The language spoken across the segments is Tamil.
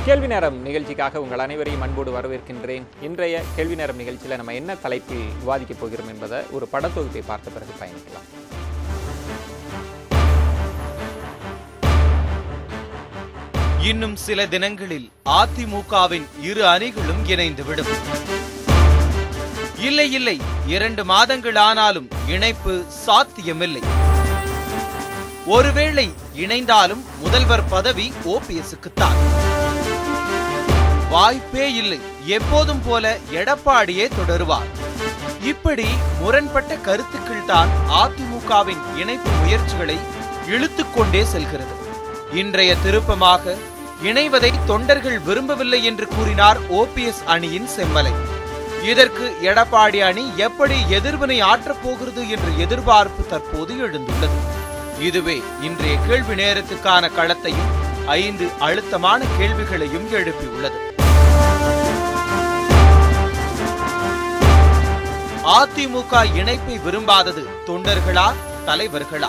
கேள்வி நேரம் நிகழ்ச்சிக்காக உங்கள் அனைவரையும் அன்போடு வரவேற்கின்றேன். இன்றைய கேள்வி நேரம் நிகழ்ச்சியில் நம்ம என்ன தலைப்பில் விவாதிக்கப் போகிறோம் என்பதை ஒரு படத்தொகுப்பை பார்த்த பிறகு பயணிக்கலாம். இன்னும் சில தினங்களில் அதிமுகவின் இரு அணிகளும் இணைந்துவிடும். இல்லை இல்லை, 2 மாதங்கள் ஆனாலும் இணைப்பு சாத்தியமில்லை. ஒருவேளை இணைந்தாலும் முதல்வர் பதவி ஓபிஎஸ்க்குத்தான். வாய்ப்பே இல்லை, எப்போதும் போல எடப்பாடியே தொடருவார். இப்படி முரண்பட்ட கருத்துக்கள் தான் அதிமுகவின் இணைப்பு முயற்சிகளை இழுத்துக்கொண்டே செல்கிறது. இன்றைய திருப்பமாக இணைவதை தொண்டர்கள் விரும்பவில்லை என்று கூறினார் ஓபிஎஸ் அணியின் செம்மலை. இதற்கு எடப்பாடி அணி எப்படி எதிர்வினை ஆற்றப் போகிறது என்ற எதிர்பார்ப்பு தற்போது எழுந்துள்ளது. இதுவே இன்றைய கேள்வி நேரத்துக்கான களத்தையும் 5 அழுத்தமான கேள்விகளையும் எழுப்பியுள்ளது. அதிமுக இணைப்பை விரும்பாதது தொண்டர்களா, தலைவர்களா?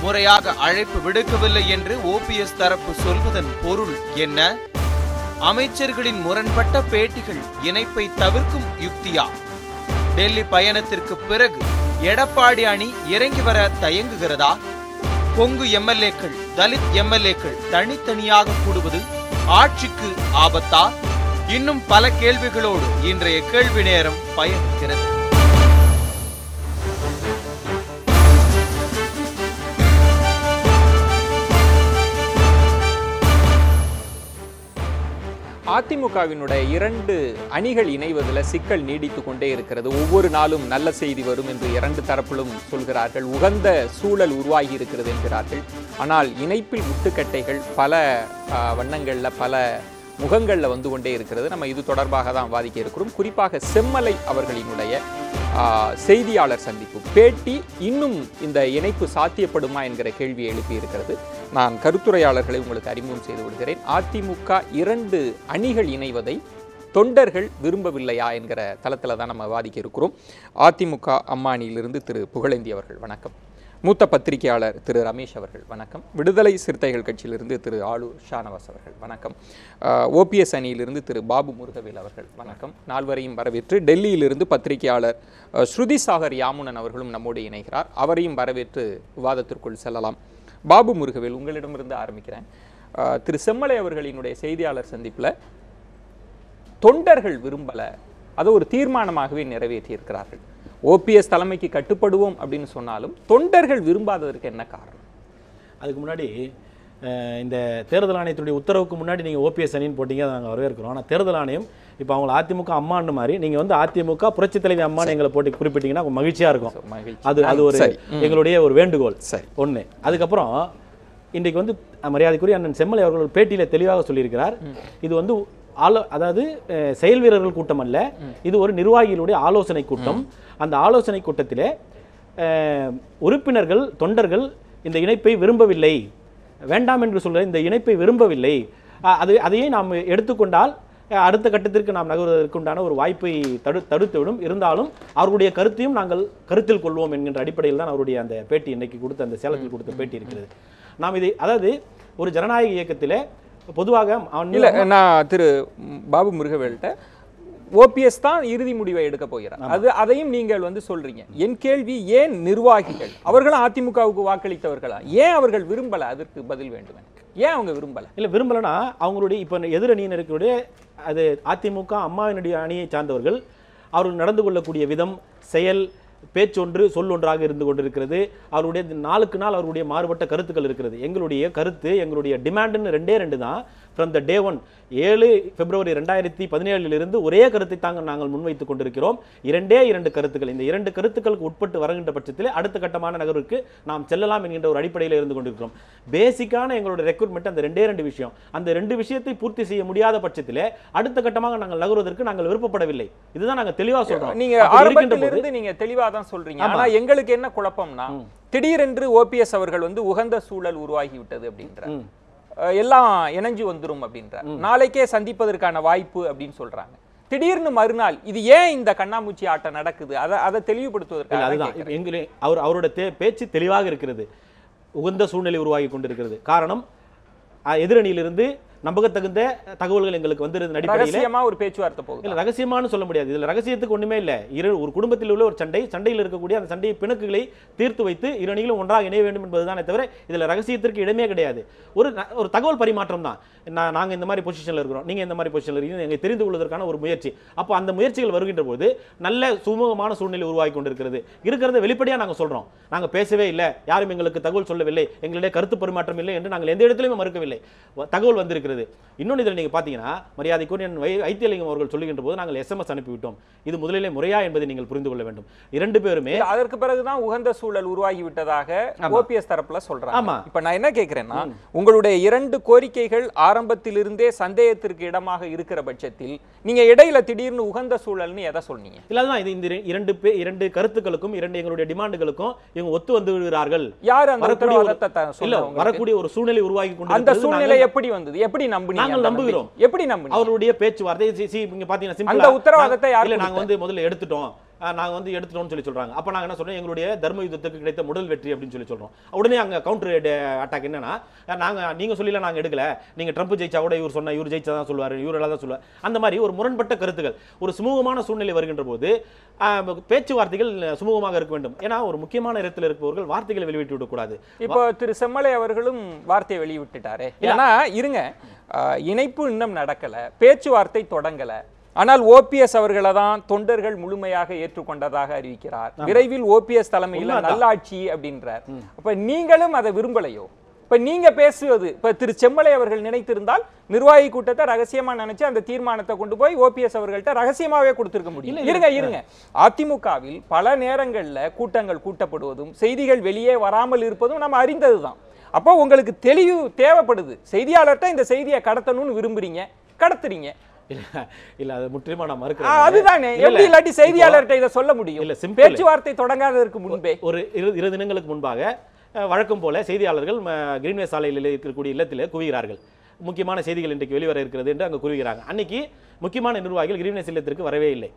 முறையாக அழைப்பு விடுக்கவில்லை என்று ஓபிஎஸ் தரப்பு சொல்வதன் பொருள் என்ன? அமைச்சர்களின் முரண்பட்ட பேட்டிகள் இணைப்பை தவிர்க்கும் யுக்தியா? டெல்லி பயணத்திற்கு பிறகு எடப்பாடி அணி இறங்கி வர தயங்குகிறதா? கொங்கு எம்எல்ஏக்கள், தலித் எம்எல்ஏக்கள் தனித்தனியாக கூடுவது ஆட்சிக்கு ஆபத்தா? இன்னும் பல கேள்விகளோடு இன்றைய கேள்வி நேரம் பயணிக்கிறது. அதிமுகவினுடைய 2 அணிகள் இணைவதில் சிக்கல் நீடித்து கொண்டே இருக்கிறது. ஒவ்வொரு நாளும் நல்ல செய்தி வரும் என்று 2 தரப்பிலும் சொல்கிறார்கள். உகந்த சூழல் உருவாகி இருக்கிறது என்கிறார்கள். ஆனால் இணைப்பில் முட்டுக்கட்டைகள் பல வண்ணங்களில் பல முகங்களில் வந்து கொண்டே இருக்கிறது. நம்ம இது தொடர்பாக தான் வாதிக்க இருக்கிறோம். குறிப்பாக செம்மலை அவர்களினுடைய செய்தியாளர் சந்திப்பு பேட்டி இன்னும் இந்த இணைப்பு சாத்தியப்படுமா என்கிற கேள்வியை எழுப்பி இருக்கிறது. நான் கருத்துரையாளர்களை உங்களுக்கு அறிமுகம் செய்து விடுகிறேன். அதிமுக 2 அணிகள் இணைவதை தொண்டர்கள் விரும்பவில்லையா என்கிற தளத்தில் தான் நம்ம வாதிக்க இருக்கிறோம். அதிமுக அம்மானியிலிருந்து திரு புகழேந்தி அவர்கள் வணக்கம். மூத்த பத்திரிகையாளர் திரு ரமேஷ் அவர்கள் வணக்கம். விடுதலை சிறுத்தைகள் கட்சியிலிருந்து திரு ஆளூர் ஷானவாஸ் அவர்கள் வணக்கம். ஓபிஎஸ் அணியிலிருந்து திரு பாபு முருகவேல் அவர்கள் வணக்கம். நால்வரையும் வரவேற்று டெல்லியிலிருந்து பத்திரிகையாளர் ஸ்ருதி சாகர் யாமுனன் அவர்களும் நம்மோடு இணைகிறார். அவரையும் வரவேற்று விவாதத்திற்குள் செல்லலாம். பாபு முருகவேல், உங்களிடமிருந்து ஆரம்பிக்கிறேன். திரு செம்மலை அவர்களினுடைய செய்தியாளர் சந்திப்பில் தொண்டர்கள் விரும்பலை, அதை ஒரு தீர்மானமாகவே நிறைவேற்றியிருக்கிறார்கள். ஓபிஎஸ் தலைமைக்கு கட்டுப்படுவோம் அப்படின்னு சொன்னாலும் தொண்டர்கள் விரும்பாததற்கு என்ன காரணம்? அதுக்கு முன்னாடி இந்த தேர்தல் ஆணையத்துடைய உத்தரவுக்கு முன்னாடி நீங்கள் ஓபிஎஸ் அணின்னு போட்டிங்க, அதை நாங்கள் வரவேற்கிறோம். ஆனால் தேர்தல் ஆணையம் இப்போ அவங்கள அதிமுக அம்மான்னு மாதிரி நீங்கள் வந்து அதிமுக புரட்சி தலைவி அம்மான்னு எங்களை போட்டி குறிப்பிட்டீங்கன்னா மகிழ்ச்சியாக இருக்கும். அது ஒரு எங்களுடைய ஒரு வேண்டுகோள். ஒன்று. அதுக்கப்புறம் இன்றைக்கு வந்து மரியாதைக்குரிய அண்ணன் செம்மலை அவர்கள் பேட்டியில் தெளிவாக சொல்லியிருக்கிறார், இது வந்து அதாவது செயல் வீரர்கள் கூட்டம் அல்ல, இது ஒரு நிர்வாகிகளுடைய ஆலோசனை கூட்டம். அந்த ஆலோசனை கூட்டத்திலே உறுப்பினர்கள், தொண்டர்கள் இந்த இணைப்பை விரும்பவில்லை, வேண்டாம் என்று சொல்ல இந்த இணைப்பை விரும்பவில்லை. அதையே நாம் எடுத்துக்கொண்டால் அடுத்த கட்டத்திற்கு நாம் நகர்வதற்கு உண்டான ஒரு வாய்ப்பை தடுத்துவிடும். இருந்தாலும் அவருடைய கருத்தையும் நாங்கள் கருத்தில் கொள்வோம் என்கின்ற அடிப்படையில் தான் அவருடைய அந்த பேட்டி இன்னைக்கு கொடுத்த அந்த சேலத்தில் கொடுத்த பேட்டி இருக்கிறது. நாம் இதை அதாவது ஒரு ஜனநாயக இயக்கத்திலே பொதுவாக நான் திரு பாபு முருகவேல்கிட்ட ஓபிஎஸ் தான் இறுதி முடிவை எடுக்க போகிறார், அதையும் நீங்கள் வந்து சொல்றீங்க. என் கேள்வி, ஏன் நிர்வாகிகள் அவர்களும் அதிமுகவுக்கு வாக்களித்தவர்களா, ஏன் அவர்கள் விரும்பல? அதற்கு பதில் வேண்டும். ஏன் அவங்க விரும்பல? இல்ல விரும்பலன்னா அவங்களுடைய இப்ப எதிரணியினருடைய அது அதிமுக அம்மாவினுடைய அணியை சார்ந்தவர்கள் அவர்கள் நடந்து கொள்ளக்கூடிய விதம், செயல், பேச்சொன்று சொல்லொன்றாக இருந்து கொண்டிருக்கிறது. அவருடைய நாளுக்கு நாள் அவருடைய மாறுபட்ட கருத்துக்கள் இருக்கிறது. எங்களுடைய கருத்து, எங்களுடைய டிமாண்டுன்னு 2 தான். ஃப்ரம் த டே 1 7 பிப்ரவரி 2017 ஒரே கருத்தை தாங்க நாங்கள் முன்வைத்துக் கொண்டிருக்கிறோம். 2 கருத்துக்கள். இந்த 2 கருத்துக்களுக்கு உட்பட்டு வருகின்ற பட்சத்தில் அடுத்த கட்டமான நகருக்கு நாம் செல்லலாம் என்கின்ற ஒரு அடிப்படையில் இருந்து கொண்டிருக்கிறோம். பேசிக்கான எங்களுடைய ரெக்ரூட்மெண்ட் அந்த 2 விஷயம். அந்த 2 விஷயத்தை பூர்த்தி செய்ய முடியாத பட்சத்திலே அடுத்த கட்டமாக நாங்கள் நகர்வதற்கு நாங்கள் விருப்பப்படவில்லை. இதுதான் நாங்கள் தெளிவா சொல்றோம். நீங்க ஆரம்பத்திலிருந்து நீங்க தெளிவா தான் சொல்றீங்க. ஆனா எங்களுக்கு என்ன குழப்பம்னா, திடீரென்று ஓபிஎஸ் அவர்கள் வந்து உகந்த சூழல் உருவாகி விட்டது அப்படின்ற, எல்லாம் இணைஞ்சு வந்துரும் அப்படின்ற, நாளைக்கே சந்திப்பதற்கான வாய்ப்பு அப்படின்னு சொல்றாங்க. திடீர்னு மறுநாள் இது ஏன் இந்த கண்ணாமூச்சி ஆட்டம் நடக்குது, அதை தெளிவுபடுத்துவதற்கு அதுதான் அவரோட பேச்சு தெளிவாக இருக்கிறது. உகந்த சூழ்நிலை உருவாகி கொண்டிருக்கிறது. காரணம், எதிரணியிலிருந்து நம்பகத்தகுந்த தகவல்கள் எங்களுக்கு வந்திருந்த அடிப்படையில் ரகசியமா ஒரு பேச்சுவார்த்தை போகுது. இல்ல ரகசியமானு சொல்ல முடியாது. இதுல ரகசியத்துக்கு ஒண்ணுமே இல்ல. ஒரு குடும்பத்தில் உள்ள ஒரு சண்டையில் இருக்கக்கூடிய அந்த சண்டை பிணக்குகளை தீர்த்து வைத்து இரு அணிகளும் ஒன்றாக இணைய வேண்டும் என்பதுதானே தவிர இதுல ரகசியத்திற்கு இடமே கிடையாது. ஒரு தகவல் பரிமாற்றம் தான். நாங்க இந்த மாதிரி பொசிஷன்ல இருக்கிறோம், நீங்க இந்த மாதிரி பொசிஷன்ல இருக்கீங்க, எங்களை தெரிந்து கொள்வதற்கான ஒரு முயற்சி. அப்போ அந்த முயற்சிகள் வருகின்ற போது நல்ல சுமூகமான சூழ்நிலை உருவாகி கொண்டிருக்கிறது. இருக்கிறத வெளிப்படையா நாங்க சொல்றோம். நாங்க பேசவே இல்லை, யாரும் எங்களுக்கு தகவல் சொல்லவில்லை, எங்களுடைய கருத்து பரிமாற்றம் இல்லை என்று நாங்கள் எந்த இடத்திலுமே மறுக்கவில்லை. தகவல் வந்திருக்கிறது. இன்னொன்று இதில் நீங்க பாத்தீங்கன்னா மரியாதைக்குரிய வைத்தியலிங்கம் அவர்கள் சொல்லுகின்ற போது நாங்கள் SMS அனுப்பிவிட்டோம். இது முதலிலே முறையா என்பதை நீங்கள் புரிந்து கொள்ள வேண்டும். இரண்டு பேருமே அதற்கு பிறகுதான் உகந்த சூழல் உருவாகி விட்டதாக OPS தரப்புல சொல்றாங்க. இப்ப நான் என்ன கேட்கிறேன்னா, உங்களுடைய இரண்டு கோரிக்கைகள் ஆரம்பத்திலிருந்தே சந்தேகத்திற்கு இடமாக இருக்கிற பட்சத்தில் நீங்க இடையில திடீர்னு உகந்த சூழல்னு எதை சொன்னீங்க? இல்லதான் இது இந்த இரண்டு கருத்துக்களுக்கும் எங்களுடைய டிமாண்டுகளுக்கும் இவங்க ஒத்து வந்து விடுகிறார்கள். யார் அந்த உத்தரவாதத்தை இல்ல வரக்கூடிய ஒரு சூழ்நிலை உருவாகி கொண்டு அந்த சூழ்நிலை எப்படி வந்தது? எப்படி நம்புனீங்க? நாங்கள் நம்புகிறோம். எப்படி நம்புனீங்க? அவருடைய பேச்சுவார்த்தை இங்க பாத்தீங்கன்னா அந்த உத்தரவாதத்தை இல்ல நாங்க வந்து முதல்ல எடுத்துட்டோம் எடுத்துட்டோம்னு சொல்றாங்க. அப்ப நாங்க என்ன சொல்றோம், எங்களுடைய தர்ம யுத்தத்துக்கு கிடைத்த முதல் வெற்றி அப்படின்னு சொல்றோம். உடனே அங்க கவுண்டர் அட்டாக் என்னன்னா, நீங்க சொல்லல நாங்க எடுக்கல, நீங்க ட்ரம்ப் ஜெயிச்சா கூட இவர் சொன்னா இவர் ஜெயிச்சா தான் சொல்லுவாரு, இவர் எல்லாம் தான் சொல்லுவார். அந்த மாதிரி ஒரு முரண்பட்ட கருத்துக்கள். ஒரு சுமூகமான சூழ்நிலை வருகின்ற போது பேச்சுவார்த்தைகள் சுமூகமாக இருக்க வேண்டும். ஏன்னா ஒரு முக்கியமான இடத்துல இருப்பவர்கள் வார்த்தைகளை வெளியிட்டு விடக்கூடாது. இப்போ திரு செம்மலை அவர்களும் வார்த்தையை வெளியிட்டுட்டாரே. ஏன்னா இருங்க, இணைப்பு இன்னும் நடக்கல, பேச்சுவார்த்தை தொடங்கல. ஆனால் OPS அவர்களை தான் தொண்டர்கள் முழுமையாக ஏற்றுக்கொண்டதாக அறிவிக்கிறார். விரைவில் OPS தலைமையில் நல்லாட்சி அப்படின்றார். அப்ப நீங்களும் அதை விரும்பலையோ? இப்ப நீங்க பேசுவது, இப்ப திரு செம்மலை அவர்கள் நினைத்திருந்தால் நிர்வாகி கூட்டத்தை ரகசியமா நினைச்சு அந்த தீர்மானத்தை கொண்டு போய் OPS அவர்கள்ட்ட ரகசியமாவே கொடுத்திருக்க முடியும். இருங்க, அதிமுகவில் பல நேரங்கள்ல கூட்டங்கள் கூட்டப்படுவதும் செய்திகள் வெளியே வராமல் இருப்பதும் நம்ம அறிந்ததுதான். அப்போ உங்களுக்கு தெளிவு தேவைப்படுது. செய்தியாளர்கிட்ட இந்த செய்தியை கடத்தணும்னு விரும்புறீங்க, கடத்துறீங்க. இல்ல அது முற்றிலுமா நான் மறுக்கிறேன். அதுதானே, எப்படி இல்லாட்டி செய்தியாளர்கிட்ட இதை சொல்ல முடியும்? இல்ல பேச்சுவார்த்தை தொடங்காததற்கு முன்பே ஒரு 2 தினங்களுக்கு முன்பாக வழக்கம் போல செய்தியாளர்கள் கிரீன்வே சாலையில் இருக்கக்கூடிய இல்லத்தில் குவிகிறார்கள். முக்கியமான செய்திகள் இன்றைக்கு வெளிவர இருக்கிறது என்று அங்கு குவிகிறாங்க. அன்னைக்கு முக்கியமான நிர்வாகிகள் கிரீன்வே இல்லத்திற்கு வரவே இல்லை.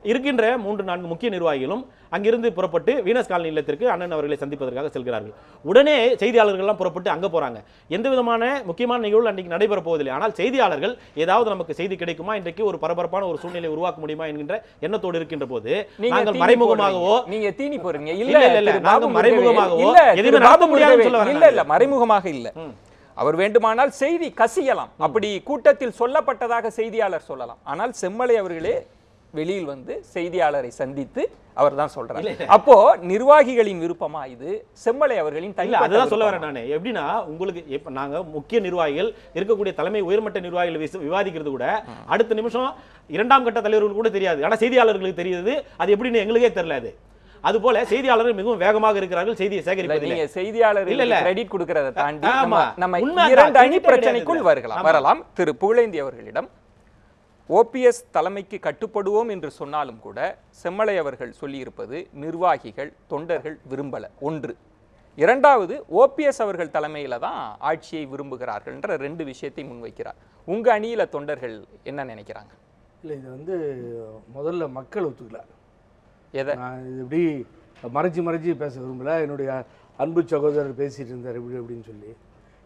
இருக்கின்ற 3-4 முக்கிய நிர்வாகிகளும் அங்கிருந்து புறப்பட்டு வீனஸ் காலனி இல்லத்திற்கு அண்ணன் அவர்களை சந்திப்பதற்காக செல்கிறார்கள். உடனே செய்தியாளர்கள்லாம் புறப்பட்டு அங்க போறாங்க. எந்த விதமான முக்கியமான நிகழ்வு அன்றைக்கு நடைபெற போவதில்லை. ஆனால் செய்தியாளர்கள் ஏதாவது நமக்கு செய்தி கிடைக்குமா, இன்றைக்கு ஒரு பரபரப்பான ஒரு சூழ்நிலை உருவாக்க முடியுமா என்கின்ற எண்ணத்தோடு இருக்கின்ற போது நாங்கள் மறைமுகமாகவோ நீங்க தீனி போறீங்க. இல்ல நாங்கள் மறைமுகமாகவோ எதுவுமே நடத்த முடியாதுன்னு சொல்ல வரேன். இல்ல மறைமுகமாக இல்ல. அவர் வேண்டுமானால் செய்தி கசியலாம், அப்படி கூட்டத்தில் சொல்லப்பட்டதாக செய்தியாளர் சொல்லலாம். ஆனால் செம்மலை அவர்களே வெளியில் வந்து செய்தியாளரை சந்தித்து அவர் தான் சொல்றாரு. அப்போ நிர்வாகிகளின் விருப்பமா இது? செம்மலை அவர்களின் தனி அதுதான் சொல்ல வரேன் நான். எப்படின்னா உங்களுக்கு நாங்க முக்கிய நிர்வாகிகள் இருக்கக்கூடிய தலைமை உயர்மட்ட நிர்வாகிகள் விவாதிக்கிறது கூட அடுத்த நிமிஷம் 2ஆம் கட்ட தலைவர்கள் கூட தெரியாது. ஆனா செய்தியாளர்களுக்கு தெரியுது. அது எப்படின்னு எங்களுக்கே தெரியல. அது போல செய்தியாளர்கள் மிகவும் வேகமாக இருக்கிறார்கள் செய்தியை சேகரிப்பதில். நீங்க செய்தியாளர்களுக்கு கிரெடிட் கொடுக்கிறத தாண்டி நம்ம இரண்டு அணி பிரச்சனைக்குள் வரலாம். திரு புகழேந்தி அவர்களிடம் OPS தலைமைக்கு கட்டுப்படுவோம் என்று சொன்னாலும் கூட செம்மலை அவர்கள் சொல்லியிருப்பது நிர்வாகிகள் தொண்டர்கள் விரும்பல ஒன்று. இரண்டாவது, OPS அவர்கள் தலைமையில தான் ஆட்சியை விரும்புகிறார்கள் என்ற 2 விஷயத்தை முன்வைக்கிறார். உங்க அணியில தொண்டர்கள் என்ன நினைக்கிறாங்க? இல்லை, இது வந்து முதல்ல மக்கள் ஒத்துக்கல. எதை நான் இது இப்படி மறைச்சி பேச விரும்பல. என்னுடைய அன்பு சகோதரர் பேசிட்டு இருந்தார் இப்படி அப்படின்னு சொல்லி,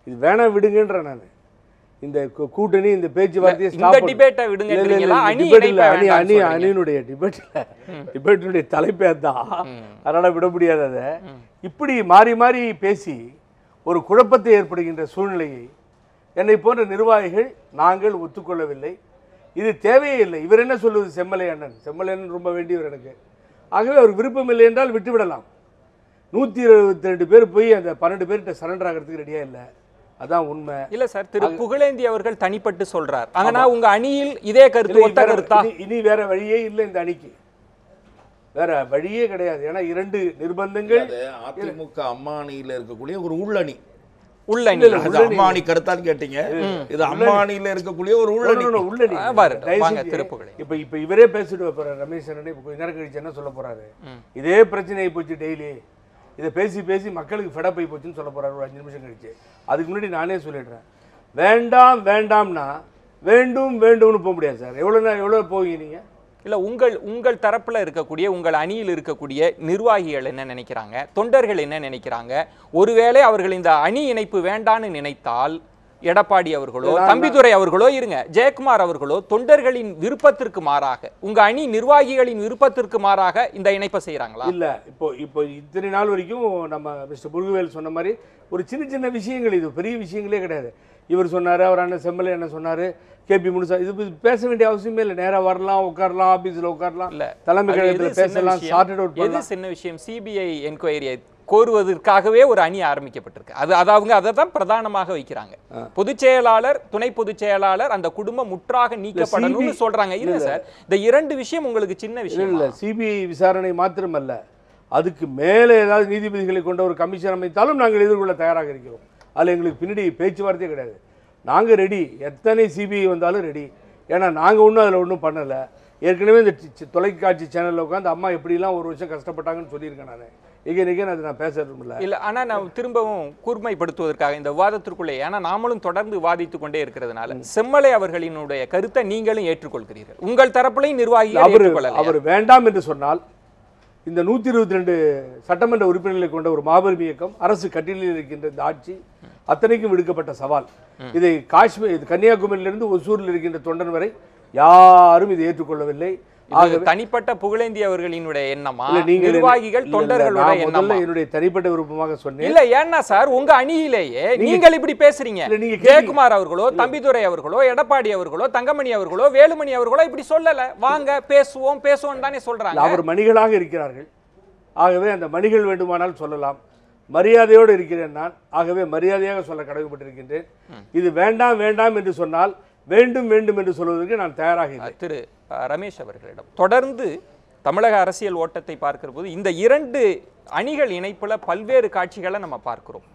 இது வேணா விடுங்கன்ற. நான் இந்த கூட்டணி இந்த பேச்சுவார்த்தையை அணியினுடைய டிபேட்டினுடைய தலைப்பே தான், அதனால விட முடியாது. அதை இப்படி மாறி மாறி பேசி ஒரு குழப்பத்தை ஏற்படுகின்ற சூழ்நிலையை என்னை போன்ற நிர்வாகிகள் நாங்கள் ஒத்துக்கொள்ளவில்லை. இது தேவையே இல்லை. இவர் என்ன சொல்லுவது, செம்மலை அண்ணன் ரொம்ப வேண்டியவர் எனக்கு. ஆகவே அவர் விருப்பம் இல்லை என்றால் விட்டுவிடலாம். 122 பேர் போய் அந்த 12 பேர்கிட்ட சரண்டர் ஆகிறதுக்கு ரெடியா இல்லை. அதான் உண்மை. இல்ல சார், திரு புகழேந்தி அவர்கள் தனிப்பட்டு சொல்றார். ஆனா உங்க அணியில் இதே கருத்து ஒத்த கருத்தா? இனி வேற வழியே இல்லை, இந்த அணிக்கு வேற வழியே கிடையாது. ஏன்னா 2 நிர்பந்தங்கள். அதிமுக அம்மா அணியில இருக்கக்கூடிய ஒரு உள்ளணி. அம்மாணி கருத்தான்னு கேட்டீங்க, இது அம்மாணியில இருக்கக்கூடிய ஒரு உள்ளணி. இப்ப இவரே பேசிட்டு ரமேஷ் அண்ணனே கொஞ்ச நேரம் கழிச்சு என்ன சொல்ல போறாரு, இதே பிரச்சனையை போச்சு டெய்லி இதை பேசி பேசி மக்களுக்கு ஃபெடப் ஆகி போச்சுன்னு சொல்ல போறாரு ஒரு 5 நிமிஷம் கழிச்சு. அதுக்கு முன்னாடி நானே சொல்லிடுறேன், வேண்டாம்னா வேண்டும்னு போக முடியாது சார். எவ்வளவு போவீங்க நீங்க? இல்ல உங்கள் தரப்புல இருக்கக்கூடிய உங்கள் அணியில் இருக்கக்கூடிய நிர்வாகிகள் என்ன நினைக்கிறாங்க, தொண்டர்கள் என்ன நினைக்கிறாங்க? ஒருவேளை அவர்கள் இந்த அணி இணைப்பு வேண்டான்னு நினைத்தால் எடப்பாடி அவர்களோ தம்பிதுரை அவர்களோ இருங்க ஜெயக்குமார் அவர்களோ தொண்டர்களின் விருப்பத்திற்கு மாறாக உங்க அணி நிர்வாகிகளின் விருப்பத்திற்கு மாறாக இந்த இணைப்பை செய்யறாங்களா? இல்ல இப்போ இத்தனை நாள் வரைக்கும் நம்ம மிஸ்டர் முருகவேல் சொன்ன மாதிரி ஒரு சின்ன சின்ன விஷயங்கள், இது பெரிய விஷயங்களே கிடையாது. இவர் சொன்னாரு, அவர் அண்ணன் செம்மலை என்ன சொன்னாரு, கேபி முனுசா, இது பேச வேண்டிய அவசியமே இல்லை. நேரா வரலாம், உட்காரலாம், ஆபீஸ்ல உட்காரலாம், இல்ல தலைமை கழகத்தில் பேசலாம், சார்ட்டட் அவுட் பண்ணலாம். சின்ன விஷயம் சிபிஐ என்கொயரியை கோருவதற்காகவே ஒரு அணி ஆரம்பிக்கப்பட்டிருக்கு. அது அவங்க அதை தான் பிரதானமாக வைக்கிறாங்க. பொதுச் செயலாளர், துணை பொதுச் செயலாளர், அந்த குடும்பம் முற்றாக நீக்கப்படணும்னு சொல்றாங்க. இல்ல சார், இந்த இரண்டு விஷயம் உங்களுக்கு சின்ன விஷயம் இல்ல. சிபிஐ விசாரணை மாத்திரமல்ல, அதுக்கு மேலே ஏதாவது நீதிபதிகளை கொண்ட ஒரு கமிஷன் அமைத்தாலும் நாங்கள் எதிர்கொள்ள தயாராக இருக்கிறோம். அதில் எங்களுக்கு பின்னாடி பேச்சுவார்த்தையே கிடையாது. நாங்கள் ரெடி, எத்தனை சிபிஐ வந்தாலும் ரெடி. ஏன்னா நாங்கள் ஒன்றும் அதில் ஒன்றும் பண்ணலை. ஏற்கனவே இந்த தொலைக்காட்சி சேனலில் உட்காந்து அம்மா எப்படிலாம் ஒரு வருஷம் கஷ்டப்பட்டாங்கன்னு சொல்லியிருக்கேன். நான் எகேன் அது நான் பேசுறதும் இல்லை. ஆனால் நான் திரும்பவும் கூர்மைப்படுத்துவதற்காக இந்த விவாதத்திற்குள்ளே, ஏன்னா நாமளும் தொடர்ந்து விவாதித்து கொண்டே இருக்கிறதுனால செம்மலை அவர்களினுடைய கருத்தை நீங்களும் ஏற்றுக்கொள்கிறீர்கள், உங்கள் தரப்புலையும் நிர்வாகிகள் அவர் வேண்டாம் என்று சொன்னால் இந்த 122 சட்டமன்ற உறுப்பினர்களை கொண்ட ஒரு மாபெரும் இயக்கம், அரசு கட்டிலில் இருக்கின்ற இந்த ஆட்சி அத்தனைக்கும் விடுக்கப்பட்ட சவால். இதை காஷ்மீர், கன்னியாகுமரியிலிருந்து ஒசூரில் இருக்கின்ற தொண்டன் வரை யாரும் இதை ஏற்றுக்கொள்ளவில்லை. தனிப்பட்ட புகழேந்தி அவர்களினுடைய எண்ணமா, நிர்வாகிகள் தொண்டர்களோட எண்ணமா? என்னுடைய தனிப்பட்ட விருப்பமாக சொன்னேன். இல்ல, ஏன்னா சார் உங்க அணியிலேயே நீங்கள் இப்படி பேசுறீங்க. ஜெயக்குமார் அவர்களோ, தம்பிதுரை அவர்களோ, எடப்பாடி அவர்களோ, தங்கமணி அவர்களோ, வேலுமணி அவர்களோ இப்படி சொல்லல. வாங்க பேசுவோம் பேசுவோம் தானே சொல்றாங்க. அவர் மணிகளாக இருக்கிறார்கள். ஆகவே அந்த மணிகள் வேண்டுமானால் சொல்லலாம். மரியாதையோடு இருக்கிறேன் நான். ஆகவே மரியாதையாக சொல்ல கடமைப்பட்டிருக்கின்றேன். இது வேண்டாம் வேண்டாம் என்று சொன்னால் வேண்டும் வேண்டும் என்று சொல்வதற்கு நான் தயாராக இல்லை. திரு ரமேஷ் அவர்களிடம் தொடர்ந்து தமிழக அரசியல் ஓட்டத்தை பார்க்கிற போது இந்த இரண்டு அணிகள் இணைப்புல பல்வேறு காட்சிகளை நம்ம பார்க்கிறோம்.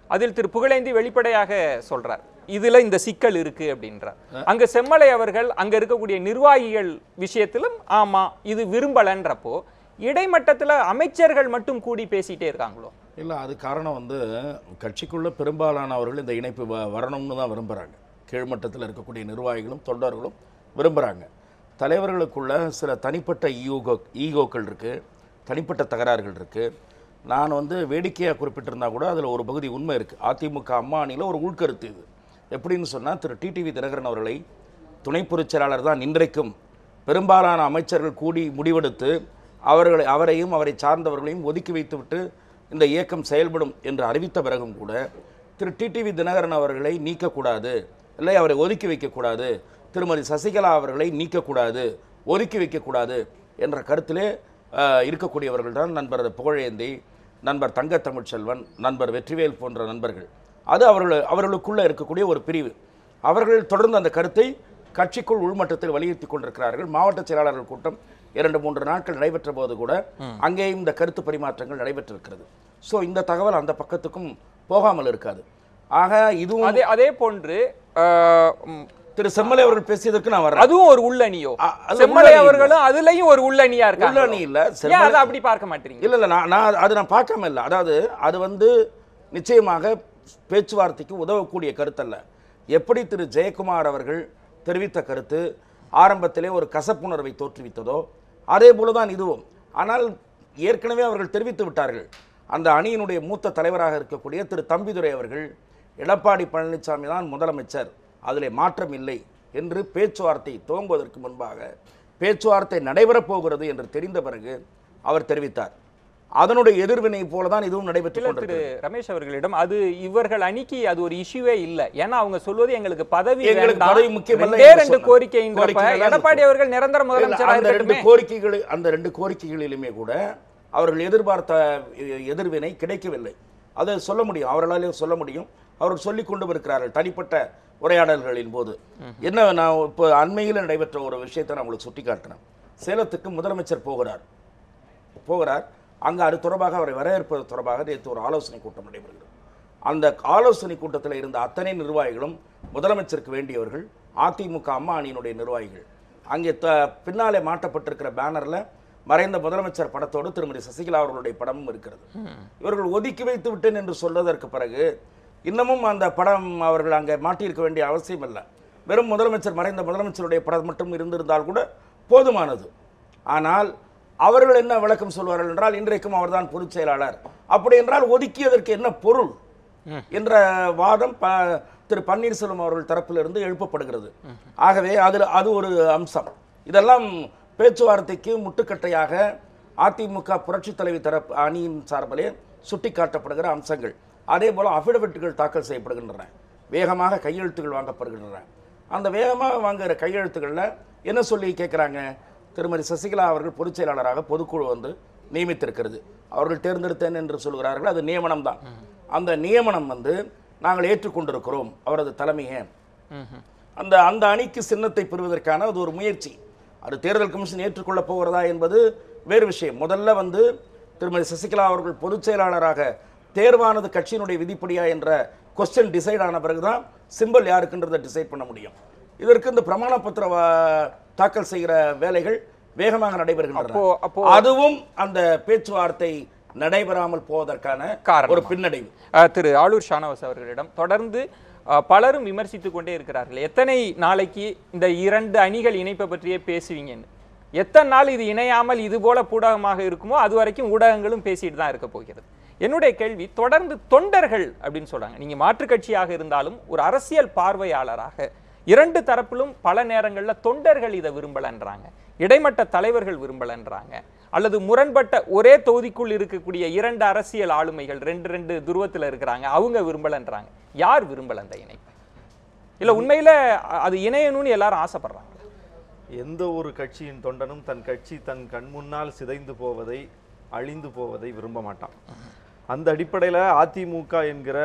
அதில் திரு புகழேந்தி வெளிப்படையாக சொல்றார், இதுல இந்த சிக்கல் இருக்கு அப்படின்றார். அங்க செம்மலை அவர்கள் அங்க இருக்கக்கூடிய நிர்வாகிகள் விஷயத்திலும் ஆமா இது விரும்பலன்றப்போ இடைமட்டத்துல அமைச்சர்கள் மட்டும் கூடி பேசிட்டே இருக்காங்களோ? இல்லை, அது காரணம் கட்சிக்குள்ள பெரும்பாலானவர்கள் இந்த இணைப்பு வரணும்னு தான் விரும்புகிறாங்க. கீழ்மட்டத்தில் இருக்கக்கூடிய நிர்வாகிகளும் தொண்டர்களும் விரும்புகிறாங்க. தலைவர்களுக்குள்ள சில தனிப்பட்ட ஈகோக்கள் இருக்குது, தனிப்பட்ட தகராறுகள் இருக்குது. நான் வேடிக்கையாக குறிப்பிட்டிருந்தா கூட அதில் ஒரு பகுதி உண்மை இருக்குது. அதிமுக அம்மா அணியில் ஒரு உள்கருத்து இது. எப்படின்னு சொன்னால், திரு டிடிவி தினகரன் அவர்களை துணை பொதுச் செயலாளர் தான் இன்றைக்கும் பெரும்பாலான அமைச்சர்கள் கூடி முடிவெடுத்து அவரையும் அவரை சார்ந்தவர்களையும் ஒதுக்கி வைத்துவிட்டு இந்த இயக்கம் செயல்படும் என்று அறிவித்த பிறகும் கூட திரு டிடிவி தினகரன் அவர்களை நீக்கக்கூடாது, இல்லை அவரை ஒதுக்கி வைக்கக்கூடாது, திருமதி சசிகலா அவர்களை நீக்கக்கூடாது, ஒதுக்கி வைக்கக்கூடாது என்ற கருத்திலே இருக்கக்கூடியவர்கள் தான் நண்பர் புகழேந்தி, நண்பர் தங்க தமிழ்ச்செல்வன், நண்பர் வெற்றிவேல் போன்ற நண்பர்கள். அது அவர்களுக்குள்ளே இருக்கக்கூடிய ஒரு பிரிவு. அவர்கள் தொடர்ந்து அந்த கருத்தை கட்சிக்குள் உள்மட்டத்தில் வலியுறுத்தி கொண்டிருக்கிறார்கள். மாவட்ட செயலாளர்கள் கூட்டம் 2-3 நாட்கள் நடைபெற்ற போது கூட அங்கேயும் இந்த கருத்து பரிமாற்றங்கள் நடைபெற்றிருக்கிறது. ஸோ இந்த தகவல் அந்த பக்கத்துக்கும் போகாமல் இருக்காது. ஆக இதுவும் அதே போன்று திரு செம்மலை அவர்கள் பேசியதற்கு நான் வரேன். அதுவும் ஒரு உள்ளணியோ? செம்மலை அவர்களும் அதுலயும் ஒரு உள்ளணியா இருக்காங்க. உள்ளணி இல்ல, அதை அப்படி பார்க்க மாட்டீங்க? இல்ல இல்ல, நான் பார்க்காம இல்லை. அதாவது அது நிச்சயமாக பேச்சுவார்த்தைக்கு உதவக்கூடிய கருத்தல்ல. எப்படி திரு ஜெயக்குமார் அவர்கள் தெரிவித்த கருத்து ஆரம்பத்திலே ஒரு கசப்புணர்வை தோற்றுவித்ததோ அதே போலதான் இதுவும். ஆனால் ஏற்கனவே அவர்கள் தெரிவித்து விட்டார்கள். அந்த அணியினுடைய மூத்த தலைவராக இருக்கக்கூடிய திரு தம்பிதுரை அவர்கள் எடப்பாடி பழனிசாமி தான் முதலமைச்சர், அதிலே மாற்றம் இல்லை என்று பேச்சுவார்த்தை துவங்குவதற்கு முன்பாக பேச்சுவார்த்தை நடைபெறப் போகிறது என்று தெரிந்த பிறகு அவர் தெரிவித்தார். அதனுடைய எதிர்வினை போலதான் இதுவும் நடைபெற்று திரு ரமேஷ் அவர்களிடம் அது இவர்கள் அணிக்கு அது ஒரு இஷ்யூவே இல்லை. ஏன்னா அவங்க சொல்வது எங்களுக்கு பதவி முக்கியமல்ல, எடப்பாடி அவர்கள் நிரந்தர முதலமைச்சர். அந்த ரெண்டு கோரிக்கைகளிலுமே கூட அவர்கள் எதிர்பார்த்த எதிர்வினை கிடைக்கவில்லை. அதை சொல்ல முடியும், அவர்களாலே சொல்ல முடியும். அவர்கள் சொல்லிக் கொண்டு இருக்கிறார்கள் தனிப்பட்ட உரையாடல்களின் போது. என்ன, நான் இப்போ அண்மையில் நடைபெற்ற ஒரு விஷயத்தை நான் உங்களுக்கு சுட்டி காட்டினேன். சேலத்துக்கு முதலமைச்சர் போகிறார். அங்கே அது தொடர்பாக அவரை வரவேற்பது தொடர்பாக நேற்று ஒரு ஆலோசனை கூட்டம் நடைபெறுகிறது. அந்த ஆலோசனை கூட்டத்தில் இருந்த அத்தனை நிர்வாகிகளும் முதலமைச்சருக்கு வேண்டியவர்கள், அதிமுக அம்மா அணியினுடைய நிர்வாகிகள். அங்கே பின்னாலே மாட்டப்பட்டிருக்கிற பேனரில் மறைந்த முதலமைச்சர் படத்தோடு திருமதி சசிகலா அவர்களுடைய படமும் இருக்கிறது. இவர்கள் ஒதுக்கி வைத்து விட்டேன் என்று சொல்வதற்கு பிறகு இன்னமும் அந்த படம் அவர்கள் அங்கே மாட்டியிருக்க வேண்டிய அவசியம் இல்லை. வெறும் மறைந்த முதலமைச்சருடைய படம் மட்டும் இருந்திருந்தால் கூட போதுமானது. ஆனால் அவர்கள் என்ன விளக்கம் சொல்வார்கள் என்றால், இன்றைக்கும் அவர்தான் பொதுச் செயலாளர், அப்படி என்றால் ஒதுக்கியதற்கு என்ன பொருள் என்ற வாதம் திரு பன்னீர்செல்வம் அவர்கள் தரப்பிலிருந்து எழுப்பப்படுகிறது. ஆகவே அது ஒரு அம்சம். இதெல்லாம் பேச்சுவார்த்தைக்கு முட்டுக்கட்டையாக அதிமுக புரட்சித் தலைவர் தரப்பு அணியின் சார்பிலே சுட்டிக்காட்டப்படுகிற அம்சங்கள். அதே போல் அஃபிடவிட்டுகள் தாக்கல் செய்யப்படுகின்றன, வேகமாக கையெழுத்துகள் வாங்கப்படுகின்றன. அந்த வேகமாக வாங்குகிற கையெழுத்துக்களில் என்ன சொல்லி கேட்குறாங்க, திருமதி சசிகலா அவர்கள் பொதுச் செயலாளராக பொதுக்குழு வந்து நியமித்திருக்கிறது, அவர்கள் தேர்ந்தெடுத்தேன் என்று சொல்கிறார்கள், அது நியமனம் தான். அந்த நியமனம் வந்து நாங்கள் ஏற்றுக்கொண்டிருக்கிறோம் அவரது தலைமையை. அந்த அணிக்கு சின்னத்தை பெறுவதற்கான அது ஒரு முயற்சி. அது தேர்தல் கமிஷன் ஏற்றுக்கொள்ளப் போகிறதா என்பது வேறு விஷயம். முதல்ல வந்து திருமதி சசிகலா அவர்கள் பொதுச் செயலாளராக தேர்வானது கட்சியினுடைய விதிப்படியா என்ற கொஸ்டின் டிசைட் ஆன பிறகுதான் சிம்பிள் யாருக்குன்றதை டிசைட் பண்ண முடியும். இதற்கு இந்த பிரமாண பத்திர தாக்கல் செய்கிற வேலைகள் வேகமாக நடைபெறுகின்றன. அதுவும் அந்த பேச்சுவார்த்தை நடைபெறாமல் போவதற்கான ஒரு பின்னடைவு. திரு ஆளூர் ஷானவாஸ் அவர்களிடம் தொடர்ந்து பலரும் விமர்சித்துக் கொண்டே இருக்கிறார்கள், எத்தனை நாளைக்கு இந்த 2 அணிகள் இணைப்பை பற்றியே பேசுவீங்கன்னு. எத்தனை நாள் இது இணையாமல் இது போல ஊடகமாக இருக்குமோ அது வரைக்கும் ஊடகங்களும் பேசிட்டு தான் இருக்க போகிறது. என்னுடைய கேள்வி, தொடர்ந்து தொண்டர்கள் அப்படின்னு சொல்றாங்க, நீங்க மாற்று கட்சியாக இருந்தாலும் ஒரு அரசியல் பார்வையாளராக 2 தரப்பிலும் பல நேரங்களில் தொண்டர்கள் இதை விரும்பலன்றாங்க, இடைமட்ட தலைவர்கள் விரும்பலன்றாங்க, அல்லது முரண்பட்ட ஒரே தொகுதிக்குள் இருக்கக்கூடிய 2 அரசியல் ஆளுமைகள் 2 துருவத்தில் இருக்கிறாங்க, அவங்க விரும்பலன்றாங்க. யார் விரும்பல அந்த இணைப்பு? இல்ல உண்மையில அது இணையணும்னு எல்லாரும் ஆசைப்படுறாங்க? எந்த ஒரு கட்சியின் தொண்டனும் தன் கட்சி தன் கண் முன்னால் சிதைந்து போவதை, அழிந்து போவதை விரும்ப மாட்டான். அந்த அடிப்படையில் அதிமுக என்கிற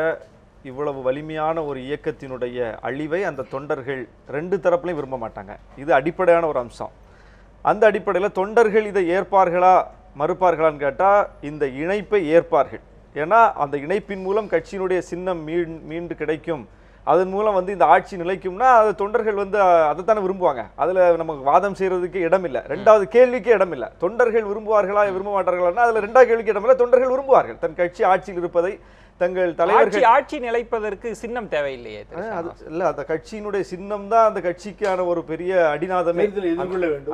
இவ்வளவு வலிமையான ஒரு இயக்கத்தினுடைய அழிவை அந்த தொண்டர்கள் 2 தரப்புலையும் விரும்ப மாட்டாங்க. இது அடிப்படையான ஒரு அம்சம். அந்த அடிப்படையில் தொண்டர்கள் இதை ஏற்பார்களா மறுப்பார்களான்னு கேட்டால் இந்த இணைப்பை ஏற்பார்கள். ஏன்னா அந்த இணைப்பின் மூலம் கட்சியினுடைய சின்னம் மீண்டு கிடைக்கும், அதன் மூலம் வந்து இந்த ஆட்சி நிலைக்கும்னா அது தொண்டர்கள் வந்து அதைத்தானே விரும்புவாங்க. அதில் நமக்கு வாதம் செய்யறதுக்கு இடம் இல்லை. 2வது கேள்விக்கு இடம் இல்லை. தொண்டர்கள் விரும்புவார்களா விரும்ப மாட்டார்களா, அதில் 2வது கேள்விக்கு இடம் இல்லை. தொண்டர்கள் விரும்புவார்கள் தன் கட்சி ஆட்சியில் இருப்பதை, தங்கள் தலைவர்கள் ஆட்சி நிலைப்பதற்கு சின்னம் தேவையில்லையே. அது இல்ல, அந்த கட்சியினுடைய சின்னம் தான் அந்த கட்சிக்கான ஒரு பெரிய அடிநாதமே.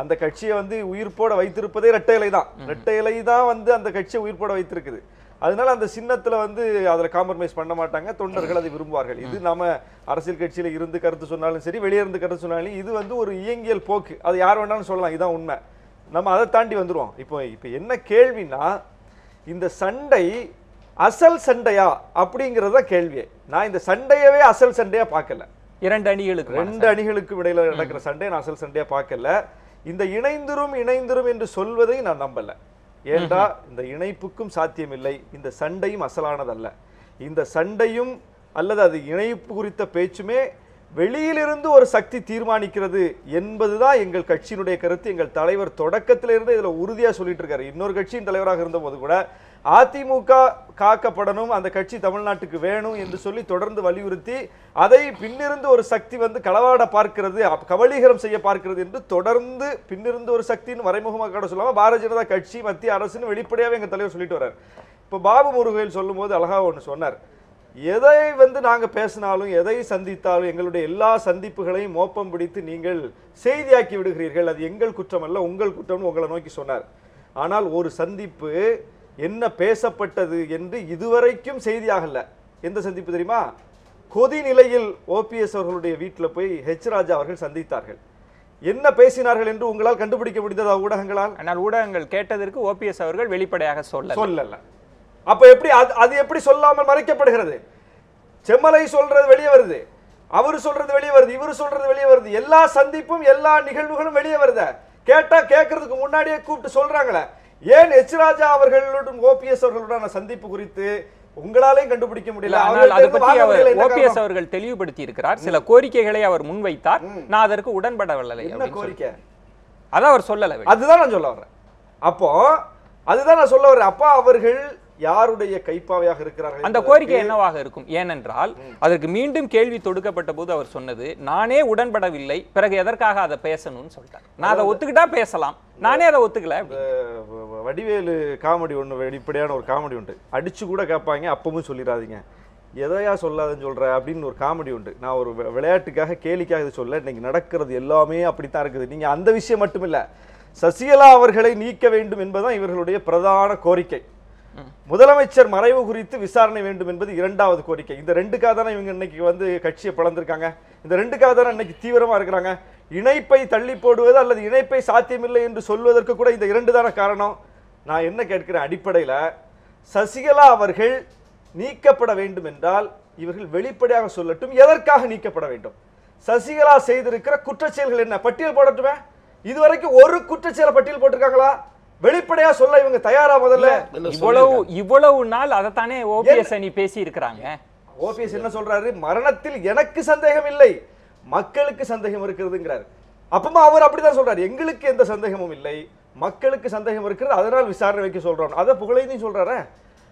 அந்த கட்சியை வந்து உயிர்ப்போட வைத்திருப்பதே இரட்டை இலை தான். இரட்டை இலை தான் வந்து அந்த கட்சியை உயிர்ப்போட வைத்திருக்குது. அதனால அந்த சின்னத்துல வந்து அதில் காம்ப்ரமைஸ் பண்ண மாட்டாங்க. தொண்டர்கள் அதை விரும்புவார்கள். இது நாம அரசியல் கட்சியில இருந்து கருத்து சொன்னாலும் சரி, வெளியே இருந்து கருத்து சொன்னாலும் இது வந்து ஒரு இயங்கியல் போக்கு. அது யார் வேணாலும் சொல்லலாம், இதுதான் உண்மை. நம்ம அதை தாண்டி வந்துருவோம். இப்போ என்ன கேள்வினா, இந்த சண்டை அசல் சண்டையா அப்படிங்கறத கேள்வியே. நான் இந்த சண்டையவே அசல் சண்டையா பார்க்கல. 2 அணிகளுக்கு இடையில நடக்கிற சண்டையை நான் அசல் சண்டையா பார்க்கல. இந்த இணைந்துரும் என்று சொல்வதை நான் நம்பல. ஏண்டா இந்த இணைப்புக்கும் சாத்தியம் இல்லை, இந்த சண்டையும் அசலானதல்ல. இந்த சண்டையும் அல்லது அது இணைப்பு குறித்த பேச்சுமே வெளியிலிருந்து ஒரு சக்தி தீர்மானிக்கிறது என்பதுதான் எங்கள் கட்சியினுடைய கருத்து. எங்கள் தலைவர் தொடக்கத்திலிருந்து இதுல உறுதியா சொல்லிட்டு இருக்காரு. இன்னொரு கட்சியின் தலைவராக இருந்த போது கூட அதிமுக காக்கப்படணும், அந்த கட்சி தமிழ்நாட்டுக்கு வேணும் என்று சொல்லி தொடர்ந்து வலியுறுத்தி அதை பின்னிருந்து ஒரு சக்தி வந்து களவாட பார்க்கிறது, கபலீகரம் செய்ய பார்க்கிறது என்று தொடர்ந்து பின்னிருந்து ஒரு சக்தின்னு மறைமுகமாக கூட சொல்லாம பாரதிய ஜனதா கட்சி மத்திய அரசுன்னு வெளிப்படையாவே எங்க தலைவர் சொல்லிட்டு வர்றார். இப்போ பாபு முருகையில் சொல்லும் போது அழகா ஒன்று சொன்னார், எதை வந்து நாங்க பேசினாலும் எதை சந்தித்தாலும் எங்களுடைய எல்லா சந்திப்புகளையும் மோப்பம் பிடித்து நீங்கள் செய்தியாக்கி விடுகிறீர்கள், அது எங்கள் குற்றம் அல்ல உங்கள் குற்றம்னு உங்களை நோக்கி சொன்னார். ஆனால் ஒரு சந்திப்பு என்ன பேசப்பட்டது என்று இதுவரைக்கும் செய்தியாகல. எந்த சந்திப்பு தெரியுமா? கொதி நிலையில் ஓபிஎஸ் அவர்களுடைய வீட்டில் போய் ஹெச் ராஜா அவர்கள் சந்தித்தார்கள். என்ன பேசினார்கள் என்று உங்களால் கண்டுபிடிக்க முடிந்ததா ஊடகங்களால்? ஆனால் ஊடகங்கள் கேட்டதற்கு ஓபிஎஸ் அவர்கள் வெளிப்படையாக சொல்லல. அப்ப எப்படி அது எப்படி சொல்லாமல் மறைக்கப்படுகிறது? செம்மலை சொல்றது வெளியே வருது, அவர் சொல்றது வெளியே வருது, இவர் சொல்றது வெளியே வருது, எல்லா சந்திப்பும் எல்லா நிகழ்வுகளும் வெளியே வருது. கேட்டா கேட்கறதுக்கு முன்னாடியே கூப்பிட்டு சொல்றாங்களே. ஏன் எச் ராஜா அவர்களுடன் ஓபிஎஸ் அவர்களுடன் சந்திப்பு குறித்து உங்களாலையும் கண்டுபிடிக்க முடியல? ஓபிஎஸ் அவர்கள் தெளிவுபடுத்தி இருக்கிறார், சில கோரிக்கைகளை அவர் முன்வைத்தார், நான் அதற்கு உடன்படவில்லை. என்ன கோரிக்கை? அதான் அவர் சொல்லல. அதுதான் நான் சொல்ல வர்றேன். அப்பா அவர்கள் யாருடைய கைப்பாவையாக இருக்கிறார்கள்? அந்த கோரிக்கை என்னவாக இருக்கும்? ஏனென்றால் அதற்கு மீண்டும் கேள்வி தொடுக்கப்பட்ட போது அவர் சொன்னது, நானே உடன்படவில்லை, பிறகு எதற்காக அதை பேசணும்னு சொல்லிட்டார். நான் அதை ஒத்துக்கிட்டா பேசலாம், நானே அதை ஒத்துக்கல. வடிவேலு காமெடி ஒன்று, வெளிப்படையான ஒரு காமெடி உண்டு, அடிச்சு கூட கேட்பாங்க, அப்பவும் சொல்லிடாதீங்க, எதையா சொல்லாதுன்னு சொல்ற அப்படின்னு ஒரு காமெடி உண்டு. நான் ஒரு விளையாட்டுக்காக கேலிக்காக இது சொல்ல, இன்னைக்கு நடக்கிறது எல்லாமே அப்படித்தான் இருக்குது. நீங்க அந்த விஷயம் மட்டுமில்ல, சசிகலா அவர்களை நீக்க வேண்டும் என்பதுதான் இவர்களுடைய பிரதான கோரிக்கை. முதலமைச்சர் மறைவு குறித்து விசாரணை வேண்டும் என்பது இரண்டாவது கோரிக்கை. இந்த ரெண்டுக்காக தானே இவங்க இன்னைக்கு வந்து கட்சியை பிளந்திருக்காங்க. இந்த ரெண்டுக்காக தானே இன்னைக்கு தீவிரமா இருக்கிறாங்க. இணைப்பை தள்ளி போடுவது அல்லது இணைப்பை சாத்தியமில்லை என்று சொல்வதற்கு கூட இந்த இரண்டு தானே காரணம். நான் என்ன கேட்கிறேன், அடிப்படையில் சசிகலா அவர்கள் நீக்கப்பட வேண்டும் என்றால் இவர்கள் வெளிப்படையாக சொல்லட்டும், எதற்காக நீக்கப்பட வேண்டும், சசிகலா செய்திருக்கிற குற்றச்செயல்கள் என்ன, பட்டியல் போடட்டுமே. இதுவரைக்கும் ஒரு குற்றச்செயலை பட்டியல் போட்டிருக்காங்களா? வெளிப்படையா சொல்ல இவங்க தயாரா? முதல்ல இவ்வளவு நாள் அதைத்தானே ஓபிஎஸ் அணி பேசி இருக்கிறாங்க. ஓபிஎஸ் என்ன சொல்றாரு, மரணத்தில் எனக்கு சந்தேகம் இல்லை, மக்களுக்கு சந்தேகம் இருக்கிறதுங்கிறாரு. அப்பமா அவர் அப்படிதான் சொல்றாரு, எங்களுக்கு எந்த சந்தேகமும் இல்லை, மக்களுக்கு சந்தேகம் இருக்கிறது, அதனால் விசாரணை வைக்க சொல்றோம். அதை புகழையும் சொல்றாரு.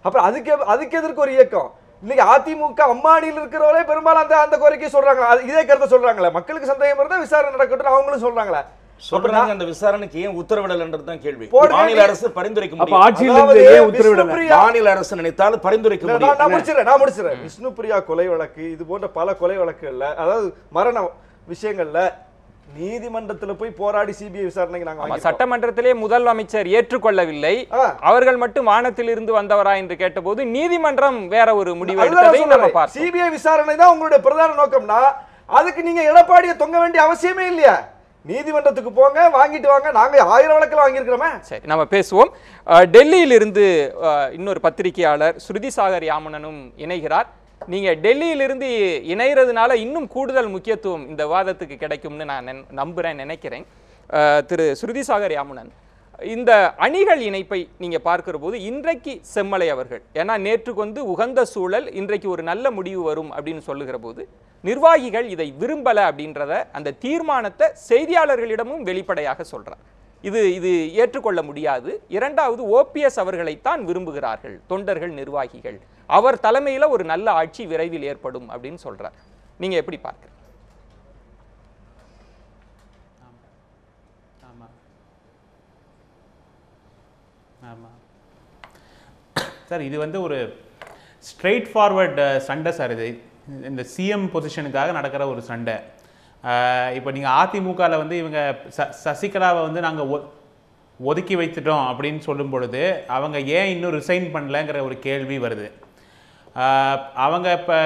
அப்புறம் அதுக்கு எதற்கு ஒரு இயக்கம்? இன்னைக்கு அதிமுக அம்மாடியில் இருக்கிறவரே பெரும்பாலும் அந்த கோரிக்கை சொல்றாங்க, இதே கருத்தை சொல்றாங்களே, மக்களுக்கு சந்தேகம் இருந்தா விசாரணை நடக்கட்டும் அவங்களும் சொல்றாங்களே. சொல்றாங்க. அந்த விசாரணைக்கு ஏன் உத்தரவிடலன்றது தான் கேள்வி. மாநில அரசு பரிந்துரைக்க முடியும். மாநில அரசு நினைத்தால் பரிந்துரைக்க முடியும். நான் முடிச்சிடுறேன். விஷ்ணுபிரியா கொலை வழக்கு, இது போன்ற பல கொலை வழக்குகள்ல, அதாவது மரண விஷயங்கள்ல நீதிமன்றத்துல போய் போராடி சிபிஐ விசாரணைக்கு நாங்க சட்டமன்றத்திலே முதல் அமைச்சர் ஏற்றுக்கொள்ளவில்லை, அவர்கள் மட்டும் வானத்தில் இருந்து வந்தவரா என்று கேட்டபோது நீதிமன்றம் வேற ஒரு முடிவு எடுத்ததை நம்ம பார்த்தோம். சிபிஐ விசாரணை தான் உங்களுடைய பிரதான நோக்கம்னா அதுக்கு நீங்க எடப்பாடியை தொங்க வேண்டிய அவசியமே இல்லையா? நீதிமன்றத்துக்கு போங்க, வாங்கிட்டு வாங்க, நாங்க 1000 வழக்கில் வாங்கியிருக்கிறோமே. சரி, நம்ம பேசுவோம். டெல்லியிலிருந்து இன்னொரு பத்திரிகையாளர் ஸ்ருதி சாகர் யாமுனனும் இணைகிறார். நீங்க டெல்லியிலிருந்து இணைகிறதுனால இன்னும் கூடுதல் முக்கியத்துவம் இந்த விவாதத்துக்கு கிடைக்கும்னு நான் நினைக்கிறேன். திரு ஸ்ருதி சாகர் யாமுனன், இந்த அணிகள் இணைப்பை நீங்க பார்க்கிற போது இன்றைக்கு செம்மலை அவர்கள், ஏன்னா நேற்றுக்கு வந்து உகந்த சூழல், இன்றைக்கு ஒரு நல்ல முடிவு வரும் அப்படின்னு சொல்லுகிற போது நிர்வாகிகள் இதை விரும்பல அப்படின்றத அந்த தீர்மானத்தை செய்தியாளர்களிடமும் வெளிப்படையாக சொல்றார். இது ஏற்றுக்கொள்ள முடியாது. இரண்டாவது, ஓபிஎஸ் அவர்களைத்தான் விரும்புகிறார்கள் தொண்டர்கள், நிர்வாகிகள், அவர் தலைமையில் ஒரு நல்ல ஆட்சி விரைவில் ஏற்படும் அப்படின்னு சொல்றார். நீங்க எப்படி பார்க்கிறீங்க? சார், இது வந்து ஒரு ஸ்ட்ரெயிட் ஃபார்வர்ட் சண்டை சார். இது இந்த சிஎம் பொசிஷனுக்காக நடக்கிற ஒரு சண்டை. இப்போ நீங்கள் அதிமுகவில் வந்து இவங்க சசிகலாவை வந்து நாங்கள் ஒதுக்கி வைத்துட்டோம் அப்படின்னு சொல்லும் பொழுது அவங்க ஏன் இன்னும் ரிசைன் பண்ணலங்கிற ஒரு கேள்வி வருது. அவங்க இப்போ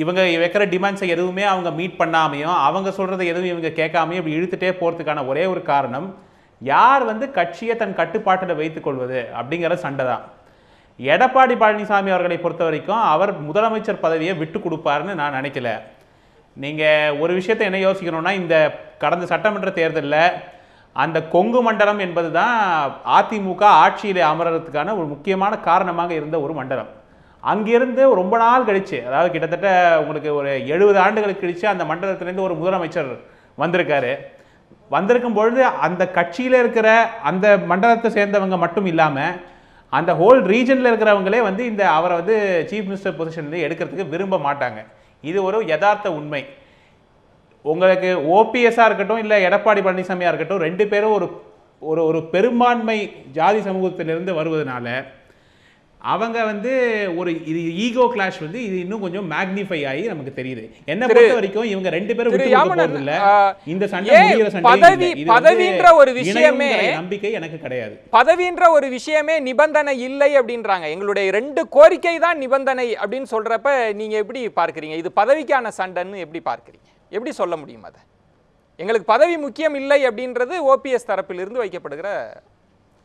இவங்க வைக்கிற டிமாண்ட்ஸை எதுவுமே அவங்க மீட் பண்ணாமையும் அவங்க சொல்கிறத எதுவும் இவங்க கேட்காமையும் இப்படி இழுத்துட்டே போகிறதுக்கான ஒரே ஒரு காரணம், யார் வந்து கட்சியை தன் கட்டுப்பாட்டில் வைத்துக்கொள்வது அப்படிங்கிற சண்டை தான். எடப்பாடி பழனிசாமி அவர்களை பொறுத்த வரைக்கும் அவர் முதலமைச்சர் பதவியை விட்டு கொடுப்பாருன்னு நான் நினைக்கல. நீங்கள் ஒரு விஷயத்தை என்ன யோசிக்கணும்னா, இந்த கடந்த சட்டமன்ற தேர்தலில் அந்த கொங்கு மண்டலம் என்பது தான் அதிமுக ஆட்சியில் அமர்றதுக்கான ஒரு முக்கியமான காரணமாக இருந்த ஒரு மண்டலம். அங்கிருந்து ரொம்ப நாள் கழிச்சு, அதாவது கிட்டத்தட்ட உங்களுக்கு ஒரு 70 ஆண்டுகளுக்கு கழிச்சு அந்த மண்டலத்திலேருந்து ஒரு முதலமைச்சர் வந்திருக்காரு. வந்திருக்கும் பொழுது அந்த கட்சியில் இருக்கிற அந்த மண்டலத்தை சேர்ந்தவங்க மட்டும் இல்லாமல் அந்த ஹோல் ரீஜனில் இருக்கிறவங்களே வந்து இந்த அவரை வந்து சீஃப் மினிஸ்டர் பொசிஷன்லேருந்து எடுக்கிறதுக்கு விரும்ப மாட்டாங்க. இது ஒரு யதார்த்த உண்மை. உங்களுக்கு ஓபிஎஸ்ஸாக இருக்கட்டும் இல்லை எடப்பாடி பழனிசாமியாக இருக்கட்டும், ரெண்டு பேரும் ஒரு பெரும்பான்மை ஜாதி சமூகத்திலிருந்து வருவதனால அவங்க வந்து ஒரு இது ஈகோ கிளாஷ் வந்து இது இன்னும் கொஞ்சம் மேக்னிஃபை ஆகி நமக்கு தெரியுது. என்ன பொறுத்த வரைக்கும் இவங்க ரெண்டு பேரும் விட்டு கொடுக்க போறது இல்ல. இந்த சண்டை முடிகிற சண்டை பதவின்ற ஒரு விஷயமே நம்பிக்கை எனக்கு கிடையாது. பதவின்ற ஒரு விஷயமே நிபந்தனை இல்லை அப்படின்றாங்க. எங்களுடைய 2 கோரிக்கை தான் நிபந்தனை அப்படின்னு சொல்றப்ப நீங்க எப்படி பார்க்கறீங்க? இது பதவிக்கான சண்டைன்னு எப்படி பார்க்கறீங்க? எப்படி சொல்ல முடியும்? அதை எங்களுக்கு பதவி முக்கியம் இல்லை அப்படின்றது ஓபிஎஸ் தரப்பிலிருந்து வைக்கப்படுகிற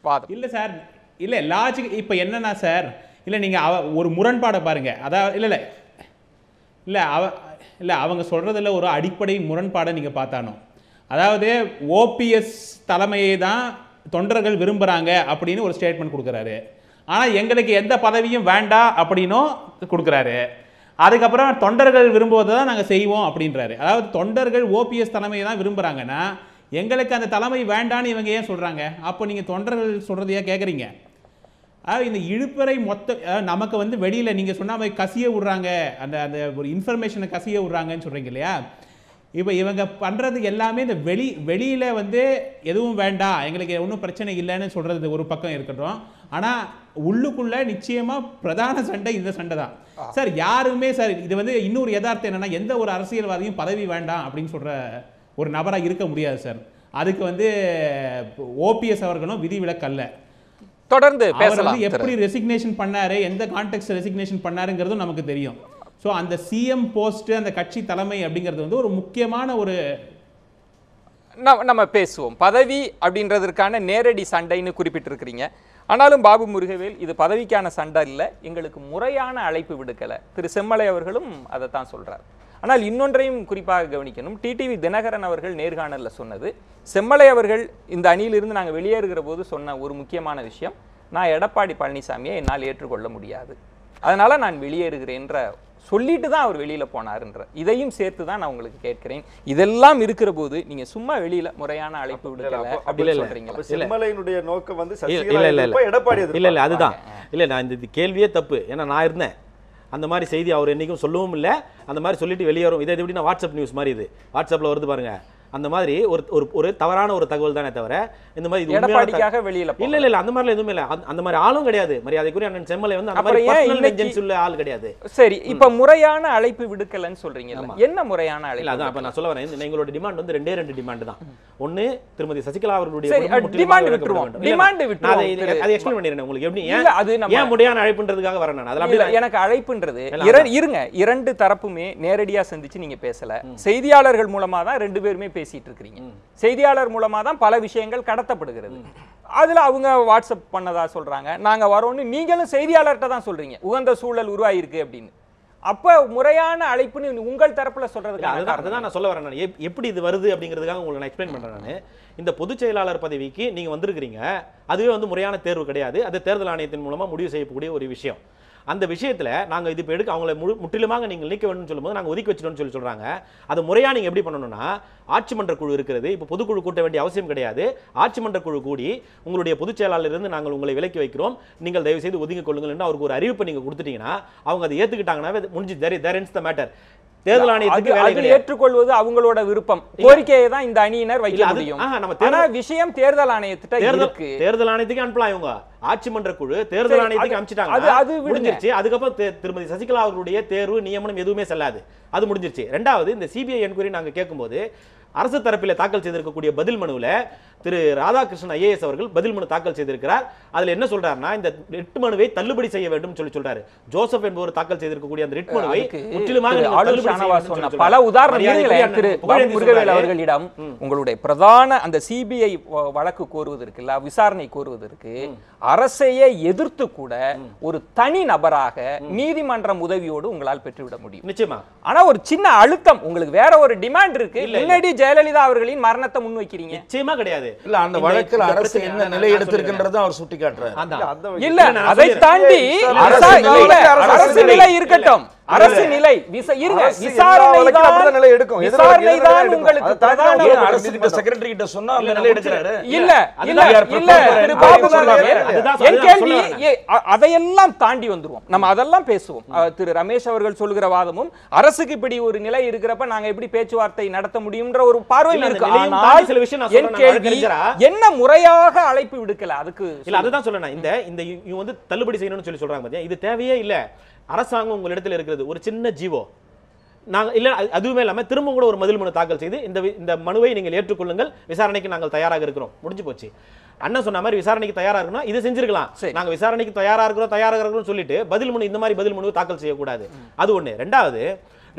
வாதம் இல்லை சார். இல்லை லாஜிக் இப்போ என்னன்னா சார், இல்லை நீங்கள் ஒரு முரண்பாடை பாருங்கள். அதாவது இல்லை அவங்க சொல்கிறதில் ஒரு அடிப்படை முரண்பாடை நீங்கள் பார்த்தானோ, அதாவது ஓபிஎஸ் தலைமையை தான் தொண்டர்கள் விரும்புகிறாங்க அப்படின்னு ஒரு ஸ்டேட்மெண்ட் கொடுக்குறாரு. ஆனால் எங்களுக்கு எந்த பதவியும் வேண்டாம் அப்படின்னும் கொடுக்குறாரு. அதுக்கப்புறம் தொண்டர்கள் விரும்புவதை தான் நாங்கள் செய்வோம் அப்படின்றாரு. அதாவது தொண்டர்கள் ஓபிஎஸ் தலைமையை தான் விரும்புகிறாங்கன்னா எங்களுக்கு அந்த தலைமை வேண்டான்னு இவங்க ஏன் சொல்கிறாங்க? அப்போ நீங்கள் தொண்டர்கள் சொல்கிறதையா கேட்குறீங்க? இந்த இழுப்பறை நமக்கு வந்து வெளியில் நீங்கள் சொன்ன மாதிரி கசிய விட்றாங்க, அந்த ஒரு இன்ஃபர்மேஷனை கசிய விட்றாங்கன்னு சொல்கிறீங்க இல்லையா? இப்போ இவங்க பண்ணுறது எல்லாமே இந்த வெளியில் வந்து எதுவும் வேண்டாம், எங்களுக்கு ஒன்றும் பிரச்சனை இல்லைன்னு சொல்கிறது ஒரு பக்கம் இருக்கட்டும். ஆனால் உள்ளுக்குள்ளே நிச்சயமாக பிரதான சண்டை இந்த சண்டை தான் சார். யாருமே சார் இது வந்து இன்னொரு யதார்த்தம் என்னென்னா, எந்த ஒரு அரசியல்வாதியும் பதவி வேண்டாம் அப்படின்னு சொல்கிற ஒரு நபராக இருக்க முடியாது சார். அதுக்கு வந்து ஓபிஎஸ் அவர்களும் விதிவிலக்கல்ல. தொடர்ந்து அவர் பேசலாம். வந்து எப்படி ரெசிக்னேஷன் பண்ணாரு, எந்த கான்டெக்ஸ்ட் ரெசிக்னேஷன் பண்ணாருங்கிறதும் நமக்கு தெரியும். ஸோ அந்த சிஎம் போஸ்ட், அந்த கட்சி தலைமை அப்படிங்கிறது வந்து ஒரு முக்கியமான ஒரு நம்ம பேசுவோம். பதவி அப்படின்றதற்கான நேரடி சண்டைன்னு குறிப்பிட்டிருக்கிறீங்க. ஆனாலும் பாபு முருகவேல், இது பதவிக்கான சண்டை இல்லை, எங்களுக்கு முறையான அழைப்பு விடுக்கலை. திரு செம்மலை அவர்களும் அதை தான் சொல்றார். ஆனால் இன்னொன்றையும் குறிப்பாக கவனிக்கணும். டிடிவி தினகரன் அவர்கள் நேர்காணலில் சொன்னது, செம்மலை அவர்கள் இந்த அணியிலிருந்து நாங்கள் வெளியேறுகிற போது சொன்ன ஒரு முக்கியமான விஷயம், நான் எடப்பாடி பழனிசாமியை என்னால் ஏற்றுக்கொள்ள முடியாது, அதனால நான் வெளியேறுகிறேன்ற சொல்லிட்டு தான் அவர் வெளியில போனாருன்ற இதையும் சேர்த்து தான் நான் உங்களுக்கு கேட்கிறேன். இதெல்லாம் இருக்கிற போது நீங்க சும்மா வெளியில முறையான அழைப்பு விடுக்கல அப்படி சொல்றீங்க. செம்மலையினுடைய நோக்கம் வந்து எடப்பாடி இல்ல அதுதான் இல்ல, நான் இந்த கேள்வியே தப்பு. ஏன்னா நான் இருந்தேன், அந்த மாதிரி செய்தி அவர் என்னைக்கும் சொல்லவும் இல்லை. அந்த மாதிரி சொல்லிட்டு வெளியேறும். இதை எப்படி நான் வாட்ஸ்அப் நியூஸ் மாதிரி, இது வாட்ஸ்அப்ல வருது பாருங்க, அந்த மாதிரி ஒரு தவறான ஒரு தகவல் தானே தவிர இந்த மாதிரி எடப்பாடிக்காக வெளியில இல்ல இல்ல அந்த மாதிரி எதுவுமே இல்ல. அந்த மாதிரி ஆளும் கிடையாது. மரியாதைக்குரிய அண்ணன் செம்மலை வந்து அந்த மாதிரி பர்சனல் ஏஜென்சி உள்ள ஆள் கிடையாது. சரி, இப்ப முறையான அழைப்பு விடுக்கலன்னு சொல்றீங்க. என்ன முறையான அழைப்பு? இல்ல அதான் அப்ப நான் சொல்ல வரேன். எங்களோட டிமாண்ட் வந்து ரெண்டு டிமாண்ட் தான். ஒன்னு, திருமதி சசிகலா அவர்களுடைய டிமாண்ட் விட்டுருவோம். டிமாண்ட் விட்டு அதை எக்ஸ்பிளைன் பண்ணிடுறேன் உங்களுக்கு. எப்படி ஏன் முறையான அழைப்புன்றதுக்காக வரேன் நான். அதெல்லாம் எனக்கு அழைப்புன்றது இருங்க, இரண்டு தரப்புமே நேரடியா சந்திச்சு நீங்க பேசல, செய்தியாளர்கள் மூலமா தான் ரெண்டு பேருமே பேசிட்டு இருக்கீங்க. செய்தியாளர் மூலமா தான் பல விஷயங்கள் கடத்தப்படுகிறது. அதுல அவங்க வாட்ஸ்அப் பண்ணதா சொல்றாங்க, நாங்க வரோம்னு நீங்களும் செய்தியாளர்கிட்ட தான் சொல்றீங்க, உகந்த சூழல் உருவாயிருக்கு அப்படின்னு. அப்ப முறையான அழைப்புன்னு உங்கள் தரப்புல சொல்றதுக்கு அதுதான் நான் சொல்ல வரேன். நான் எப்படி இது வருது அப்படிங்கிறதுக்காக உங்களுக்கு நான் எக்ஸ்பிளைன் பண்றேன். நான் இந்த பொதுச் செயலாளர் பதவிக்கு நீங்க வந்திருக்கிறீங்க, அதுவே வந்து முறையான தேர்வு கிடையாது. அது தேர்தல் ஆணையத்தின் மூலமா முடிவு செய்யக்கூடிய ஒரு விஷயம். அந்த விஷயத்துல நாங்க இது இப்போ எடுக்க அவங்களை முற்றிலுமாக நீங்கள் நீக்க வேண்டும் சொல்லும்போது நாங்கள் ஒதுக்கி வச்சிடணும்னு சொல்றாங்க. அதை முறையா நீங்க எப்படி பண்ணணும்னா, ஆட்சி மன்ற குழு இருக்கிறது, இப்போ பொதுக்குழு கூட்ட வேண்டிய அவசியம் கிடையாது. ஆட்சி மன்ற குழு கூடி உங்களுடைய பொதுச் செயலாளர் இருந்து நாங்கள் உங்களை விலக்கி வைக்கிறோம், நீங்கள் தயவு செய்து ஒதுங்கிக் கொள்ளுங்கள் என்று அவருக்கு ஒரு அறிவிப்பை நீங்க கொடுத்துட்டீங்கன்னா அவங்க அதை ஏத்துக்கிட்டாங்கன்னா முடிஞ்சு தேர் இன்ஸ் த மேட்டர். தேர்தல் ஆணையத்துக்கு ஏற்றுக்கொள்வது அவங்களோட விருப்பம், கோரிக்கையை தான் இந்த அணியினர் வைக்க முடியும். ஆனா விஷயம் தேர்தல் ஆணையத்திட்ட இருக்கு. தேர்தல் ஆணையத்துக்கு அனுப்பலாம். இவங்க ஆட்சி மன்ற குழு தேர்தல் ஆணையத்துக்கு அனுப்பிச்சிட்டாங்க, அது முடிஞ்சிருச்சு. அதுக்கப்புறம் திருமதி சசிகலா அவர்களுடைய தேர்வு நியமனம் எதுவுமே செல்லாது, அது முடிஞ்சிருச்சு. ரெண்டாவது, இந்த சிபிஐ என்கொயரி நாங்க கேட்கும்போது அரசு தரப்பில் தாக்கல் செய்திருக்கக்கூடிய பதில் மனுவில் திரு ராதாகிருஷ்ணன் ஐஏஎஸ் அவர்கள் பதில் மனு தாக்கல் செய்திருக்கிறார். அதுல என்ன சொல்றாருன்னா, இந்த ரிட் மனுவை தள்ளுபடி செய்ய வேண்டும் சொல்றாரு. ஜோசப் என்பவர் தாக்கல் செய்திருக்கக்கூடிய அந்த ரிட் மனுவை முற்றிலுமாக பல உதாரணங்கள் திரு முருகவேல் அவர்களிடம் உங்களுடைய பிரதான அந்த சிபிஐ வழக்கு கோருவதற்கு, விசாரணை கோருவதற்கு அரசையே எதிர்த்து கூட ஒரு தனி நபராக நீதிமன்றம் உதவியோடு உங்களால் பெற்றுவிட முடியும் நிச்சயமா. ஆனா ஒரு சின்ன அழுத்தம், உங்களுக்கு வேற ஒரு டிமாண்ட் இருக்கு. முன்னாடி ஜெயலலிதா அவர்களின் மரணத்தை முன்வைக்கிறீங்க. நிச்சயமா கிடையாது. இல்ல, அந்த வழக்கில் அரசு என்ன நிலை எடுத்திருக்கின்றதை அவர் சுட்டிக்காட்டுறார். இல்ல, அதை தாண்டி அரசு நிலை இருக்கட்டும், அரசு நிலை விசாரணை எடுக்கும். செக்ரட்டரி கிட்ட சொன்னா அந்த நிலை எடுக்கிறாரு. இல்ல இல்ல இல்ல திரு பாபு, என் கேள்வி அதையெல்லாம் தாண்டி வந்துருவோம், நம்ம அதெல்லாம் பேசுவோம். திரு ரமேஷ் அவர்கள் சொல்லுகிற வாதமும் அரசுக்கு இப்படி ஒரு நிலை இருக்கிறப்ப நாங்க எப்படி பேச்சுவார்த்தை நடத்த முடியும்ன்ற ஒரு பார்வையில் இருக்கு. ஆனால் சில விஷயம் என் கேள்வி, என்ன முறையாக அழைப்பு விடுக்கல? அதுக்கு இல்ல, அதுதான் சொல்லணும். இந்த இவங்க வந்து தள்ளுபடி செய்யணும்னு சொல்லி சொல்றாங்க பாத்தியா, இது தேவையே இல்ல. அரசாங்கம் உங்களிடத்தில் இருக்கிறது ஒரு சின்ன ஜீவோ. நாங்கள் இல்ல, அதுவுமே இல்லாம திரும்ப கூட ஒரு பதில் மனு தாக்கல் செய்து இந்த மனுவை நீங்கள் ஏற்றுக்கொள்ளுங்கள், விசாரணைக்கு நாங்கள் தயாராக இருக்கிறோம், முடிஞ்சு போச்சு. அண்ணன் சொன்ன மாதிரி விசாரணைக்கு தயாரா இருக்கணும், இது செஞ்சிருக்கலாம். நாங்க விசாரணைக்கு தயாரா இருக்கிறோம் சொல்லிட்டு பதில் மனு, இந்த மாதிரி பதில் மனு தாக்கல் செய்யக்கூடாது. அது ஒண்ணு. ரெண்டாவது,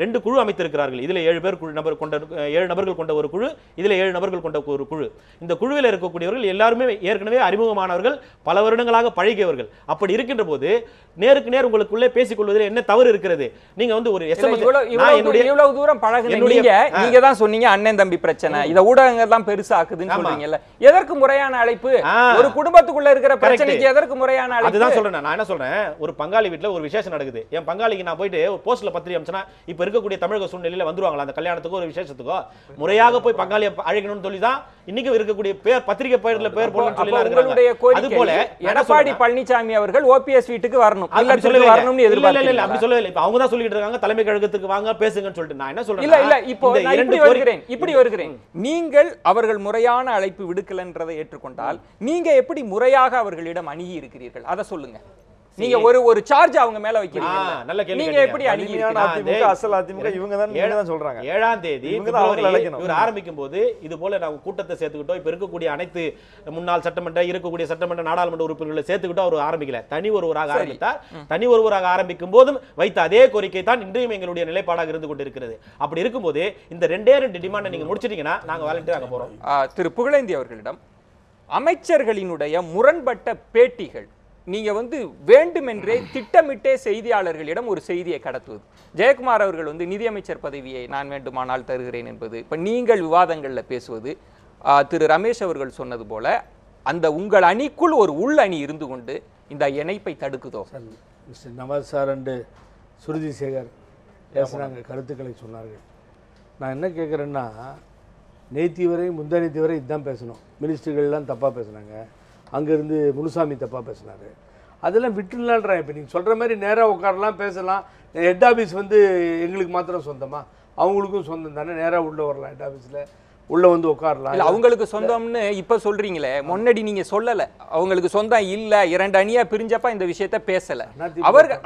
2 குழு அமைத்திருக்கிறார்கள். இதுல 7 நபர்கள் கொண்ட ஒரு குழு, இதுல 7 நபர்கள் கொண்ட ஒரு குழு. இந்த குழுவில் இருக்கக்கூடியவர்கள் எல்லாருமே ஏற்கனவே அறிமுகமானவர்கள், பல வருடங்களாக பழகியவர்கள். அப்படி இருக்கின்ற போது நேருக்கு நேர் உங்களுக்குள்ளே பேசிக் கொள்வதில் என்ன தவறு இருக்கிறது? நீங்க வந்து ஒரு எஸ்எம்எஸ், இவ்வளவு தூரம் பழகுனீங்க, நீங்க தான் சொன்னீங்க அண்ணன் தம்பி பிரச்சனை, இத ஊடகங்கள் தான் பெருசாக்குதுன்னு சொல்றீங்கல்ல, எதற்கு முறையான அழைப்பு? ஒரு குடும்பத்துக்குள்ள இருக்கிற பிரச்சனைக்கு எதற்கு முறையான அழைப்பு? அதுதான் சொல்றேன். நான் என்ன சொல்றேன், ஒரு பங்காளி வீட்டுல ஒரு விசேஷம் நடக்குது, என் பங்காளிக்கு நான் போயிட்டு போஸ்ட்ல பத்திரிக்கை அனுப்பிச்சேன்னா இப்ப இருக்கக்கூடிய தமிழக சூழ்நிலையில வந்துருவாங்களா அந்த கல்யாணத்துக்கோ ஒரு விசேஷத்துக்கோ? முறையாக போய் பங்காளியை அழைக்கணும்னு சொல்லி தான் இன்னைக்கு இருக்கக்கூடிய பேர் பத்திரிகை பேர்ல பேர் போடணும்னு சொல்லி இருக்காங்க. அது போல எடப்பாடி பழனிசாமி அவர்கள் ஓபிஎஸ் வீட்டுக்கு வரணும், வரணும்னு எதிர்பார்க்கல. இல்ல, அப்படி சொல்லல. இப்ப அவங்க தான் சொல்லிட்டு இருக்காங்க தலைமை கழகத்துக்கு வாங்க பேசுங்கன்னு சொல்லிட்டு. நான் என்ன சொல்றேன், இல்ல இல்ல, இப்போ நான் இப்படி வருகிறேன். நீங்கள் அவர்கள் முறையான அழைப்பு விடுக்கலன்றதை ஏற்றுக்கொண்டால் நீங்க எப்படி முறையாக அவர்களிடம் அணுகி இருக்கிறீர்கள்? அதை சொல்லுங்க. நீங்க ஒரு சார்ஜ் அவங்க மேல வைக்கிறீங்க. நல்ல கேள்வி. நீங்க எப்படி வலிமையான அதிமுக அசல் அதிமுக இவங்க தான் சொல்றாங்க. 7ஆம் தேதி இவங்க தான் அவங்களை அழைக்கணும். இவர் ஆரம்பிக்கும் போது இது போல நாங்க கூட்டத்தை சேர்த்துக்கிட்டோம். இப்ப இருக்கக்கூடிய அனைத்து முன்னாள் சட்டமன்ற இருக்கக்கூடிய சட்டமன்ற நாடாளுமன்ற உறுப்பினர்களை சேர்த்துக்கிட்டோம். அவர் ஆரம்பிக்கல, தனி ஒருவராக ஆரம்பித்தார். தனி ஒருவராக ஆரம்பிக்கும் போதும் வைத்த அதே கோரிக்கை தான் இன்றையும் எங்களுடைய நிலைப்பாடாக இருந்து கொண்டிருக்கிறது. அப்படி இருக்கும்போது இந்த 2 டிமாண்டை நீங்க முடிச்சிட்டீங்கன்னா நாங்க வாலண்டியர் ஆக போறோம். திரு புகழேந்தி அவர்களிடம் அமைச்சர்களினுடைய முரண்பட்ட பேட்டிகள், நீங்க வேண்டுமென்றே திட்டமிட்டே செய்தியாளர்களிடம் ஒரு செய்தியை கடத்துவது. ஜெயக்குமார் அவர்கள் நிதியமைச்சர் பதவியை நான் வேண்டுமானால் தருகிறேன் என்பது, இப்ப நீங்கள் விவாதங்கள்ல பேசுவது, திரு ரமேஷ் அவர்கள் சொன்னது போல அந்த உங்கள் அணிக்குள் ஒரு உள் அணி இருந்து கொண்டு இந்த இணைப்பை தடுக்குதோ? மிஸ்டர் நவாஸ் சார் அண்டு சுருதி சேகர் பேசுகிறாங்க, கருத்துக்களை சொன்னார்கள். நான் என்ன கேட்குறேன்னா, நேத்தி வரை முந்தானேத்தி வரை இதுதான் பேசணும். மினிஸ்டர்கள்லாம் தப்பாக பேசுனாங்க, அங்கேருந்து முனுசாமி தப்பாக பேசினார். அதெல்லாம் விட்டுலான்றேன். இப்போ நீங்கள் சொல்கிற மாதிரி நேராக உட்காரலாம், பேசலாம். ஹெட் ஆஃபீஸ் எங்களுக்கு மாத்திரம் சொந்தமா? அவங்களுக்கும் சொந்தம் தானே. நேராக உள்ளே வரலாம், ஹெட் ஆஃபீஸில் உள்ளே உட்காரலாம். இல்லை, அவங்களுக்கு சொந்தம்னு இப்போ சொல்கிறீங்களே, முன்னாடி நீங்கள் சொல்லலை அவங்களுக்கு சொந்தம் இல்லை. 2 அணியாக பிரிஞ்சப்ப இந்த விஷயத்த பேசலை.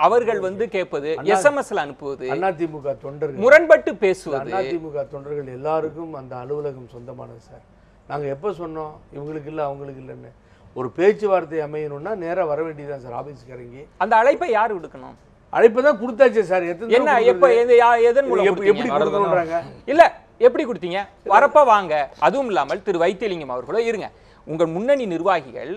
அவர்கள் கேட்பது, எஸ்எம்எஸ்ல அனுப்புவது, அதிமுக தொண்டர்கள் முரண்பட்டு பேசுவது. அதிமுக தொண்டர்கள் எல்லாருக்கும் அந்த அலுவலகம் சொந்தமானது சார். நாங்கள் எப்போ சொன்னோம் இவங்களுக்கு இல்லை அவங்களுக்கு இல்லைன்னு? ஒரு பேச்சுவார்த்தை அமையணும்னா நேராக வர வேண்டியதுதான் சார், ஆஃபீஸுக்கு இறங்கி. அந்த அழைப்பை யார் விடுக்கணும்? அழைப்பு தான் கொடுத்தாச்சு சார். என்ன எப்போ எதன் மூலம் எப்படி கொடுக்கணும்ன்றாங்க? இல்லை, எப்படி கொடுத்தீங்க? வரப்ப வாங்க. அதுவும் இல்லாமல் திரு வைத்தியலிங்கம் அவர்களோ இருங்க, உங்கள் முன்னணி நிர்வாகிகள்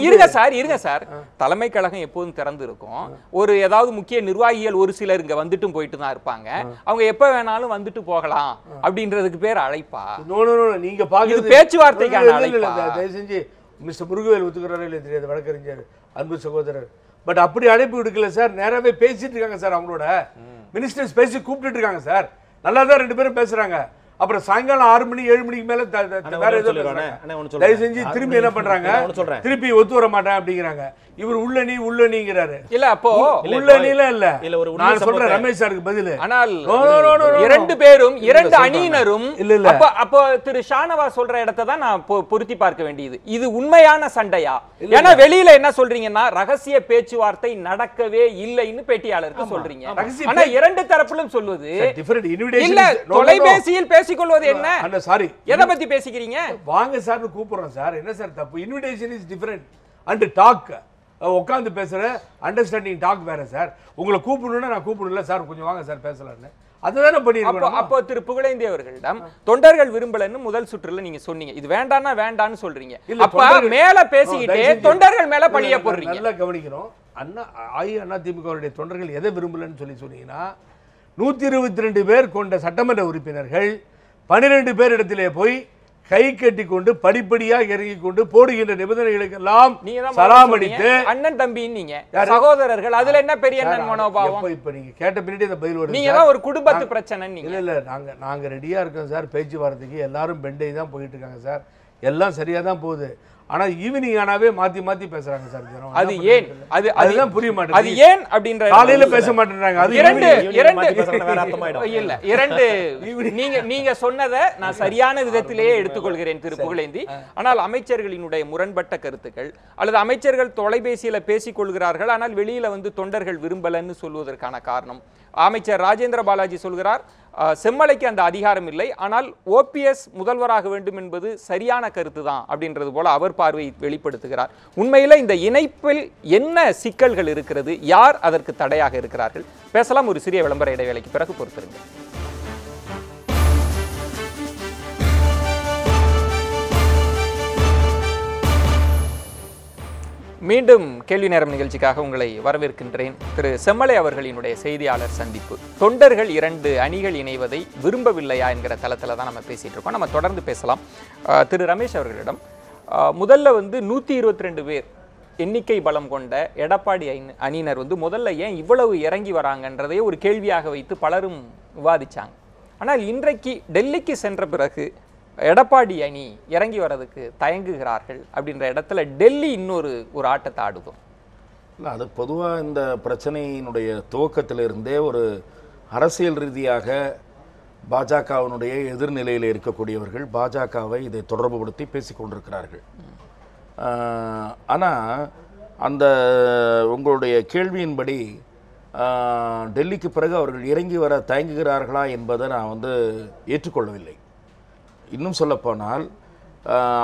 இருங்க சார், தலைமை கழகம் எப்போதும் திறந்து இருக்கும். ஒரு ஏதாவது முக்கிய நிர்வாகிகள் ஒரு சிலர் இங்க வந்துட்டும் போயிட்டு தான் இருப்பாங்க. அவங்க எப்ப வேணாலும் வந்துட்டு போகலாம் அப்படின்றதுக்கு பேர் அழைப்பா? நீங்க பாக்குறது பேச்சுவார்த்தைக்கான அழைப்பா? தயவு செஞ்சு மிஸ்டர் முருகவேல் ஒத்துக்கிறாரோ இல்லை தெரியாது, வழக்கறிஞர் அன்பு சகோதரர். பட் அப்படி அழைப்பு விடுக்கல சார், நேராவே பேசிட்டு இருக்காங்க சார். அவங்களோட மினிஸ்டர்ஸ் பேசி கூப்பிட்டு இருக்காங்க சார். நல்லா தான் 2 பேரும் பேசுறாங்க. அப்புறம் சாயங்காலம் 6 மணி 7 மணிக்கு மேல வேற ஏதோ தயவு செஞ்சு திரும்பி என்ன பண்றாங்க, திருப்பி ஒத்து வர மாட்டேன் அப்படிங்கிறாங்க. இவர் உள்ளணிங்கிறாரு. இல்ல, அப்போ உள்ளணில இல்ல, நான் சொல்றேன் ரமேஷ் சாருக்கு பதில். ஆனால் 2 பேரும் 2 அணியினரும் இல்ல. அப்போ திரு ஷானவா சொல்ற இடத்தை தான் நான் பொருத்தி பார்க்க வேண்டியது. இது உண்மையான சண்டையா? ஏன்னா வெளியில என்ன சொல்றீங்கன்னா ரகசிய பேச்சுவார்த்தை நடக்கவே இல்லைன்னு பேட்டியாளருக்கு சொல்றீங்க. ஆனா 2 தரப்பிலும் சொல்வது இல்ல, தொலைபேசியில் பேசிக்கொள்வது என்ன? சாரி, எதை பத்தி பேசிக்கிறீங்க? வாங்க சார் கூப்பிடுறோம் சார். என்ன சார் தப்பு? Invitation is different and talk உட்காந்து பேசுற அண்டர்ஸ்டாண்டிங் டாக் வேற சார். உங்களை கூப்பிடணும்னா நான் கூப்பிடல சார், கொஞ்சம் வாங்க சார் பேசலாம்னு. அதுதானே பண்ணிருக்கோம். அப்போ திரு புகழேந்தி அவர்களிடம் தொண்டர்கள் விரும்பலன்னு முதல் சுற்றுல நீங்க சொன்னீங்க, இது வேண்டாம்னா வேண்டான்னு சொல்றீங்க. அப்ப மேல பேசிக்கிட்டே தொண்டர்கள் மேல பழிய போடுறீங்க. நல்லா கவனிக்கணும். அதிமுக தொண்டர்கள் எதை விரும்பலன்னு சொன்னீங்கன்னா, 122 பேர் கொண்ட சட்டமன்ற உறுப்பினர்கள் 12 பேர் இடத்திலே போய் கை கட்டி கொண்டு படிப்படியாக இறங்கி கொண்டு போடுகின்ற நிபந்தனைகளுக்கெல்லாம் சலாம் அடித்து அண்ணன் தம்பி நீங்க சகோதரர்கள், அதுல என்ன பெரிய மனோபாவம்? இப்ப நீங்க கேட்ட பின்னாடி அந்த பதில் வருது. நீங்க தான் ஒரு குடும்பத்து பிரச்சனை. இல்ல நாங்க ரெடியா இருக்கோம் சார் பேச்சுவார்த்தைக்கு. எல்லாரும் பெண்டை தான் போயிட்டு இருக்காங்க சார், எல்லாம் சரியா தான் போகுது. ஆனா ஈவினிங் ஆனாவே மாத்தி மாத்தி பேசுறாங்க சார். அது ஏன்? அதுதான் புரிய மாட்டேங்குது. அது ஏன் அப்படின்ற காலையில பேச மாட்டேன்றாங்க. அது நீங்க சொன்னதை நான் சரியான விதத்திலேயே எடுத்துக்கொள்கிறேன் திரு புகழேந்தி. ஆனால் அமைச்சர்களினுடைய முரண்பட்ட கருத்துக்கள் அல்லது அமைச்சர்கள் தொலைபேசியில பேசிக் கொள்கிறார்கள், ஆனால் வெளியில தொண்டர்கள் விரும்பலன்னு சொல்வதற்கான காரணம், அமைச்சர் ராஜேந்திர பாலாஜி சொல்கிறார் செம்மலைக்கு அந்த அதிகாரம் இல்லை, ஆனால் ஓபிஎஸ் முதல்வராக வேண்டும் என்பது சரியான கருத்து தான் அப்படின்றது போல அவர் பார்வையை வெளிப்படுத்துகிறார். உண்மையில் இந்த இணைப்பில் என்ன சிக்கல்கள் இருக்கிறது, யார் அதற்கு தடையாக இருக்கிறார்கள்? பேசலாம். ஒரு சிறிய விளம்பர இடைவேளைக்கு பிறகு பொறுத்திருங்க. மீண்டும் கேள்வி நேரம் நிகழ்ச்சிக்காக உங்களை வரவேற்கின்றேன். திரு செம்மலை அவர்களினுடைய செய்தியாளர் சந்திப்பு, தொண்டர்கள் 2 அணிகள் இணைவதை விரும்பவில்லையா என்கிற தளத்தில் தான் நம்ம பேசிட்டு இருக்கோம். நம்ம தொடர்ந்து பேசலாம். திரு ரமேஷ் அவர்களிடம் முதல்ல 122 பேர் எண்ணிக்கை பலம் கொண்ட எடப்பாடி அணியினர் முதல்ல ஏன் இவ்வளவு இறங்கி வராங்கன்றதையே ஒரு கேள்வியாக வைத்து பலரும் விவாதிச்சாங்க. ஆனால் இன்றைக்கு டெல்லிக்கு சென்ற பிறகு எடப்பாடி அணி இறங்கி வர்றதுக்கு தயங்குகிறார்கள் அப்படின்ற இடத்துல டெல்லி இன்னொரு ஆட்டத்தை ஆடுவோம். இல்லை, அது பொதுவாக இந்த பிரச்சனையினுடைய துவக்கத்திலிருந்தே ஒரு அரசியல் ரீதியாக பாஜகவினுடைய எதிர்நிலையில் இருக்கக்கூடியவர்கள் பாஜகவை இதை தொடர்புபடுத்தி பேசிக்கொண்டிருக்கிறார்கள். ஆனால் அந்த உங்களுடைய கேள்வியின்படி டெல்லிக்கு பிறகு அவர்கள் இறங்கி வர தயங்குகிறார்களா என்பதை நான் வந்து ஏற்றுக்கொள்ளவில்லை. இன்னும் சொல்லப்போனால்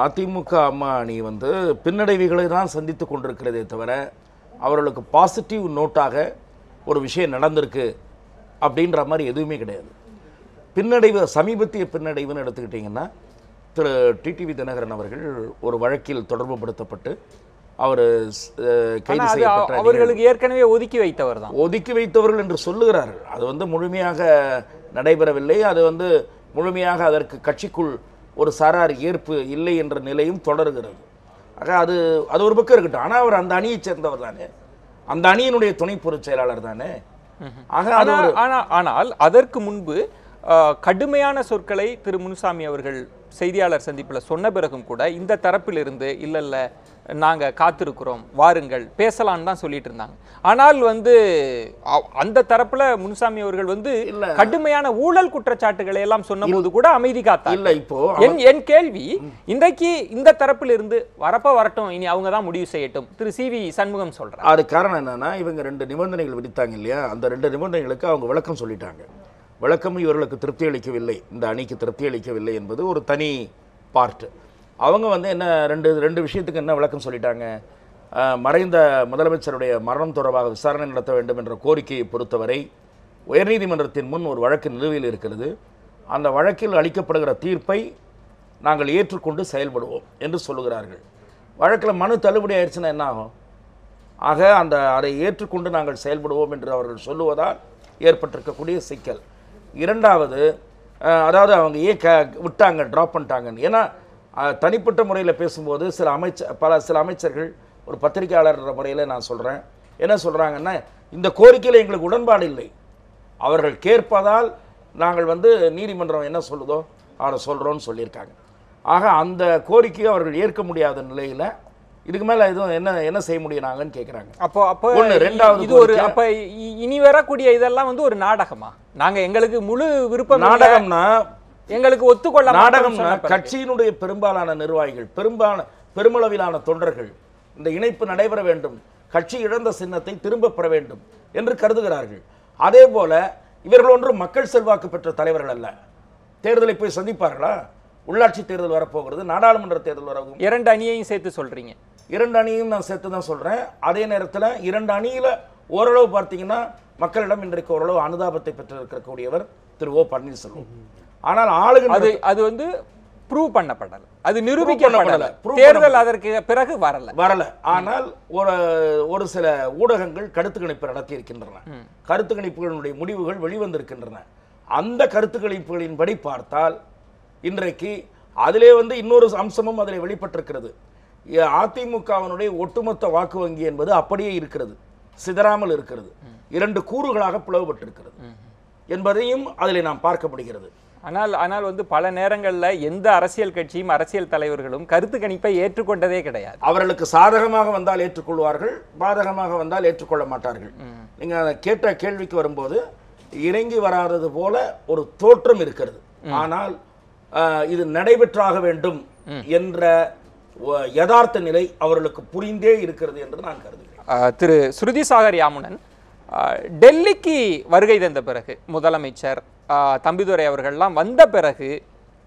அதிமுக அம்மா அணி வந்து பின்னடைவுகளை தான் சந்தித்து கொண்டிருக்கிறதே தவிர அவர்களுக்கு பாசிட்டிவ் நோட்டாக ஒரு விஷயம் நடந்திருக்கு அப்படின்ற மாதிரி எதுவுமே கிடையாது. பின்னடைவு, சமீபத்திய பின்னடைவுன்னு எடுத்துக்கிட்டிங்கன்னா, திரு டிடிவி தினகரன் அவர்கள் ஒரு வழக்கில் தொடர்பு படுத்தப்பட்டு அவர் கைது செய்யப்பட்ட, அவர்களுக்கு ஏற்கனவே ஒதுக்கி வைத்தவர் தான். ஒதுக்கி வைத்தவர்கள் என்று சொல்லுகிறார்கள். அது வந்து முழுமையாக நடைபெறவில்லை. அது வந்து முழுமையாக அதற்கு கட்சிக்குள் ஒரு சாரார் ஏற்பு இல்லை என்ற நிலையும் தொடர்கிறது. ஆக அது அது ஒரு பக்கம் இருக்கட்டும். ஆனால் அவர் அந்த அணியைச் சேர்ந்தவர் தானே, அந்த அணியினுடைய துணை பொதுச் செயலாளர் தானே. ஆக ஆனால் அதற்கு முன்பு கடுமையான சொற்களை திரு முனுசாமி அவர்கள் செய்தியாளர் சந்திப்பில் சொன்ன பிறகும் கூட இந்த தரப்பிலிருந்து இல்ல நாங்க காத்திருக்கிறோம், வாருங்கள் பேசலான்னு தான் சொல்லிட்டு இருந்தாங்க. ஆனால் வந்து அந்த தரப்புல முனுசாமி அவர்கள் வந்து கடுமையான ஊழல் குற்றச்சாட்டுகளை எல்லாம் சொன்னபோது கூட அமைதி காத்தார். இல்ல இப்போ என் கேள்வி, இன்றைக்கு இந்த தரப்பில் இருந்து வரட்டும், இனி அவங்க தான் முடிவு செய்யட்டும், திரு சி.வி. சண்முகம் சொல்றாங்க. அது காரணம் என்னன்னா, இவங்க 2 நிபந்தனைகள் விதித்தாங்க இல்லையா, அந்த 2 நிபந்தனைகளுக்கு அவங்க விளக்கம் சொல்லிட்டாங்க. விளக்கமும் இவர்களுக்கு திருப்தி அளிக்கவில்லை, இந்த அணிக்கு திருப்தி அளிக்கவில்லை என்பது ஒரு தனி பார்ட். அவங்க வந்து என்ன ரெண்டு விஷயத்துக்கு என்ன விளக்கம் சொல்லிட்டாங்க. மறைந்த முதலமைச்சருடைய மரணம் தொடர்பாக விசாரணை நடத்த வேண்டும் என்ற கோரிக்கையை பொறுத்தவரை உயர்நீதிமன்றத்தின் முன் ஒரு வழக்கு நிலுவையில் இருக்கிறது. அந்த வழக்கில் அளிக்கப்படுகிற தீர்ப்பை நாங்கள் ஏற்றுக்கொண்டு செயல்படுவோம் என்று சொல்லுகிறார்கள். வழக்கில் மனு தள்ளுபடி ஆயிடுச்சுன்னா என்ன ஆகும்? ஆக அதை ஏற்றுக்கொண்டு நாங்கள் செயல்படுவோம் என்று அவர்கள் சொல்லுவதால் ஏற்பட்டிருக்கக்கூடிய சிக்கல். இரண்டாவது, அதாவது அவங்க ஏன் விட்டாங்க, ட்ராப் பண்ணிட்டாங்கன்னு. ஏன்னா தனிப்பட்ட முறையில் பேசும்போது சில அமைச்சர்கள், ஒரு பத்திரிகையாளர் முறையில் நான் சொல்கிறேன், என்ன சொல்கிறாங்கன்னா, இந்த கோரிக்கையில் எங்களுக்கு உடன்பாடு இல்லை, அவர்கள் கேட்பதால் நாங்கள் வந்து நீதிமன்றம் என்ன சொல்லுதோ அதை சொல்கிறோன்னு சொல்லியிருக்காங்க. ஆக அந்த கோரிக்கையை அவர்கள் ஏற்க முடியாத நிலையில் இதுக்கு மேலே எதுவும் என்ன செய்ய முடியும் நாங்கன்னு கேட்குறாங்க. அப்போ இது ஒரு அப்போ இனி வரக்கூடிய இதெல்லாம் வந்து ஒரு நாடகமா? நாங்கள் எங்களுக்கு முழு விருப்பம், நாடகம்னா எங்களுக்கு ஒத்துக்கொள்ள, நாடகம்னா கட்சியினுடைய பெரும்பாலான நிர்வாகிகள், பெருமளவிலான தொண்டர்கள் இந்த இணைப்பு நடைபெற வேண்டும், கட்சி இழந்த சின்னத்தை திரும்ப பெற வேண்டும் என்று கருதுகிறார்கள். அதே போல இவர்கள் ஒன்றும் மக்கள் செல்வாக்கு பெற்ற தலைவர்கள் அல்ல. தேர்தலை போய் சந்திப்பார்களா? உள்ளாட்சி தேர்தல் வரப்போகிறது, நாடாளுமன்ற தேர்தல் வரப்போகும். 2 அணியையும் சேர்த்து சொல்றீங்க? 2 அணியும் நான் சேர்த்து தான் சொல்றேன். அதே நேரத்தில் 2 அணியில ஓரளவு பார்த்தீங்கன்னா மக்களிடம் இன்றைக்கு ஓரளவு அனுதாபத்தை பெற்றிருக்கக்கூடியவர் திரு ஓ பன்னீர்செல்வம். ஆனால் ஆளுகின்ற அது வந்து ப்ரூவ் பண்ணப்படல, அது நிரூபிக்கப்படல, தேர்தல் அதற்கு பிறகு வரல. ஆனால் ஒரு சில ஊடகங்கள் கருத்து கணிப்பு நடத்தி இருக்கின்றன, கருத்து கணிப்புகளுடைய முடிவுகள் வெளிவந்திருக்கின்றன. அந்த கருத்து கணிப்புகளின்படி பார்த்தால் இன்றைக்கு அதிலே வந்து இன்னொரு அம்சமும் அதில் வெளிப்பட்டிருக்கிறது. அதிமுகவினுடைய ஒட்டுமொத்த வாக்கு வங்கி என்பது அப்படியே இருக்கிறது, சிதறாமல் இருக்கிறது, 2 கூறுகளாக பிளவுபட்டிருக்கிறது என்பதையும் அதில் நாம் பார்க்க முடிகிறது. ஆனால் வந்து பல நேரங்களில் எந்த அரசியல் கட்சியும் அரசியல் தலைவர்களும் கருத்து கணிப்பை ஏற்றுக்கொண்டதே கிடையாது. அவர்களுக்கு சாதகமாக வந்தால் ஏற்றுக்கொள்வார்கள், பாதகமாக வந்தால் ஏற்றுக்கொள்ள மாட்டார்கள். நீங்க கேட்ட கேள்விக்கு வரும்போது இறங்கி வராதது போல ஒரு தோற்றம் இருக்கிறது. ஆனால் இது நடைபெற்றாக வேண்டும் என்ற யதார்த்த நிலை அவர்களுக்கு புரிந்தே இருக்கிறது என்று நான் கருதுகிறேன். திரு ஸ்ருதி சாகர் யாமுனன், டெல்லிக்கு வருகை தந்த பிறகு முதலமைச்சர் தம்பிதுரை அவர்கள்லாம் வந்த பிறகு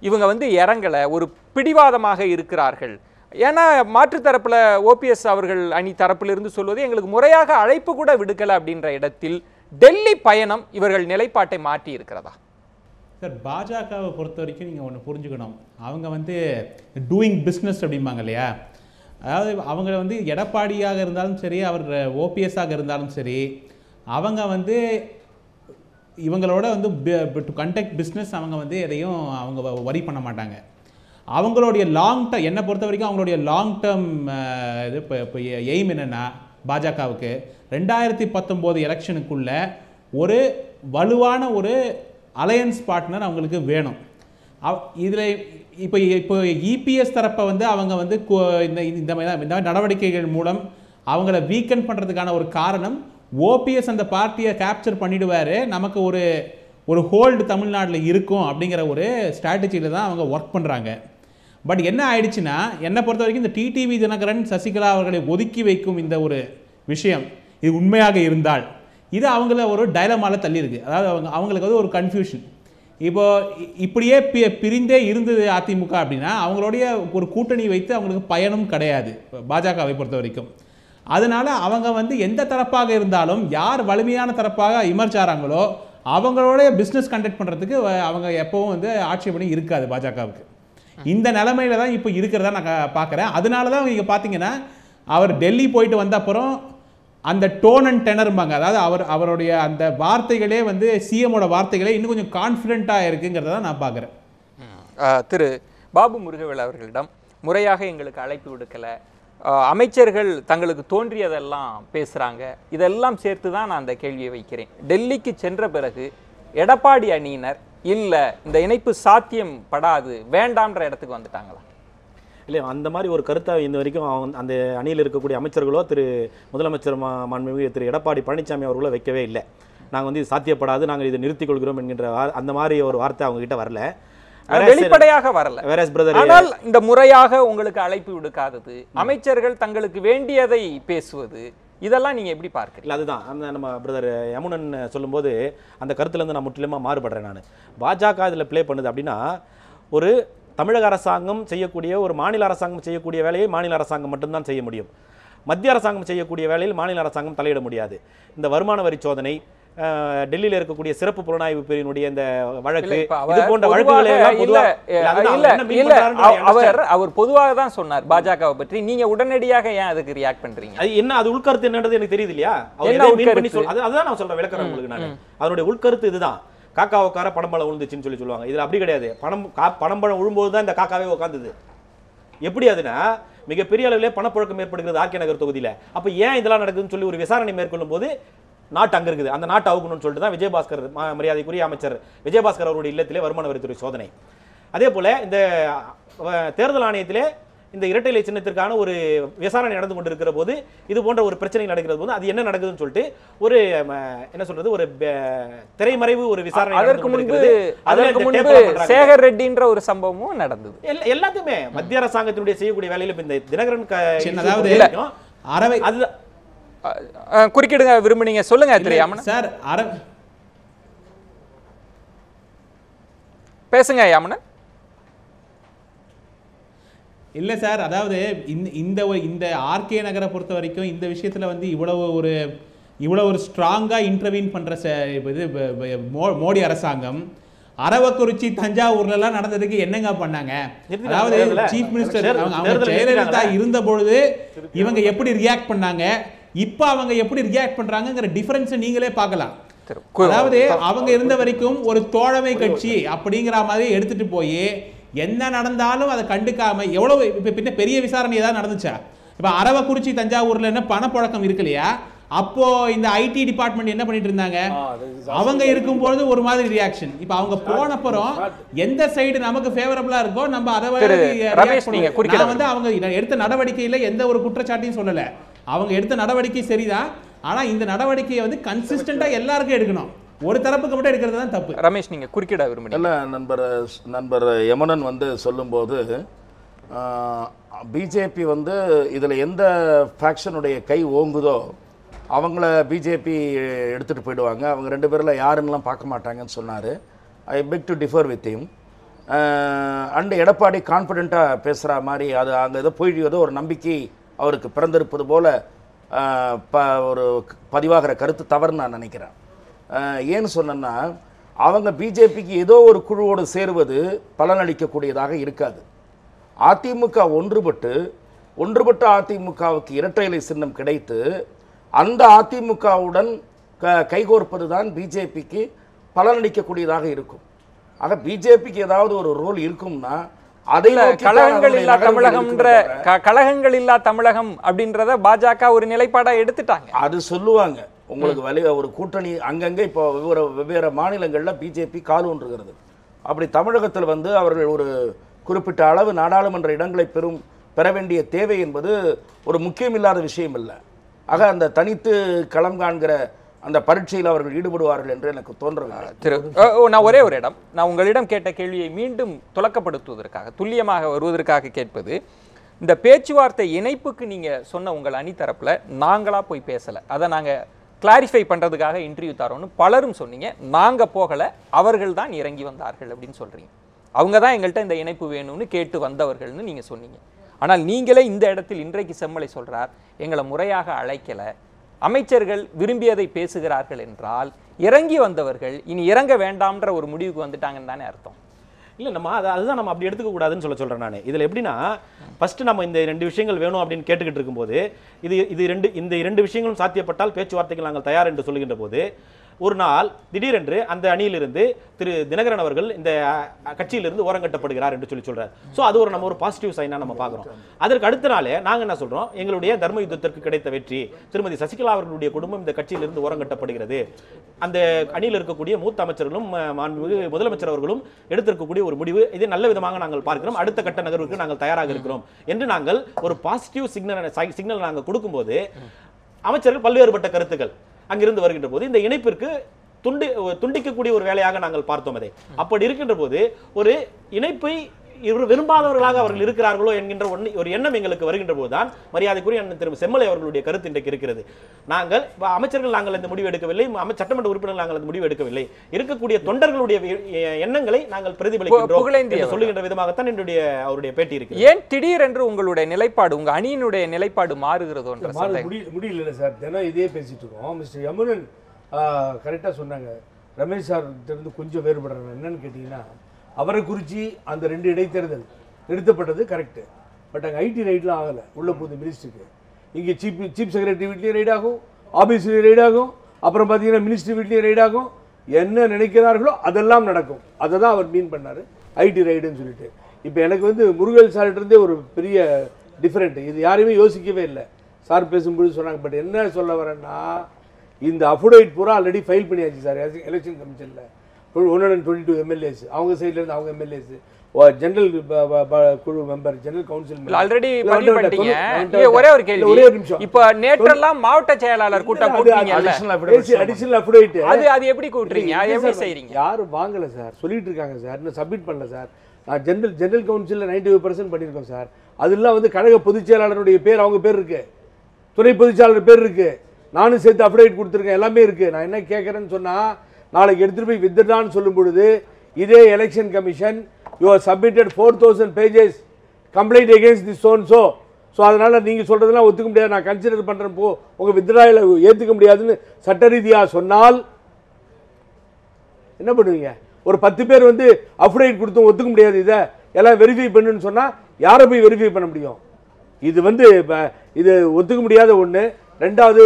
இவங்க வந்து இறங்கலை, ஒரு பிடிவாதமாக இருக்கிறார்கள். ஏன்னா மாற்று தரப்புல ஓபிஎஸ் அவர்கள் அணி தரப்பிலிருந்து சொல்வது எங்களுக்கு முறையாக அழைப்பு கூட விடுக்கலை அப்படின்ற இடத்தில் டெல்லி பயணம் இவர்கள் நிலைப்பாட்டை மாற்றி இருக்கிறதா? சார், பாஜகவை பொறுத்த வரைக்கும் நீங்கள் ஒன்று புரிஞ்சுக்கணும், அவங்க வந்து டூயிங் பிஸ்னஸ் அப்படிம்பாங்க இல்லையா, அதாவது அவங்க வந்து எடப்பாடியாக இருந்தாலும் சரி, அவர் ஓபிஎஸ்ஸாக இருந்தாலும் சரி, அவங்க வந்து இவங்களோட வந்து டு கண்டக்ட் பிஸ்னஸ் அவங்க வந்து எதையும் அவங்க வரி பண்ண மாட்டாங்க. அவங்களுடைய என்னை பொறுத்த வரைக்கும் அவங்களுடைய லாங் டேர்ம் இது இப்போ எய்ம் என்னென்னா, பாஜகவுக்கு 2019 எலெக்ஷனுக்குள்ள ஒரு வலுவான ஒரு அலையன்ஸ் பார்ட்னர் அவங்களுக்கு வேணும். இதில் இப்போ இபிஎஸ் தரப்பை வந்து அவங்க வந்து இந்த மாதிரி நடவடிக்கைகள் மூலம் அவங்கள வீக்கன் பண்ணுறதுக்கான ஒரு காரணம், ஓபிஎஸ் அந்த பார்ட்டியை கேப்சர் பண்ணிடுவார், நமக்கு ஒரு ஹோல்டு தமிழ்நாட்டில் இருக்கும் அப்படிங்கிற ஒரு ஸ்ட்ராட்டஜியில் தான் அவங்க ஒர்க் பண்ணுறாங்க. பட் என்ன ஆயிடுச்சுன்னா என்னை பொறுத்த வரைக்கும் இந்த டிடிவி தினகரன் சசிகலா அவர்களை ஒதுக்கி வைக்கும் இந்த ஒரு விஷயம் இது உண்மையாக இருந்தால் இது அவங்கள ஒரு டைலமால தள்ளியிருக்கு. அதாவது அவங்களுக்கு வந்து ஒரு கன்ஃபியூஷன். இப்போ இப்படியே பிரிந்தே இருந்தது அதிமுக அப்படின்னா அவங்களுடைய ஒரு கூட்டணி வைத்து அவங்களுக்கு பயனும் கிடையாது பாஜகவை பொறுத்த வரைக்கும். அதனால அவங்க வந்து எந்த தரப்பாக இருந்தாலும் யார் வலிமையான தரப்பாக விமர்சாராங்களோ அவங்களோட பிஸ்னஸ் கண்டக்ட் பண்ணுறதுக்கு அவங்க எப்பவும் வந்து ஆட்சேபனை இருக்காது பாஜகவுக்கு. இந்த நிலைமையில தான் இப்போ இருக்கிறதா நான் பார்க்குறேன். அதனால தான் நீங்கள் பார்த்தீங்கன்னா அவர் டெல்லி போயிட்டு வந்த அப்புறம் அந்த டோன் அண்ட் டெனர்பாங்க, அதாவது அவருடைய அந்த வார்த்தைகளே வந்து சிஎமோட வார்த்தைகளே இன்னும் கொஞ்சம் கான்ஃபிடென்ட்டாக இருக்குங்கிறத நான் பார்க்குறேன். திரு பாபு முருகவேல் அவர்களிடம் முறையாக எங்களுக்கு அழைப்பு விடுக்கலை, அமைச்சர்கள் தங்களுக்கு தோன்றியதெல்லாம் பேசுகிறாங்க, இதெல்லாம் சேர்த்து தான் நான் அந்த கேள்வியை வைக்கிறேன். டெல்லிக்கு சென்ற பிறகு எடப்பாடி அணியினர் இல்லை இந்த இணைப்பு சாத்தியம் படாது வேண்டாம்ன்ற இடத்துக்கு வந்துட்டாங்களா? இல்லை, அந்த மாதிரி ஒரு கருத்தை இந்த வரைக்கும் அந்த அணியில் இருக்கக்கூடிய அமைச்சர்களோ முதலமைச்சர் மாண்புமிகு திரு எடப்பாடி பழனிசாமி அவர்களோ வைக்கவே இல்லை. நாங்கள் வந்து இது சாத்தியப்படாது, நாங்கள் இதை நிறுத்திக் கொள்கிறோம் என்கின்ற அந்த மாதிரி ஒரு வார்த்தை அவங்க கிட்ட வரல, வெளிப்படையாக வரல. ஆனால் இந்த முறையாக உங்களுக்கு அழைப்பு விடுக்காதது, அமைச்சர்கள் தங்களுக்கு வேண்டியதை பேசுவது, இதெல்லாம் நீங்க எப்படி பார்க்கறீங்க? அதுதான் அந்த நம்ம பிரதர் யமுனன் சொல்லும்போது அந்த கருத்துலேருந்து நான் முற்றிலுமா மாறுபடுறேன். நான் பாஜக இதில் ப்ளே பண்ணுது அப்படின்னா ஒரு தமிழக அரசாங்கம் செய்யக்கூடிய ஒரு மாநில அரசாங்கம் செய்யக்கூடிய வேலையை மாநில அரசாங்கம் மட்டும்தான் செய்ய முடியும். மத்திய அரசாங்கம் செய்யக்கூடிய வேலையில் மாநில அரசாங்கம் தலையிட முடியாது. இந்த வருமான வரி சோதனை, டெல்லியில் இருக்கக்கூடிய சிறப்பு புலனாய்வு பிரிவினுடைய இந்த வழக்கு, இது போன்ற வழக்குகளை அவர் பொதுவாக தான் சொன்னார் பாஜகவை பற்றி. நீங்க உடனடியாக ஏன் அதுக்கு ரியாக்ட் பண்றீங்க? அது என்ன, அது உள்கருத்து என்னன்றது எனக்கு தெரியுது இல்லையா? அதுதான் நான் சொல்றேன், விளக்குறேன் உங்களுக்கு. நான் அதனுடைய உள்கருத்து இதுதான். காக்கா உட்கார பணம்பழம் விழுந்துச்சுன்னு சொல்லுவாங்க. இதுல அப்படி கிடையாது. பணம்பழம் விழும்போது தான் இந்த காக்காவே உட்காந்துது. எப்படி அதுனா மிகப்பெரிய அளவிலே பணப்புழக்கம் ஏற்படுகிறது ஆர்கே நகர் தொகுதியில. அப்ப ஏன் இதெல்லாம் நடக்குதுன்னு சொல்லி ஒரு விசாரணை மேற்கொள்ளும் போது நாட்டு அங்க இருக்குது, அந்த நாட்டை அவுக்கணும்னு சொல்லிட்டு தான் விஜயபாஸ்கர் மரியாதைக்குரிய அமைச்சர் விஜயபாஸ்கர் அவருடைய இல்லத்திலே வருமான வரித்துறை சோதனை. அதே போல இந்த தேர்தல் ஆணையத்திலே இந்த இரட்டை இலை சின்னத்திற்கான ஒரு விசாரணை நடந்து கொண்டிருக்கிற போது இது போன்ற ஒரு பிரச்சனை நடக்கிறது போது அது என்ன நடக்குதுன்னு சொல்லிட்டு ஒரு என்ன சொல்றது ஒரு திரைமறைவு ஒரு விசாரணை. அதற்கு முன்பு சேகர் ரெட்டின்ற ஒரு சம்பவமும் நடந்தது. எல்லாத்தையுமே மத்திய அரசாங்கத்தினுடைய செய்யக்கூடிய வேலையில இந்த தினகரன் அது குறுக்கிடுங்க விரும்புனீங்க, சொல்லுங்க தெரியாம சார். பேசுங்க யாமன. இல்லை சார், அதாவது இந்த ஆர்கே நகரை பொறுத்த வரைக்கும் இந்த விஷயத்தில் வந்து இவ்வளோ ஒரு ஸ்ட்ராங்காக இன்டர்வீன் பண்ணுற இது மோடி அரசாங்கம் அரவக்குறிச்சி தஞ்சாவூர்லாம் நடந்ததுக்கு என்னங்க பண்ணாங்க? அதாவது சீஃப் மினிஸ்டர் அவங்க ஜெயலலிதா இருந்த பொழுது இவங்க எப்படி ரியாக்ட் பண்ணாங்க, இப்போ அவங்க எப்படி ரியாக்ட் பண்றாங்கிற டிஃபரன்ஸை நீங்களே பார்க்கலாம். அதாவது அவங்க இருந்த வரைக்கும் ஒரு தோழமை கட்சி அப்படிங்கிற மாதிரி எடுத்துட்டு போய் என்ன நடந்தாலும் அதை கண்டுக்காம எவ்வளவு பின்ன பெரிய விசாரணை ஏதாவது நடந்துச்சா? இப்ப அரவக்குறிச்சி தஞ்சாவூர்ல என்ன பணப்புழக்கம் இருக்கு இல்லையா, அப்போ இந்த ஐடி டிபார்ட்மெண்ட் என்ன பண்ணிட்டு இருந்தாங்க? அவங்க இருக்கும்போது ஒரு மாதிரி ரியாக்ஷன். இப்ப அவங்க போனப்புறம் எந்த சைடு நமக்கு ஃபேவரபிளா இருக்கோ நம்ம அதை வந்து அவங்க எடுத்த நடவடிக்கையில எந்த ஒரு குற்றச்சாட்டையும் சொல்லல. அவங்க எடுத்த நடவடிக்கை சரிதான், ஆனா இந்த நடவடிக்கையை வந்து கன்சிஸ்டன்டா எல்லாருக்கும் எடுக்கணும், ஒரு தரப்புக்கு மட்டும் எடுக்கிறது தான் தப்பு. ரமேஷ், நீங்க குறுக்கிட விரும்புறீங்க? நண்பர் யமனன் வந்து சொல்லும்போது பிஜேபி வந்து இதில் எந்த ஃபேக்ஷனுடைய கை ஓங்குதோ அவங்கள பிஜேபி எடுத்துகிட்டு போயிடுவாங்க, அவங்க ரெண்டு பேரில் யாருன்னெலாம் பார்க்க மாட்டாங்கன்னு சொன்னார். I beg to differ with him. And Edappadi கான்ஃபிடென்ட்டாக பேசுகிற மாதிரி அது அங்கே ஏதோ போயிடுவதோ ஒரு நம்பிக்கை அவருக்கு பிறந்திருப்பது போல் ஒரு பதிவாகிற கருத்து தவறுன்னு நான் நினைக்கிறேன். ஏன்னு சொன்னேன்னா அவங்க பிஜேபிக்கு ஏதோ ஒரு குழுவோடு சேருவது பலனளிக்கக்கூடியதாக இருக்காது. அதிமுக ஒன்றுபட்ட அதிமுகவுக்கு இரட்டை இலை சின்னம் கிடைத்து அந்த அதிமுகவுடன் கைகோர்ப்பது தான் பிஜேபிக்கு பலனளிக்கக்கூடியதாக இருக்கும். ஆக பிஜேபிக்கு ஏதாவது ஒரு ரோல் இருக்கும்னா அதை கழகங்கள் இல்லா தமிழகம் அப்படின்றத பாஜக ஒரு நிலைப்பாடா எடுத்துட்டாங்க. அது சொல்லுவாங்க உங்களுக்கு ஒரு கூட்டணி அங்கங்கே இப்போ வெவ்வேறு மாநிலங்களில் பிஜேபி கால் ஊன்றுகிறது. அப்படி தமிழகத்தில் வந்து அவர்கள் ஒரு குறிப்பிட்ட அளவு நாடாளுமன்ற இடங்களை பெற வேண்டிய தேவை என்பது ஒரு முக்கியமில்லாத விஷயம் இல்லை. ஆக அந்த தனித்து களம் காண்கிற அந்த பரீட்சையில் அவர்கள் ஈடுபடுவார்கள் என்று எனக்கு தோன்றவில்லை. நான் ஒரே ஒரு இடம், நான் உங்களிடம் கேட்ட கேள்வியை மீண்டும் துலக்கப்படுத்துவதற்காக, துல்லியமாக வருவதற்காக கேட்பது, இந்த பேச்சுவார்த்தை இணைப்புக்கு நீங்க சொன்ன உங்கள் அணி தரப்புல நாங்களா போய் பேசல, அதை நாங்க கிளாரிஃபை பண்றதுக்காக இன்டர்வியூ தரோன்னு பலரும் சொன்னீங்க. நாங்க போகல, அவர்கள் தான் இறங்கி வந்தார்கள் அப்படின்னு சொல்றீங்க. அவங்க தான் எங்கள்கிட்ட இந்த இணைப்பு வேணும்னு கேட்டு வந்தவர்கள்னு நீங்க சொன்னீங்க. ஆனால் நீங்களே இந்த இடத்தில் இன்றைக்கு செம்மலை சொல்றார், எங்களை முறையாக அழைக்கல, அமைச்சர்கள் விரும்பியதை பேசுகிறார்கள் என்றால் இறங்கி வந்தவர்கள் இனி இறங்க வேண்டாம்ன்ற ஒரு முடிவுக்கு வந்துட்டாங்கன்னு தானே அர்த்தம். இல்லை, நம்ம அதுதான் நம்ம அப்படி எடுத்துக்க கூடாதுன்னு சொல்கிறேன் நான். இதில் எப்படின்னா, ஃபஸ்ட்டு நம்ம இந்த 2 விஷயங்கள் வேணும் அப்படின்னு கேட்டுக்கிட்டு இருக்கும்போது, இந்த இரண்டு விஷயங்களும் சாத்தியப்பட்டால் பேச்சுவார்த்தைகள் நாங்கள் தயார் என்று சொல்லுகின்ற போது, ஒரு நாள் திடீரென்று அந்த அணியிலிருந்து திரு தினகரன் அவர்கள் இந்த கட்சியிலிருந்து ஓரங்கட்டப்படுகிறார் என்று சொல்றார். ஸோ அது நம்ம ஒரு பாசிட்டிவ் சைனாக நம்ம பார்க்குறோம். அதற்கு அடுத்த நாளே நாங்கள் என்ன சொல்கிறோம், எங்களுடைய தர்ம யுத்தத்திற்கு கிடைத்த வெற்றி, திருமதி சசிகலா அவர்களுடைய குடும்பம் இந்த கட்சியிலிருந்து ஓரங்கட்டப்படுகிறது, அந்த அணியில் இருக்கக்கூடிய மூத்த அமைச்சர்களும் முதலமைச்சர் அவர்களும் எடுத்திருக்கக்கூடிய ஒரு முடிவு, இது நல்ல விதமாக நாங்கள் பார்க்கிறோம், அடுத்த கட்ட நகர்வுக்கு நாங்கள் தயாராக இருக்கிறோம் என்று நாங்கள் ஒரு பாசிட்டிவ் சிக்னல் நாங்கள் கொடுக்கும்போது, அமைச்சர்கள் பல்வேறுபட்ட கருத்துக்கள் அங்கிருந்து வருகின்ற போது இந்த இணைப்பிற்கு துண்டிக்கக்கூடிய ஒரு வேலையாக நாங்கள் பார்த்தோம் அதை. அப்படி இருக்கின்ற போது ஒரு இணைப்பை விரும்பாதவர்களாக அவர்கள் இருக்கிறார்களோ என்கின்ற ஒரு எண்ணம் எங்களுக்கு வருகின்ற போதுதான் மரியாதைக்குரிய திரு செம்மலை அவர்களுடைய கருத்து இன்றைக்கு இருக்கிறது. நாங்கள் அமைச்சர்கள் நாங்கள் இந்த முடிவு எடுக்கவில்லை, சட்டமன்ற உறுப்பினர்கள் நாங்கள் அந்த முடிவு எடுக்கவில்லை, இருக்கக்கூடிய தொண்டர்களுடைய எண்ணங்களை நாங்கள் பிரதிபலிக்கின்றோம் சொல்லுகின்ற விதமாகத்தான் என்னுடைய அவருடைய பேட்டி இருக்கு. ஏன் திடீரென்று உங்களுடைய நிலைப்பாடு, உங்க அணியினுடைய நிலைப்பாடு மாறுகிறதோ என்ற முடியல சார். தினம் இதே பேசிட்டு இருக்கோம். மிஸ்டர் யமுனன் கரெக்டாக சொன்னாங்க, ரமேஷ் சார் இருந்து கொஞ்சம் வேறுபடுறாங்க. என்னன்னு கேட்டீங்கன்னா, அவரை குறித்து அந்த 2 இடைத்தேர்தல் நிறுத்தப்பட்டது கரெக்டு, பட் அங்கே ஐடி ரைட்லாம் ஆகலை. உள்ள போகுது மினிஸ்டருக்கு, இங்கே சீஃப் செக்ரட்டரி வீட்லேயும் ரைட் ஆகும், ஆஃபீஸ்லேயும் ரைட் ஆகும், அப்புறம் பார்த்தீங்கன்னா மினிஸ்டர் வீட்லேயும் ரைட் ஆகும். என்ன நினைக்கிறார்களோ அதெல்லாம் நடக்கும். அதை தான் அவர் மீன் பண்ணார் ஐடி ரைடுன்னு சொல்லிட்டு. இப்போ எனக்கு முருகல் சார்கிட்டே ஒரு பெரிய டிஃப்ரெண்ட், இது யாரையுமே யோசிக்கவே இல்லை. சார் பேசும்போது சொன்னாங்க, பட் என்ன சொல்ல வரேன்னா, இந்த அஃபிடவிட் பூரா ஆல்ரெடி ஃபைல் பண்ணியாச்சு சார் எலெக்ஷன் கமிஷனில். 122 எம்எல்ஏஸ் அவங்க சைடுல இருந்து, அவங்க எம்எல்ஏஸ், ஜெனரல் குழு மெம்பர், ஜெனரல் கவுன்சில் ஆல்ரெடி பண்ணிட்டீங்க. ஒரே ஒரு கேள்வி, ஒரே ஒரு நிமிஷம். இப்போ நேற்றெல்லாம் மாவட்ட செயலாளர் கூட்டம் கூட்டிங்க, அடிஷனல் அஃபிடவிட், அது எப்படி கூட்றீங்க, எப்படி செய்றீங்க? யாரும் வாங்கல சார், சொல்லிட்டு இருக்காங்க சார், இன்னும் சப்மிட் பண்ணல சார். நான் ஜெனரல் கவுன்சிலில் 95% பண்ணியிருக்கோம் சார். அதெல்லாம் கழக பொதுச் செயலாளருடைய பேர், அவங்க பேர் இருக்கு, துணை பொதுச் செயலாளர் பேர் இருக்கு, நானும் சேர்த்து அஃபிடவிட் கொடுத்துருக்கேன், எல்லாமே இருக்கு. நான் என்ன கேட்குறேன்னு சொன்னா, நாளைக்கு எடுத்துட்டு போய் வித்ட்ரான்னு சொல்லும் பொழுது, இதே election commission you are submitted 4000 pages complaint against this so. So அதனால நீங்க சொல்றதெல்லாம் ஒத்துக்க முடியாது, நான் கன்சிடர் பண்றேன், போ உங்க வித்ட்ராயில ஏத்துக்க முடியாதுன்னு சட்ட ரீதியாக சொன்னால் என்ன பண்ணுவீங்க? ஒரு 10 பேர் அஃபிடவிட் கொடுத்தும் ஒத்துக்க முடியாது, இதை எல்லாம் வெரிஃபை பண்ணுன்னு சொன்னா யாரை போய் வெரிஃபை பண்ண முடியும்? இது இது ஒத்துக்க முடியாத ஒன்று. ரெண்டாவது,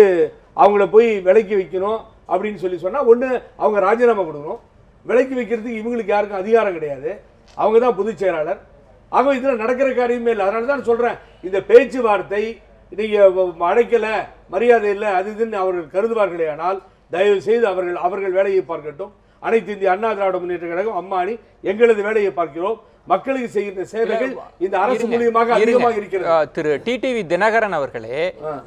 அவங்கள போய் விலைக்கு வைக்கணும் அப்படின்னு சொன்னா, ஒன்று அவங்க ராஜினாமா கொடுக்கணும், விலைக்கு வைக்கிறதுக்கு இவங்களுக்கு யாருக்கும் அதிகாரம் கிடையாது, அவங்க தான் பொதுச் செயலாளர். ஆக இதில் நடக்கிற காரியமே இல்லை. அதனால தான் சொல்றேன், இந்த பேச்சுவார்த்தை நீங்க அழைக்கல, மரியாதை இல்லை, அது இதுன்னு அவர்கள் கருதுவார்களே, ஆனால் தயவு செய்து அவர்கள் வேலையை பார்க்கட்டும். அனைத்து இந்திய அண்ணா திராவிட முன்னேற்ற கழகம், அம்மா அணி எங்களது வேலையை பார்க்கிறோம். மக்களுக்கு செய்கின்ற சேவைகள் இந்த அரசு மூலியமாக அதிகமாக இருக்கிறது. திரு டிடிவி தினகரன் அவர்களே,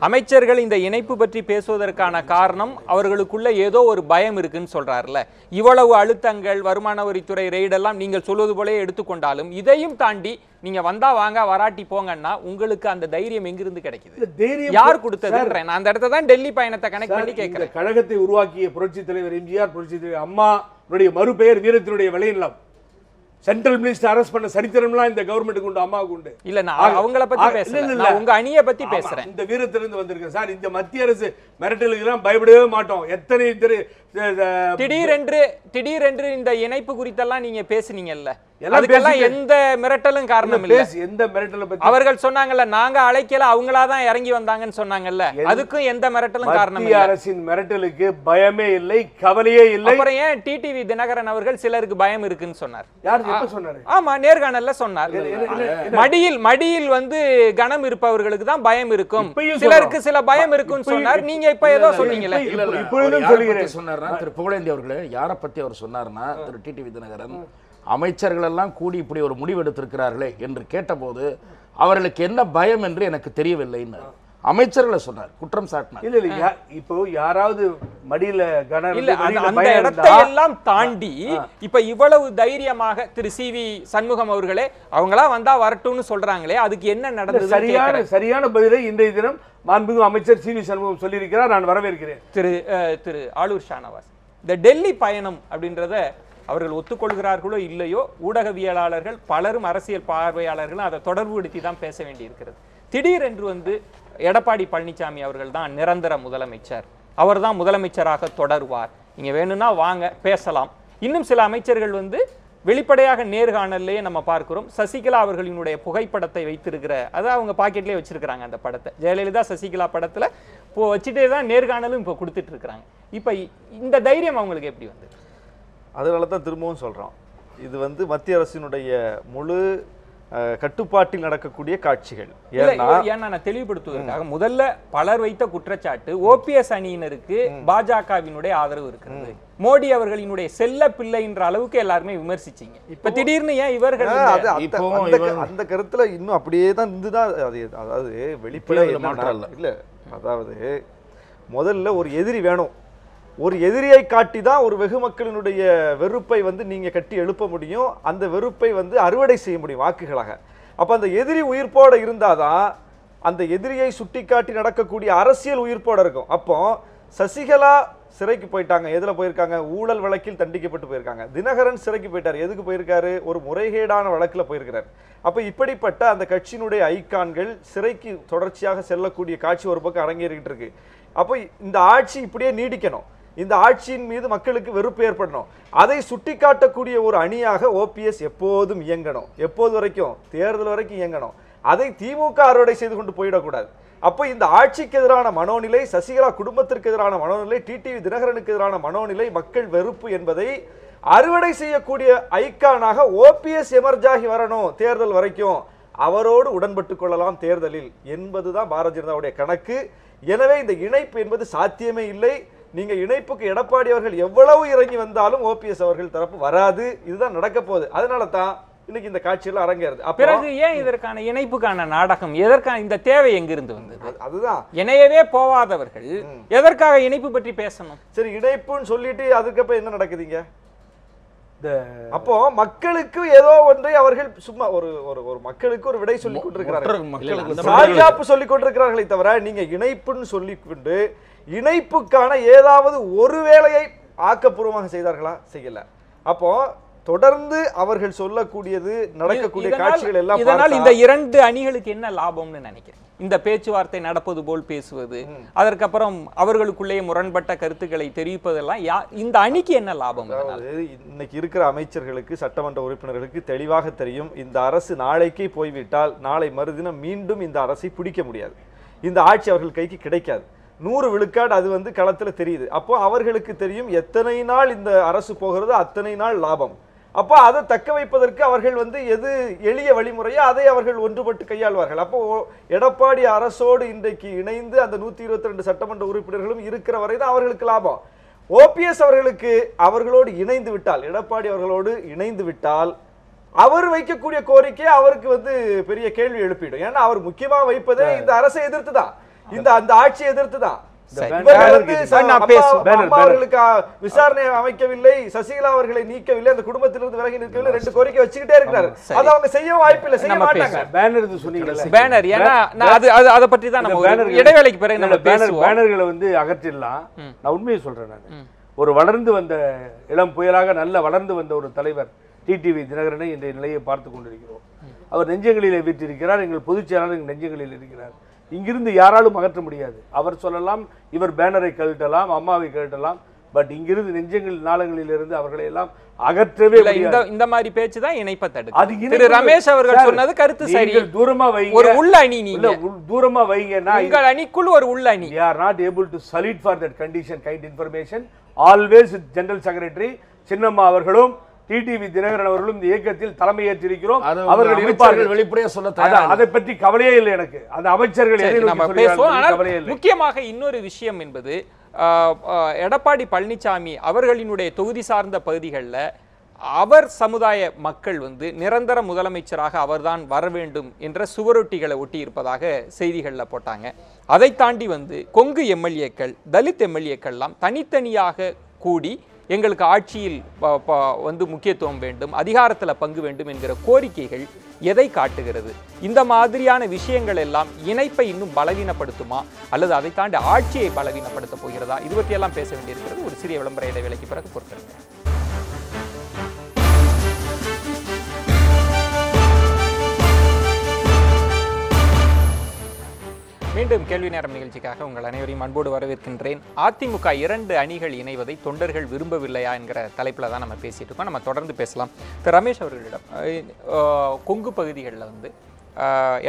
அமைச்சர்கள் இந்த இணைப்பு பற்றி பேசுவதற்கான காரணம் அவர்களுக்குள்ள ஏதோ ஒரு பயம் இருக்குன்னு சொல்றாருல. இவ்வளவு அழுத்தங்கள், வருமான வரித்துறை ரெய்டெல்லாம் நீங்கள் சொல்வது போலே எடுத்துக்கொண்டாலும், இதையும் தாண்டி நீங்க வந்தா வாங்க, வராட்டி போங்கன்னா உங்களுக்கு அந்த தைரியம் எங்கிருந்து கிடைக்குது? யார் கொடுத்ததுன்றேன். நான் அந்த இடத்தை தான் டெல்லி பயணத்தை கனெக்ட் பண்ணி கேட்கிறேன். கழகத்தை உருவாக்கிய புரட்சி தலைவர் எம்ஜிஆர், புரட்சி தலைவர் அம்மாவுடைய மறுபெயர் வீரத்தினுடைய விளைநிலம். சென்ட்ரல் மினிஸ்டர் அரெஸ்ட் பண்ண சரித்திரம்லாம் இந்த கவர்மெண்ட்டுக்கு உண்டு, அம்மாவுக்கு உண்டு. இல்ல, நான் அவங்கள பத்தி பேசல, உங்க அணியை பத்தி பேசுறேன். இந்த வீரத்திலிருந்து வந்திருக்கேன் சார். இந்த மத்திய அரசு மிரட்டலுக்கு எல்லாம் பயப்படவே மாட்டோம். எத்தனை திடீரென்று இந்த இணைப்பு குறித்தெல்லாம் நீங்க பேசுனீங்கல்ல, அதுக்கெல்லாம் எந்த மிரட்டலும் காரணம் இல்ல. எந்த மிரட்டல பத்தி அவர்கள் சொன்னாங்கல்ல, நாங்க அழைக்கல, அவங்களாதான் இறங்கி வந்தாங்கன்னு சொன்னாங்கல்ல, அதுக்கும் எந்த மிரட்டலும் காரணம் இல்ல. அரசின் மிரட்டலுக்கு பயமே இல்லை, கவலையே இல்லை. அப்புறம் ஏன் டிடிவி தினகரன் அவர்கள் சிலருக்கு பயம் இருக்குன்னு சொன்னார்? யார் எப்ப சொன்னாரு? ஆமா, நேர்காணல்ல சொன்னார். மடியில் கனம் இருப்பவர்களுக்கு தான் பயம் இருக்கும், சிலருக்கு சில பயம் இருக்குன்னு சொன்னார். நீங்க இப்ப ஏதோ சொன்னீங்கல்ல. இப்பொழுதும் சொல்லுகிறேன் சொன்னார் திரு புகழேந்தி அவர்களே, யாரை பத்தி அவர் சொன்னார்னா, திரு டிடிவி தினகரன் அமைச்சர்கள் எல்லாம் கூடி இப்படி ஒரு முடிவு எடுத்திருக்கிறார்களே என்று கேட்டபோது அவர்களுக்கு என்ன பயம் என்று எனக்கு தெரியவில்லை. அமைச்சர்களை சொன்னார், குற்றம் சாட்டினார். இல்ல இல்ல இப்போ யாராவது மடியில கணம் இல்ல அந்த இடத்தை எல்லாம் தாண்டி இப்ப இவ்வளவு தைரியமாக திரு சி.வி. சண்முகம் அவர்களே அவங்களா வந்தா வரட்டும்னு சொல்றாங்களே, அதுக்கு என்ன நடந்தது? சரியான பதிலை இன்றைய தினம் மாண்புமிகு அமைச்சர் சி.வி. சண்முகம் சொல்லியிருக்கிறார். நான் வரவேற்கிறேன். திரு ஆளூர் ஷானவாஸ், இந்த டெல்லி பயணம் அப்படின்றத அவர்கள் ஒத்துக்கொள்கிறார்களோ இல்லையோ, ஊடகவியலாளர்கள் பலரும் அரசியல் பார்வையாளர்களும் அதை தொடர்புபடுத்தி தான் பேச வேண்டியிருக்கிறது. திடீரென்று வந்து எடப்பாடி பழனிசாமி அவர்கள் தான் நிரந்தர முதலமைச்சர், அவர் தான் முதலமைச்சராக தொடருவார், நீங்க வேணும்னா வாங்க பேசலாம். இன்னும் சில அமைச்சர்கள் வந்து வெளிப்படையாக நேர்காணல்லையே நம்ம பார்க்கிறோம், சசிகலா அவர்களினுடைய புகைப்படத்தை வைத்திருக்கிற, அதை அவங்க பாக்கெட்லேயே வச்சிருக்கிறாங்க அந்த படத்தை. ஜெயலலிதா சசிகலா படத்துல இப்போ வச்சுட்டே தான் நேர்காணலும் இப்போ கொடுத்துட்டு இருக்கிறாங்க. இப்போ இந்த தைரியம் அவங்களுக்கு எப்படி வந்து? அதனால தான் திரும்பவும் சொல்றோம், இது வந்து மத்திய அரசினுடைய முழு கட்டுப்பாட்டில் நடக்கக்கூடிய காட்சிகள். ஏன்னா நான் தெளிவுபடுத்துவதற்காக முதல்ல பலர் வைத்த குற்றச்சாட்டு ஓபிஎஸ் அணியினருக்கு பாஜகவினுடைய ஆதரவு இருக்கிறது, மோடி அவர்களினுடைய செல்ல பிள்ளை என்ற அளவுக்கு எல்லாருமே விமர்சிச்சீங்க. இப்ப திடீர்னு ஏன் இவர்கள் அந்த கருத்துல இன்னும் அப்படியே தான் இருந்துதான், அதாவது வெளிப்படையா இல்ல, அதாவது முதல்ல ஒரு எதிரி வேணும், ஒரு எதிரியை காட்டி தான் ஒரு வெகு மக்களினுடைய வெறுப்பை வந்து நீங்க கட்டி எழுப்ப முடியும், அந்த வெறுப்பை வந்து அறுவடை செய்ய முடியும் வாக்குகளாக. அப்ப அந்த எதிரி உயிர்ப்போட இருந்தாதான் அந்த எதிரியை சுட்டிக்காட்டி நடக்கக்கூடிய அரசியல் உயிர்ப்போட இருக்கும். அப்போ சசிகலா சிறைக்கு போயிட்டாங்க, எதுல போயிருக்காங்க? ஊழல் வழக்கில் தண்டிக்கப்பட்டு போயிருக்காங்க. தினகரன் சிறைக்கு போயிட்டார், எதுக்கு போயிருக்காரு? ஒரு முறைகேடான வழக்குல போயிருக்கிறார். அப்ப இப்படிப்பட்ட அந்த கட்சியினுடைய ஐகான்கள் சிறைக்கு தொடர்ச்சியாக செல்லக்கூடிய காட்சி ஒரு பக்கம் அரங்கேறிட்டு இருக்கு. அப்போ இந்த ஆட்சி இப்படியே நீடிக்கணும், இந்த ஆட்சியின் மீது மக்களுக்கு வெறுப்பு ஏற்படணும், அதை சுட்டிக்காட்டக்கூடிய ஒரு அணியாக ஓபிஎஸ் எப்போதும் இயங்கணும். எப்போது வரைக்கும்? தேர்தல் வரைக்கும் இயங்கணும். அதை திமுக அறுவடை செய்து கொண்டு போயிடக்கூடாது. அப்போ இந்த ஆட்சிக்கு எதிரான மனோநிலை, சசிகலா குடும்பத்திற்கு எதிரான மனோநிலை, டிடிவி தினகரனுக்கு எதிரான மனோநிலை, மக்கள் வெறுப்பு என்பதை அறுவடை செய்யக்கூடிய ஐக்கானாக ஓபிஎஸ் எமர்ஜாகி வரணும் தேர்தல் வரைக்கும். அவரோடு உடன்பட்டு கொள்ளலாம் தேர்தலில் என்பதுதான் பாரதிய ஜனதாவுடைய கணக்கு. எனவே இந்த இணைப்பு என்பது சாத்தியமே இல்லை. நீங்க இணைப்புக்கு எடப்பாடி அவர்கள் எவ்வளவு இறங்கி வந்தாலும் ஓபிஎஸ் அவர்கள் தரப்பு வராது. இதுதான் நடக்க போகுது. அதனால தான் இன்னைக்கு இந்த காட்சியெல்லாம் அரங்கேறுது. பிறகு ஏன் இதற்கான இணைப்புக்கான நாடகம், எதற்கான இந்த தேவை எங்கிருந்து வந்தது? அதுதான் இணையவே போவாதவர்கள் எதற்காக இணைப்பு பற்றி பேசணும்? சரி, இணைப்புன்னு சொல்லிட்டு அதுக்கப்புறம் என்ன நடக்குதுங்க? அப்போ மக்களுக்கு ஏதோ ஒன்றை அவர்கள் சும்மா ஒரு மக்களுக்கு ஒரு விடை சொல்லிக் கொண்டிருக்கிறார்கள், சாய்காப்பு சொல்லிக் கொண்டிருக்கிறார்களே தவிர நீங்க இணைப்புன்னு சொல்லிக்கொண்டு இணைப்புக்கான ஏதாவது ஒரு வேலையை ஆக்கப்பூர்வமாக செய்தார்களா? செய்யல. அப்போ தொடர்ந்து அவர்கள் சொல்லக்கூடியது நடக்கக்கூடிய காட்சிகள் எல்லாம் இதனால் இந்த இரண்டு அணிகளுக்கு என்ன லாபம்னு நினைக்கிறேன்? இந்த பேச்சுவார்த்தை நடப்பது போல் பேசுவது, அதற்கப்புறம் அவர்களுக்குள்ளே முரண்பட்ட கருத்துக்களை தெரிவிப்பதெல்லாம் இந்த அணிக்கு என்ன லாபம்? இன்னைக்கு இருக்கிற அமைச்சர்களுக்கு, சட்டமன்ற உறுப்பினர்களுக்கு தெளிவாக தெரியும், இந்த அரசு நாளைக்கே போய்விட்டால் நாளை மறுதினம் மீண்டும் இந்த அரசை பிடிக்க முடியாது, இந்த ஆட்சி அவர்கள் கைக்கு கிடைக்காது. 100 விழுக்காடு அது வந்து களத்துல தெரியுது. அப்போ அவர்களுக்கு தெரியும் எத்தனை நாள் இந்த அரசு போகிறதோ அத்தனை நாள் லாபம். அப்போ அதை தக்க வைப்பதற்கு அவர்கள் வந்து எது எளிய வழிமுறையோ அதை அவர்கள் ஒன்றுபட்டு கையாள்வார்கள். அப்போ எடப்பாடி அரசோடு இன்றைக்கு இணைந்து அந்த 122 சட்டமன்ற உறுப்பினர்களும் இருக்கிற வரை தான் அவர்களுக்கு லாபம். ஓபிஎஸ் அவர்களுக்கு அவர்களோடு இணைந்து விட்டால், எடப்பாடி அவர்களோடு இணைந்து விட்டால் அவர் வைக்கக்கூடிய கோரிக்கை அவருக்கு வந்து பெரிய கேள்வி எழுப்பிடும். ஏன்னா அவர் முக்கியமா வைப்பதே இந்த அரசை எதிர்த்து தான், அந்த ஆட்சியை எதிர்த்து தான். விசாரணை அமைக்கவில்லை, சசிகலா அவர்களை நீக்கவில்லை, அந்த குடும்பத்திலிருந்து விலகி நிற்கவில்லை, 2 கோரிக்கை வச்சுக்கிட்டே இருக்கிறார். அது அவங்க செய்ய வாய்ப்பில்லை, செய்ய மாட்டாங்க. பேனர் சொன்னீங்கல்ல, பேனர், ஏன்னா அத பத்தி தான் நம்ம இடைவேளைக்கு பிறகு நம்ம பேசுவோம். பேனர்களை வந்து அகற்றிடலாம். நான் உண்மையை சொல்றேன். நான் ஒரு வளர்ந்து வந்த இளம் புயலாக நல்ல வளர்ந்து வந்த ஒரு தலைவர் டிடிவி தினகரனை இன்றைய நிலையை பார்த்து கொண்டிருக்கிறோம். அவர் நெஞ்சங்களிலே வீற்றிருக்கிறார், எங்கள் பொதுச் செயலாளர் நெஞ்சங்களில் இருக்கிறார். இங்கிருந்து யாராலும் அகற்ற முடியாது. அவர் சொல்லலாம், இவர் பேனரை கழட்டலாம், அம்மாவை கழட்டலாம், பட் இங்கிருந்து நெஞ்சங்கள் நாளங்களில் இருந்து அவர்களை எல்லாம் அகற்றவே முடியாது. இந்த மாதிரி பேச்சு தான் இணைப்பை தடுக்கும். திரு ரமேஷ் அவர்கள் சொன்னது கருத்து சரி. தூரமா வைங்க, ஒரு உள்ள அணி, நீங்க தூரமா வைங்கன்னா உங்கள் அணிக்குள் ஒரு உள்ள அணி. we are not able to salute for that condition kind information. always general secretary Chinnamma அவர்களும் டிடிவி தினகரன் அவர்களும் இந்த இயக்கத்தில் தலைமையேற்றிருக்கிறோம். அவர்கள் இருப்பார்கள், வெளிப்படையா சொல்ல. அதை பற்றி கவலையே இல்லை எனக்கு. அந்த அமைச்சர்கள் முக்கியமாக இன்னொரு விஷயம் என்பது, எடப்பாடி பழனிசாமி அவர்களினுடைய தொகுதி சார்ந்த பகுதிகளில் அவர் சமுதாய மக்கள் வந்து நிரந்தர முதலமைச்சராக அவர்தான் வர வேண்டும் என்ற சுவரொட்டிகளை ஒட்டி இருப்பதாக செய்திகளில் போட்டாங்க. அதை தாண்டி வந்து கொங்கு எம்எல்ஏக்கள், தலித் எம்எல்ஏக்கள்லாம் தனித்தனியாக கூடி எங்களுக்கு ஆட்சியில் வந்து முக்கியத்துவம் வேண்டும், அதிகாரத்தில் பங்கு வேண்டும் என்கிற கோரிக்கைகள் எதை காட்டுகிறது? இந்த மாதிரியான விஷயங்கள் எல்லாம் இணைப்பை இன்னும் பலவீனப்படுத்துமா அல்லது அதை தாண்டி ஆட்சியை பலவீனப்படுத்த போகிறதா? இது பற்றியெல்லாம் பேச வேண்டியிருக்கிறது. ஒரு சிறிய விளம்பர இடைவேளைக்கு பிறகு பொறுத்திருங்க. மீண்டும் கேள்வி நேரம் நிகழ்ச்சிக்காக உங்கள் அனைவரையும் அன்போடு வரவேற்கின்றேன். அதிமுக 2 அணிகள் இணைவதை தொண்டர்கள் விரும்பவில்லையா என்கிற தலைப்பில் தான் நம்ம பேசிட்டு இருக்கோம். நம்ம தொடர்ந்து பேசலாம். திரு ரமேஷ் அவர்களிடம், கொங்கு பகுதிகளில் வந்து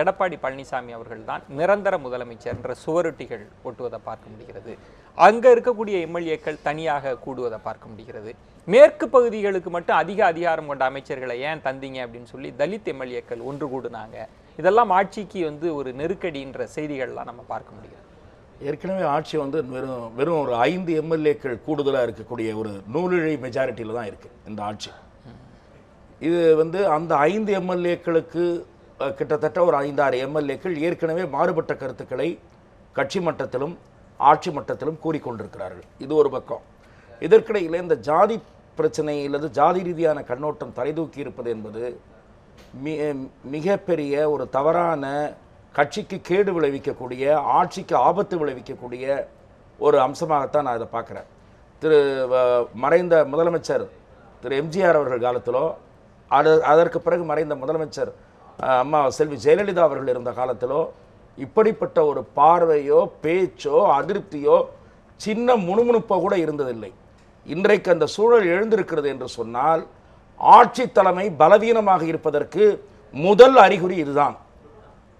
எடப்பாடி பழனிசாமி அவர்கள் தான் நிரந்தர முதலமைச்சர் என்ற சுவரொட்டிகள் ஒட்டுவதை பார்க்க முடிகிறது. அங்கே இருக்கக்கூடிய எம்எல்ஏக்கள் தனியாக கூடுவதை பார்க்க முடிகிறது. மேற்கு பகுதிகளுக்கு மட்டும் அதிக அதிகாரம் கொண்ட அமைச்சர்களை ஏன் தந்தீங்க அப்படின்னு சொல்லி தலித் எம்எல்ஏக்கள் ஒன்று கூடுனாங்க. இதெல்லாம் ஆட்சிக்கு வந்து ஒரு நெருக்கடின்ற செய்திகள்லாம் நம்ம பார்க்க முடியும். ஏற்கனவே ஆட்சி வந்து வெறும் ஒரு 5 எம்எல்ஏக்கள் கூடுதலாக இருக்கக்கூடிய ஒரு நூலிழை மெஜாரிட்டியில் தான் இருக்குது இந்த ஆட்சி. இது வந்து அந்த 5 எம்எல்ஏக்களுக்கு கிட்டத்தட்ட ஒரு 5-6 எம்எல்ஏக்கள் ஏற்கனவே மாறுபட்ட கருத்துக்களை கட்சி மட்டத்திலும் ஆட்சி மட்டத்திலும் கூறிக்கொண்டிருக்கிறார்கள். இது ஒரு பக்கம். இதற்கிடையில் இந்த ஜாதி பிரச்சனை அல்லது ஜாதி ரீதியான கண்ணோட்டம் தலைதூக்கி இருப்பது என்பது மிகப்பெரிய ஒரு தவறான, கட்சிக்கு கேடு விளைவிக்கக்கூடிய, ஆட்சிக்கு ஆபத்து விளைவிக்கக்கூடிய ஒரு அம்சமாகத்தான் நான் இதை பார்க்குறேன். மறைந்த முதலமைச்சர் திரு எம்ஜிஆர் அவர்கள் காலத்திலோ அதற்கு பிறகு மறைந்த முதலமைச்சர் அம்மா செல்வி ஜெயலலிதா அவர்கள் இருந்த காலத்திலோ இப்படிப்பட்ட ஒரு பார்வையோ பேச்சோ அதிருப்தியோ சின்ன முணுமுணுப்போ கூட இருந்ததில்லை. இன்றைக்கு அந்த சூழல் எழுந்திருக்கிறது என்று சொன்னால் ஆட்சி தலைமை பலவீனமாக இருப்பதற்கு முதல் அறிகுறி இதுதான்.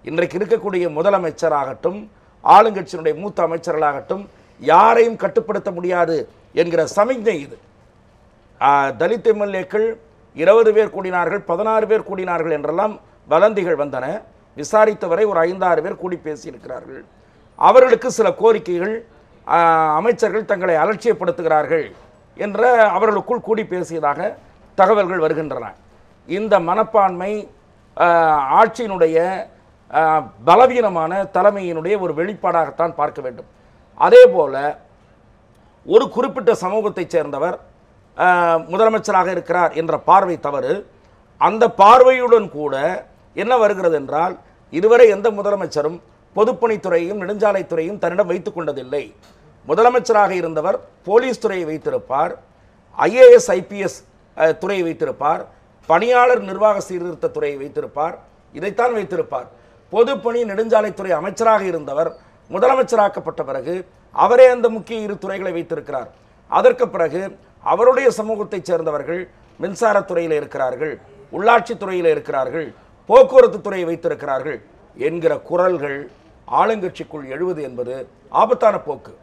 இன்றைக்கு இருக்கக்கூடிய முதலமைச்சராகட்டும், ஆளுங்கட்சியினுடைய மூத்த அமைச்சர்களாகட்டும், யாரையும் கட்டுப்படுத்த முடியாது என்கிற சமிக்ஞை இது. தலித் எம்எல்ஏக்கள் 20 பேர் கூடினார்கள், 16 பேர் கூடினார்கள் என்றெல்லாம் வதந்திகள் வந்தன. விசாரித்தவரை ஒரு 5-6 பேர் கூடி பேசியிருக்கிறார்கள். அவர்களுக்கு சில கோரிக்கைகள், அமைச்சர்கள் தங்களை அலட்சியப்படுத்துகிறார்கள் என்ற அவர்களுக்குள் கூடி பேசியதாக தகவல்கள் வருகின்றன. இந்த மனப்பான்மை ஆட்சியினுடைய பலவீனமான தலைமையினுடைய ஒரு வெளிப்பாடாகத்தான் பார்க்க வேண்டும். அதே போல ஒரு குறிப்பிட்ட சமூகத்தைச் சேர்ந்தவர் முதலமைச்சராக இருக்கிறார் என்ற பார்வை தவறு. அந்த பார்வையுடன் கூட என்ன வருகிறது என்றால், இதுவரை எந்த முதலமைச்சரும் பொதுப்பணித்துறையும் நெடுஞ்சாலைத்துறையும் தன்னிடம் வைத்துக் கொண்டதில்லை. முதலமைச்சராக இருந்தவர் போலீஸ் துறையை வைத்திருப்பார், IAS IPS துறையை வைத்திருப்பார், பணியாளர் நிர்வாக சீர்திருத்த துறையை வைத்திருப்பார், இதைத்தான் வைத்திருப்பார். பொதுப்பணி நெடுஞ்சாலைத்துறை அமைச்சராக இருந்தவர் முதலமைச்சராக்கப்பட்ட பிறகு அவரே அந்த முக்கிய 2 துறைகளை வைத்திருக்கிறார். அதற்கு பிறகு அவருடைய சமூகத்தைச் சேர்ந்தவர்கள் மின்சாரத்துறையில் இருக்கிறார்கள், உள்ளாட்சி துறையில் இருக்கிறார்கள், போக்குவரத்து துறையை வைத்திருக்கிறார்கள் என்கிற குரல்கள் ஆளுங்கட்சிக்குள் எழுவது என்பது ஆபத்தான போக்கு.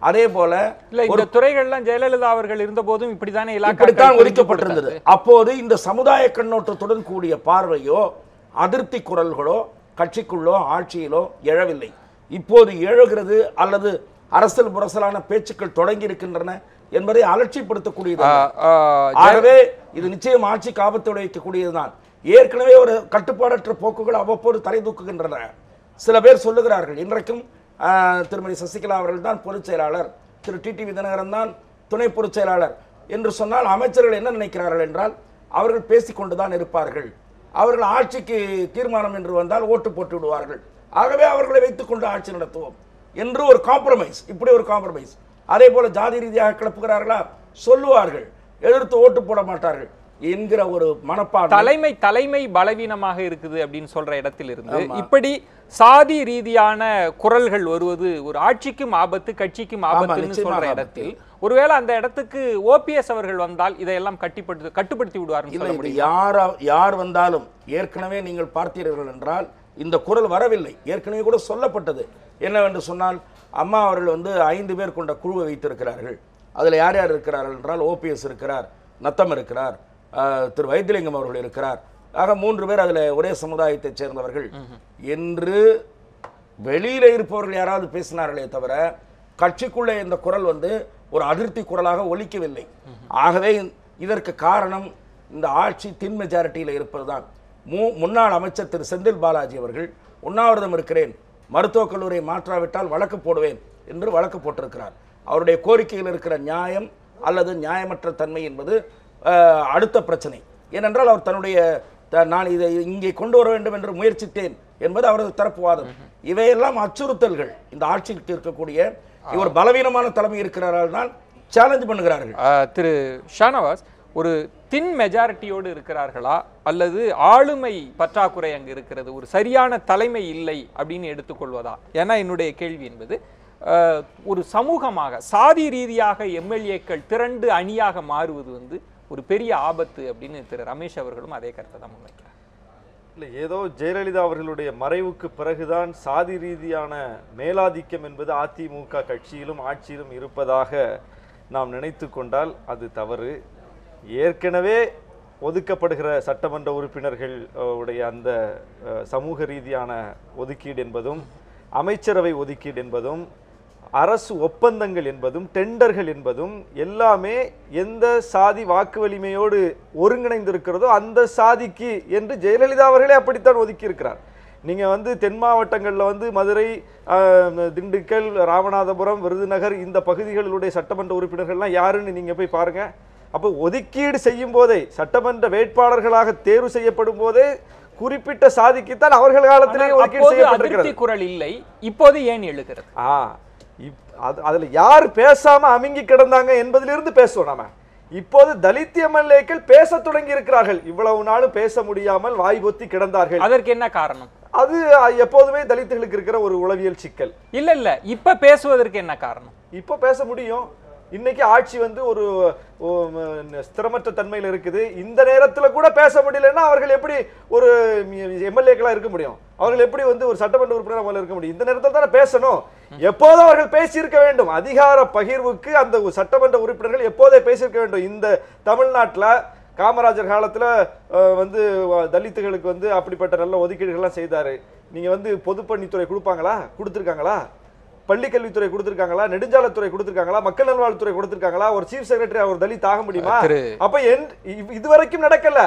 அதே போல இந்த துறைகள்லாம் ஜெயலலிதா அவர்கள் இருந்த போதும் இப்படித்தானே ஒதுக்கப்பட்டிருந்தது. அப்போது இந்த சமுதாய கண்ணோட்டத்துடன் கூடிய பார்வையோ அதிருப்தி குரல்களோ கட்சிக்குள்ளோ ஆட்சியிலோ எழவில்லை. இப்போது எழுகிறது அல்லது அரசியல் புரசலான பேச்சுக்கள் தொடங்கி இருக்கின்றன என்பதை அலட்சியப்படுத்தக்கூடியது. ஆகவே இது நிச்சயம் ஆட்சிக்கு ஆபத்து விளைவிக்கக்கூடியதுதான். ஏற்கனவே ஒரு கட்டுப்பாடற்ற போக்குகள் அவ்வப்போது தலை தூக்குகின்றன. சில பேர் சொல்லுகிறார்கள், இன்றைக்கும் திருமதி சசிகலா அவர்கள் தான் பொதுச் செயலாளர், திரு டிடிவி தினகரன் தான் துணை பொதுச் செயலாளர் என்று சொன்னால் அமைச்சர்கள் என்ன நினைக்கிறார்கள் என்றால், அவர்கள் பேசிக்கொண்டுதான் இருப்பார்கள், அவர்கள் ஆட்சிக்கு தீர்மானம் என்று வந்தால் ஓட்டு போட்டு விடுவார்கள், ஆகவே அவர்களை வைத்துக் கொண்டு ஆட்சி நடத்துவோம் என்று ஒரு காம்ப்ரமைஸ். இப்படி ஒரு காம்ப்ரமைஸ். அதே போல ஜாதி ரீதியாக கிளப்புகிறார்களா, சொல்லுவார்கள், எதிர்த்து ஓட்டு போட மாட்டார்கள் என்கிற ஒரு மனப்பான்மை தலைமை பலவீனமாக இருக்குது அப்படின்னு சொல்ற இடத்தில் இருந்து இப்படி சாதி ரீதியான குரல்கள் வருவது ஒரு ஆட்சிக்கும் ஆபத்து, கட்சிக்கும் ஆபத்துன்னு சொல்ற இடத்தில் ஒருவேளை அந்த இடத்துக்கு ஓபிஎஸ் அவர்கள் வந்தால் இதையெல்லாம் கட்டுப்படுத்தி விடுவார். யார் வந்தாலும் ஏற்கனவே நீங்கள் பார்த்தீர்கள் என்றால் இந்த குரல் வரவில்லை. ஏற்கனவே கூட சொல்லப்பட்டது என்னவென்று சொன்னால், அம்மா அவர்கள் 5 பேர் கொண்ட குழுவை வைத்திருக்கிறார்கள். அதில் யார் யார் இருக்கிறார்கள் என்றால், ஓபிஎஸ் இருக்கிறார், நத்தம் இருக்கிறார், திரு வைத்திலிங்கம் அவர்கள் இருக்கிறார், ஆக 3 பேர் அதில் ஒரே சமுதாயத்தைச் சேர்ந்தவர்கள் என்று வெளியில இருப்பவர்கள் யாராவது பேசினார்களே தவிர கட்சிக்குள்ளே இந்த குரல் ஒரு அதிருப்தி குரலாக ஒலிக்கவில்லை. ஆகவே இதற்கு காரணம் இந்த ஆட்சி தின் மெஜாரிட்டியில் இருப்பதுதான். முன்னாள் அமைச்சர் திரு செந்தில் பாலாஜி அவர்கள் உண்ணாவிரதம் இருக்கிறேன், மருத்துவக் கல்லூரியை மாற்றாவிட்டால் வழக்கு போடுவேன் என்று வழக்கு போட்டிருக்கிறார். அவருடைய கோரிக்கையில் இருக்கிற நியாயம் அல்லது நியாயமற்ற தன்மை என்பது அடுத்த பிரச்சனை. ஏனென்றால் அவர் தன்னுடைய நான் இதை இங்கே கொண்டு வர வேண்டும் என்று முயற்சித்தேன் என்பது அவரது தரப்பு வாதம். இவையெல்லாம் அச்சுறுத்தல்கள். இந்த ஆட்சிக்கு இருக்கக்கூடிய இவர் பலவீனமான தலைமை இருக்கிறார்கள் தான் சேலஞ்ச் பண்ணுகிறார்கள். திரு ஷானவாஸ், ஒரு தின் மெஜாரிட்டியோடு இருக்கிறார்களா அல்லது ஆளுமை பற்றாக்குறை அங்கு இருக்கிறது, ஒரு சரியான தலைமை இல்லை அப்படின்னு எடுத்துக்கொள்வதா? ஏன்னா என்னுடைய கேள்வி என்பது ஒரு சமூகமாக சாதி ரீதியாக எம்எல்ஏக்கள் திரண்டு அணியாக மாறுவது வந்து ஒரு பெரிய ஆபத்து அப்படின்னு திரு ரமேஷ் அவர்களும் அதே கருத்தை தான் முன்வைக்கிறார். இல்லை, ஏதோ ஜெயலலிதா அவர்களுடைய மறைவுக்கு பிறகுதான் சாதி ரீதியான மேலாதிக்கம் என்பது அதிமுக கட்சியிலும் ஆட்சியிலும் இருப்பதாக நாம் நினைத்து கொண்டால் அது தவறு. ஏற்கனவே ஒதுக்கப்படுகிற சட்டமன்ற உறுப்பினர்கள் உடைய அந்த சமூக ரீதியான ஒதுக்கீடு என்பதும் அமைச்சரவை ஒதுக்கீடு என்பதும் அரசு ஒப்பந்தங்கள் என்பதும் டெண்டர்கள் என்பதும் எல்லாமே எந்த சாதி வாக்கு வலிமையோடு ஒருங்கிணைந்திருக்கிறதோ அந்த சாதிக்கு என்று ஜெயலலிதா அவர்களே அப்படித்தான் ஒதுக்கி இருக்கிறார். நீங்க வந்து தென் மாவட்டங்கள்ல வந்து மதுரை, திண்டுக்கல், ராமநாதபுரம், விருதுநகர் இந்த பகுதிகளுடைய சட்டமன்ற உறுப்பினர்கள்லாம் யாருன்னு நீங்க போய் பாருங்க. அப்போ ஒதுக்கீடு செய்யும் போதே சட்டமன்ற வேட்பாளர்களாக தேர்வு செய்யப்படும் போதே குறிப்பிட்ட சாதிக்குத்தான் அவர்கள் காலத்திலே ஒதுக்கீடு செய்யப்பட்டிருக்கிறது. குரல் இல்லை, இப்போது ஏன் எழுகிறது? அதுல யார் பேசாம அமுங்கி கிடந்தாங்க என்பதிலிருந்து பேசுவோம் நாம. இப்போது தலித் எம்எல்ஏக்கள் பேச தொடங்கி இருக்கிறார்கள். இவ்வளவு நாளும் பேச முடியாமல் வாய் பொத்தி கிடந்தார்கள். அதற்கு என்ன காரணம்? அது எப்போதுமே தலித்துகளுக்கு இருக்கிற ஒரு உளவியல் சிக்கல். இல்ல இப்ப பேசுவதற்கு என்ன காரணம்? இப்ப பேச முடியும். இன்னைக்கு ஆட்சி வந்து ஒரு ஸ்திரமற்ற தன்மையில் இருக்குது. இந்த நேரத்தில் கூட பேச முடியலன்னா அவர்கள் எப்படி ஒரு எம்எல்ஏக்களா இருக்க முடியும்? அவர்கள் எப்படி வந்து ஒரு சட்டமன்ற உறுப்பினராக இருக்க முடியும்? இந்த நேரத்தில் தானே பேசணும். எப்போதும் அவர்கள் பேசியிருக்க வேண்டும். அதிகார பகிர்வுக்கு அந்த சட்டமன்ற உறுப்பினர்கள் எப்போதே பேசியிருக்க வேண்டும். இந்த தமிழ்நாட்டில் காமராஜர் காலத்துல வந்து தலித்துகளுக்கு வந்து அப்படிப்பட்ட நல்ல ஒதுக்கீடுகள்லாம் செய்தாரு. நீங்க வந்து பொதுப்பணித்துறை கொடுப்பாங்களா? கொடுத்துருக்காங்களா? பள்ளிக்கல்வித்துறை கொடுத்திருக்காங்களா? நெடுஞ்சாலைத்துறை கொடுத்திருக்காங்களா? மக்கள் நல்வாழ்வுத்துறை கொடுத்திருக்காங்களா? ஒரு சீஃப் செக்ரட்டரி ஒரு தலித் ஆக முடியுமா? அப்ப இதுவரைக்கும் நடக்கல.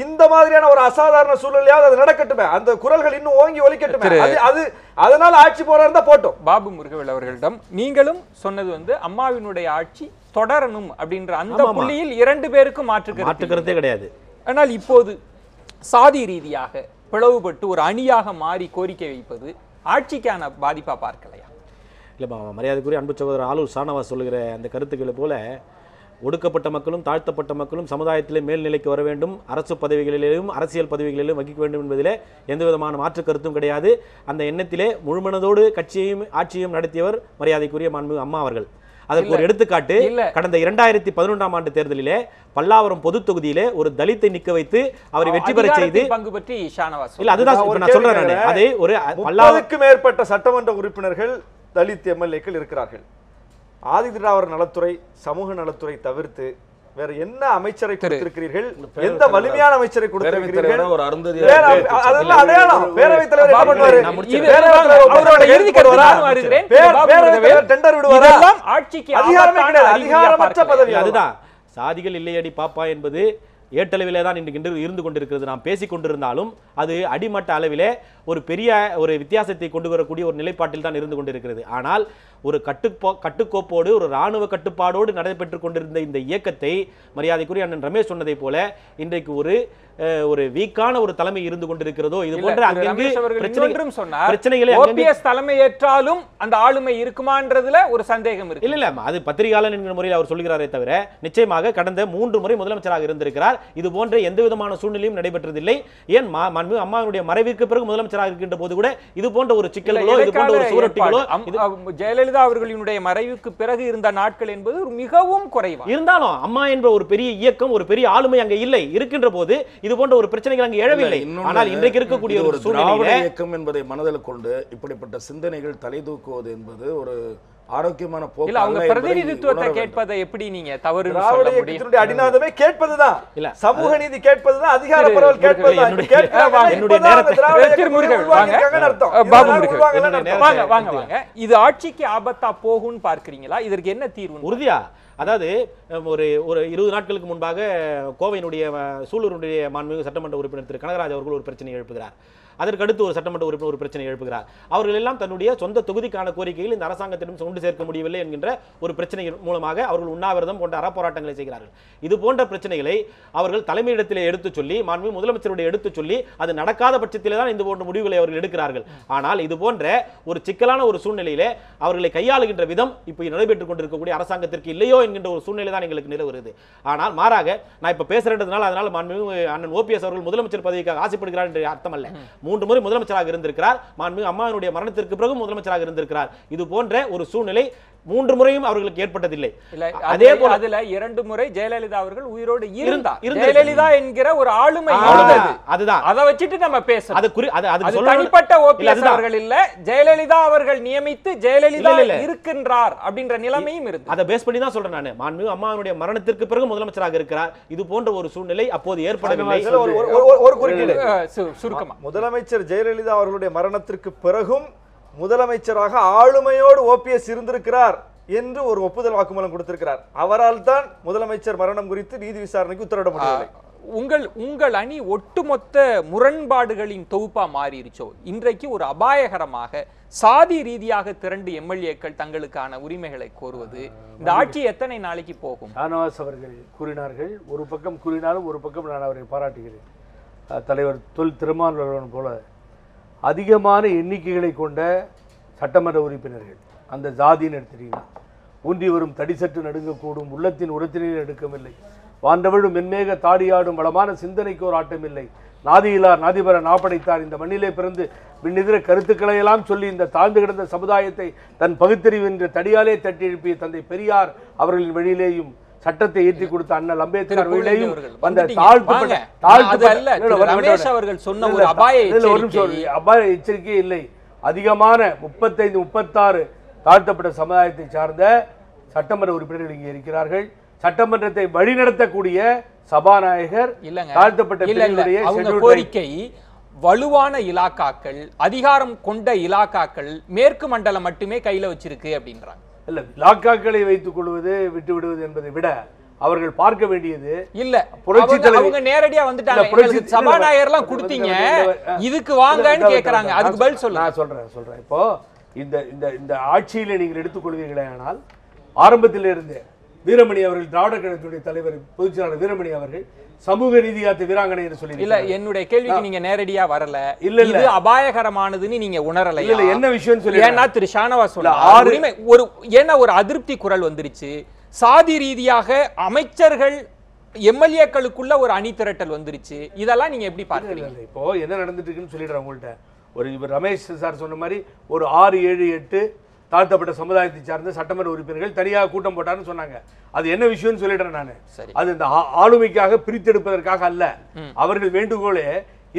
இந்த மாதிரியான ஒரு அசாதாரண சூழ்நிலையாவது அது நடக்கட்டுமே, அந்த குரல்கள் இன்னும் ஓங்கி ஒலிக்கட்டுமே. அது அதனால ஆட்சி போறாருந்தா போட்டோம். பாபு முருகவேல் அவர்களிடம் நீங்களும் சொன்னது வந்து அம்மாவினுடைய ஆட்சி தொடரணும் அப்படின்ற அந்த புள்ளியில் இரண்டு பேருக்கும் மாற்றுக்கருத்தே கிடையாது. ஆனால் இப்போது சாதி ரீதியாக பிளவுபட்டு ஒரு அணியாக மாறி கோரிக்கை வைப்பது ஆட்சிக்கான பாதிப்பா பார்க்கலையா? இல்லைப்பா, மரியாதைக்குரிய அன்பு சகோதரர் ஆலூர் ஷானவாஸ் சொல்லுகிற அந்த கருத்துக்களை போல ஒடுக்கப்பட்ட மக்களும் தாழ்த்தப்பட்ட மக்களும் சமுதாயத்திலே மேல்நிலைக்கு வர வேண்டும், அரசு பதவிகளிலும் அரசியல் பதவிகளிலும் வகிக்க வேண்டும் என்பதிலே எந்த விதமான மாற்று கருத்தும் கிடையாது. அந்த எண்ணத்திலே முழுமனதோடு கட்சியையும் ஆட்சியையும் நடத்தியவர் மரியாதைக்குரிய மாண்புமிகு அம்மா அவர்கள். அதற்கு ஒரு எடுத்துக்காட்டு, கடந்த 2011ஆம் ஆண்டு தேர்தலிலே பல்லாவரம் பொது தொகுதியிலே ஒரு தலித்தை நிக்க வைத்து அவரை வெற்றி பெற செய்து பங்கு பற்றி ஷானவாஸ் இல்ல அதுதான் நான் சொல்றேன். அதே ஒரு 30க்கும் மேற்பட்ட சட்டமன்ற உறுப்பினர்கள் தலித் எம்எல்ஏக்கள் இருக்கிறார்கள். ஆதிதிராவிடர் நலத்துறை, சமூக நலத்துறை தவிர்த்து வேற என்ன அமைச்சரை கொடுத்திருக்கிறீர்கள்? எந்த வலிமையான அமைச்சரை கொடுத்திருக்கிறீர்கள்? ஒரு அருந்ததி அதெல்லாம் அடையாளம். பேரவைத் தலைவர் என்ன பண்ணுவாரு? டெண்டர் விடுவாரா? அதிகாரமே கிடையாது, அதிகாரமற்ற பதவி. அதுதான் சாதிகள் இல்லையடி பாப்பா என்பது ஏட்டளவிலே தான் இன்று இருந்து கொண்டிருக்கிறது. நாம் பேசிக் கொண்டிருந்தாலும் அது அடிமட்ட அளவிலே ஒரு பெரிய ஒரு வித்தியாசத்தை கொண்டு வரக்கூடிய ஒரு நிலைப்பாட்டில் தான் இருந்து கொண்டிருக்கிறது. ஆனால் ஒரு கட்டுக்கோப்போடு ஒரு இராணுவ கட்டுப்பாடோடு நடைபெற்றுக் கொண்டிருந்த இந்த இயக்கத்தை மரியாதைக்குரிய அண்ணன் ரமேஷ் சொன்னதை போல இன்றைக்கு ஒரு வீக்கான ஒரு தலைமை இருந்து கொண்டிருக்கிறதோ இது போன்ற பிரச்சனைகளை தலைமை ஏற்றாலும் அந்த ஆளுமை இருக்குமான்றதுல ஒரு சந்தேகம் இருக்கு. இல்ல அது பத்திரிகையாளர் என்கிற முறையில் அவர் சொல்கிறாரே தவிர நிச்சயமாக கடந்த 3 முறை முதலமைச்சராக இருந்திருக்கிறார். இது போன்ற எந்த விதமான சூழ்நிலையும் நடைபெற்றதில்லை. ஏன் அம்மாவினுடைய மறைவுக்கு பிறகு முதலமைச்சராக இருக்கின்ற போது கூட இது போன்ற ஒரு சிக்கல்களோ இது போன்ற ஒரு சுரட்டிகளோ ஜெயலலிதா அவர்களினுடைய மறைவுக்கு பிறகு இருந்த நாட்கள் என்பது மிகவும் குறைவா இருந்தாலும் அம்மா என்ற ஒரு பெரிய இயக்கம், ஒரு பெரிய ஆளுமை அங்க இல்லை. இருக்கின்ற போது இது போன்ற ஒரு பிரச்சனைகள் அங்கு எழவில்லை. ஆனால் இன்றைக்கு இருக்கக்கூடிய ஒரு திராவிட இயக்கம் என்பதை மனதில் கொண்டு இப்படிப்பட்ட சிந்தனைகள் தலை தூக்குவது என்பது ஒரு ஆரோக்கியமான போக்கு இல்ல அவங்க அல்ல என்பதை பிரதிநிதித்துவத்தை உணர வேண்டும். கேட்பதை எப்படி நீங்க தவறு திராவிட இயக்கத்தினுடைய அடிநாதமே கேட்பதுதான். இல்ல. சமூக நீதி கேட்பதுதான், அதிகார பரவல் கேட்பதுதான். என்னுடைய கேட்கிறாங்க, என்னுடைய இப்பதான் நேரத்தை- திராவிட இயக்கத்தை திருமுருகன் உருவாக்கியிருக்காங்கன்னு அர்த்தம். பாபு இதெல்லாம் முருகன். உருவாக்கலன்னு என்னுடைய அர்த்தம். வாங்க வாங்க வாங்க இது ஆட்சிக்கு ஆபத்தா போகும்னு பார்க்கிறீங்களா? இதற்கு என்ன தீர்வு? உறுதியா. அதாவது ஒரு 20 நாட்களுக்கு முன்பாக கோவையினுடைய சூலூருடைய மாண்புமிகு சட்டமன்ற உறுப்பினர் திரு கனகராஜ் அவர்கள் ஒரு பிரச்சனை எழுப்புகிறார். அதற்கு அடுத்து ஒரு சட்டமன்ற உறுப்பினர் ஒரு பிரச்சனை எழுப்புகிறார். அவர்கள் எல்லாம் தன்னுடைய சொந்த தொகுதிக்கான கோரிக்கையில் இந்த அரசாங்கத்திடம் கொண்டு சேர்க்க முடியவில்லை என்கின்ற ஒரு பிரச்சனை மூலமாக அவர்கள் உண்ணாவிரதம் போன்ற அறப்போராட்டங்களை செய்கிறார்கள். இது போன்ற பிரச்சனைகளை அவர்கள் தலைமையிடத்திலே எடுத்துச் சொல்லி மாண்புமிகு முதலமைச்சருடைய எடுத்துச் சொல்லி அது நடக்காத பட்சத்திலே தான் இந்த போன்ற முடிவுகளை அவர்கள் எடுக்கிறார்கள். ஆனால் இது போன்ற ஒரு சிக்கலான ஒரு சூழ்நிலையிலே அவர்களை கையாளுகின்ற விதம் இப்போ நடைபெற்றுக் கொண்டிருக்கக்கூடிய அரசாங்கத்திற்கு இல்லையோ என்கின்ற ஒரு சூழ்நிலை தான் எங்களுக்கு நிலவுகிறது. ஆனால் மாறாக நான் இப்ப பேசுறதுனால அதனால மாண்புமிகு அண்ணன் ஓபிஎஸ் அவர்கள் முதலமைச்சர் பதவிக்காக ஆசைப்படுகிறார் என்ற அர்த்தம் அல்ல. 3 முறை முதலமைச்சராக இருந்திருக்கிறார். மாண்புமிகு அம்மாவினுடைய மரணத்திற்கு பிறகு முதலமைச்சராக இருந்திருக்கிறார். இது போன்ற ஒரு சூழ்நிலை 3 முறையும் அவர்களுக்கு ஏற்பட்டதில்லை. அதே போல அதுல 2 முறை ஜெயலலிதா அவர்கள் உயிரோடு இருந்தார். ஜெயலலிதா என்கிற ஒரு ஆளுமை இருந்தது. அதுதான் அதை வச்சுட்டு நம்ம பேசணும். அது தனிப்பட்ட ஓபிஎஸ் அவர்கள் இல்ல, ஜெயலலிதா அவர்கள் நியமித்து ஜெயலலிதா இருக்கின்றார் அப்படின்ற நிலைமையும் இருக்கு. அதை பேஸ் பண்ணி தான் சொல்றேன் நான். மாண்புமிகு அம்மாவினுடைய மரணத்திற்கு பிறகு முதலமைச்சராக இருக்கிறார். இது போன்ற ஒரு சூழ்நிலை அப்போது ஏற்படவில்லை. ஒரு குறுக்கீடு சுருக்கமா, முதலமைச்சர் ஜெயலலிதா அவர்களுடைய மரணத்திற்கு பிறகும் முதலமைச்சராக ஆளுமையோடு ஓபிஎஸ் இருந்திருக்கிறார் என்று ஒரு ஒப்புதல் வாக்குமூலம் கொடுத்திருக்கிறார். அவரால் தான் முதலமைச்சர் மரணம் குறித்து நீதி விசாரணைக்கு உத்தரவிட முடியவில்லை. உங்கள் அணி ஒட்டுமொத்த முரண்பாடுகளின் தொகுப்பா மாறிடுச்சோ? இன்றைக்கு ஒரு அபாயகரமாக சாதி ரீதியாக திரண்டு எம்எல்ஏக்கள் தங்களுக்கான உரிமைகளை கோருவது, இந்த ஆட்சி எத்தனை நாளைக்கு போகும்? ஷானவாஸ் அவர்கள் கூறினார்கள். ஒரு பக்கம் கூறினாலும் ஒரு பக்கம் நான் அவரை பாராட்டுகிறேன். தலைவர் தொல் திருமாவளவன் போல அதிகமான எண்ணிக்கைகளை கொண்ட சட்டமன்ற உறுப்பினர்கள் அந்த ஜாதின்னு எடுத்துட்டீங்கன்னா ஊன்றி வரும் தடிசற்று நடுங்கக்கூடும் உள்ளத்தின் உரத்தினில் எடுக்கவில்லை வாண்டவழும் மென்மேக தாடியாடும் வளமான சிந்தனைக்கு ஒரு ஆட்டமில்லை நாதியிலார் நாதிபர நாப்படைத்தார் இந்த மண்ணிலே பிறந்து விண்ணிதிர கருத்துக்களை எல்லாம் சொல்லி இந்த தாழ்ந்து கிடந்த சமுதாயத்தை தன் பகுத்தறிவு என்ற தடியாலே தட்டி எழுப்பிய தந்தை பெரியார் அவர்களின் வழியிலேயும் சட்டத்தை ஏற்றி கொடுத்த அண்ணல் அம்பேத்கர் வழியிலையும் அந்த அபாய எச்சரிக்கை இல்லை. அதிகமான 35-36 தாழ்த்தப்பட்ட சமுதாயத்தை சார்ந்த சட்டமன்ற உறுப்பினர்கள் இங்கே இருக்கிறார்கள். சட்டமன்றத்தை வழிநடத்தக்கூடிய சபாநாயகர் தாழ்த்தப்பட்ட கோரிக்கை வலுவான இலாக்காக்கள், அதிகாரம் கொண்ட இலாக்காக்கள் மேற்கு மண்டலம் மட்டுமே கையில வச்சிருக்கு அப்படின்றாங்க. இல்ல, இலாக்காக்களை வைத்துக் கொள்வது விட்டு விடுவது என்பதை விட அவர்கள் பார்க்க வேண்டியது இல்ல. அவங்க நேரடியா வந்துட்டாங்க, சபாநாயகர் எல்லாம் கொடுத்தீங்க, இதுக்கு வாங்கன்னு கேக்குறாங்க. அதுக்கு பதில் சொல்ல நான் சொல்றேன். இப்போ இந்த ஆட்சியில நீங்கள் எடுத்துக்கொள்வீர்களே ஆனால் ஆரம்பத்திலிருந்தே வீரமணி அவர்கள் திராவிட கழகத்துடைய தலைவர் பொதுச் செயலாளர் வீரமணி அவர்கள் சமூக நீதி காத்த வீராங்கனை என்று சொல்லி இல்ல. என்னுடைய கேள்விக்கு நீங்க நேரடியா வரல. இல்ல இது அபாயகரமானதுன்னு நீங்க உணரல. இல்ல என்ன விஷயம் சொல்லி ஏன்னா திரு ஷானவாஸ் ஒரு அதிருப்தி குரல் வந்துருச்சு. சாதி ரீதியாக அமைச்சர்கள் எம்எல்ஏக்களுக்குள்ள ஒரு அணி திரட்டல் வந்துருச்சு. இதெல்லாம் நீங்க எப்படி பார்க்கறீங்க? இப்போ என்ன நடந்துட்டு இருக்குன்னு சொல்லிடுறேன் உங்கள்கிட்ட. இவர் ரமேஷ் சார் சொன்ன மாதிரி ஒரு 6, 7, 8 தாழ்த்தப்பட்ட சமுதாயத்தை சார்ந்த சட்டமன்ற உறுப்பினர்கள் தனியாக கூட்டம் போட்டாருன்னு சொன்னாங்க. அது என்ன விஷயம்னு சொல்லிடுறேன் நான். அது இந்த ஆளுமைக்காக பிரித்தெடுப்பதற்காக அல்ல. அவர்கள் வேண்டுகோளே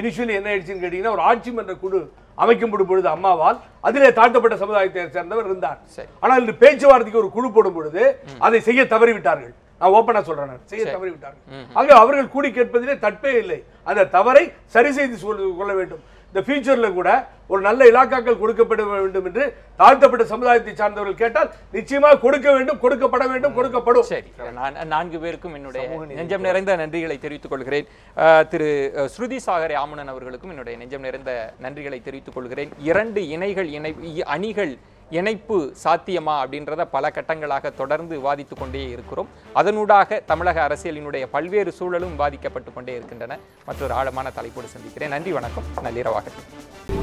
இனிஷியலி என்ன ஆயிடுச்சுன்னு கேட்டீங்கன்னா ஒரு ஆட்சி மன்ற குழு அமைக்கப்படும் பொழுது அம்மாவால் அதிலே தாழ்த்தப்பட்ட சமுதாயத்தை சேர்ந்தவர் இருந்தார். ஆனால் இந்த பேச்சுவார்த்தைக்கு ஒரு குழு போடும் பொழுது அதை செய்ய தவறிவிட்டார்கள். நான் ஓப்பனா சொல்றேன், செய்ய தவறிவிட்டார்கள். ஆக அவர்கள் கூடி கேட்பதிலே தப்பே இல்லை. அந்த தவறை சரி செய்து கொள்ள வேண்டும். இந்த ஃபியூச்சர்ல கூட ஒரு நல்ல இலாக்காக்கள் கொடுக்கப்பட வேண்டும் என்று தாழ்த்தப்பட்ட சமுதாயத்தை சார்ந்தவர்கள் கேட்டால் நிச்சயமாக கொடுக்க வேண்டும், கொடுக்கப்பட வேண்டும், கொடுக்கப்படும். சரி, நான் 4 பேருக்கும் என்னுடைய நெஞ்சம் நிறைந்த நன்றிகளை தெரிவித்துக் கொள்கிறேன். திரு ஸ்ருதி சாகர் யாமுனன் அவர்களுக்கும் என்னுடைய நெஞ்சம் நிறைந்த நன்றிகளை தெரிவித்துக் கொள்கிறேன். 2 அணிகள் இணைப்பு சாத்தியமா அப்படின்றத பல கட்டங்களாக தொடர்ந்து விவாதித்துக் கொண்டே இருக்கிறோம். அதனூடாக தமிழக அரசியலினுடைய பல்வேறு சூழலும் விவாதிக்கப்பட்டு கொண்டே இருக்கின்றன. மற்றொரு ஆழமான தலைப்போடு சந்திக்கிறேன். நன்றி, வணக்கம், நள்ளிரவாகட்டும்.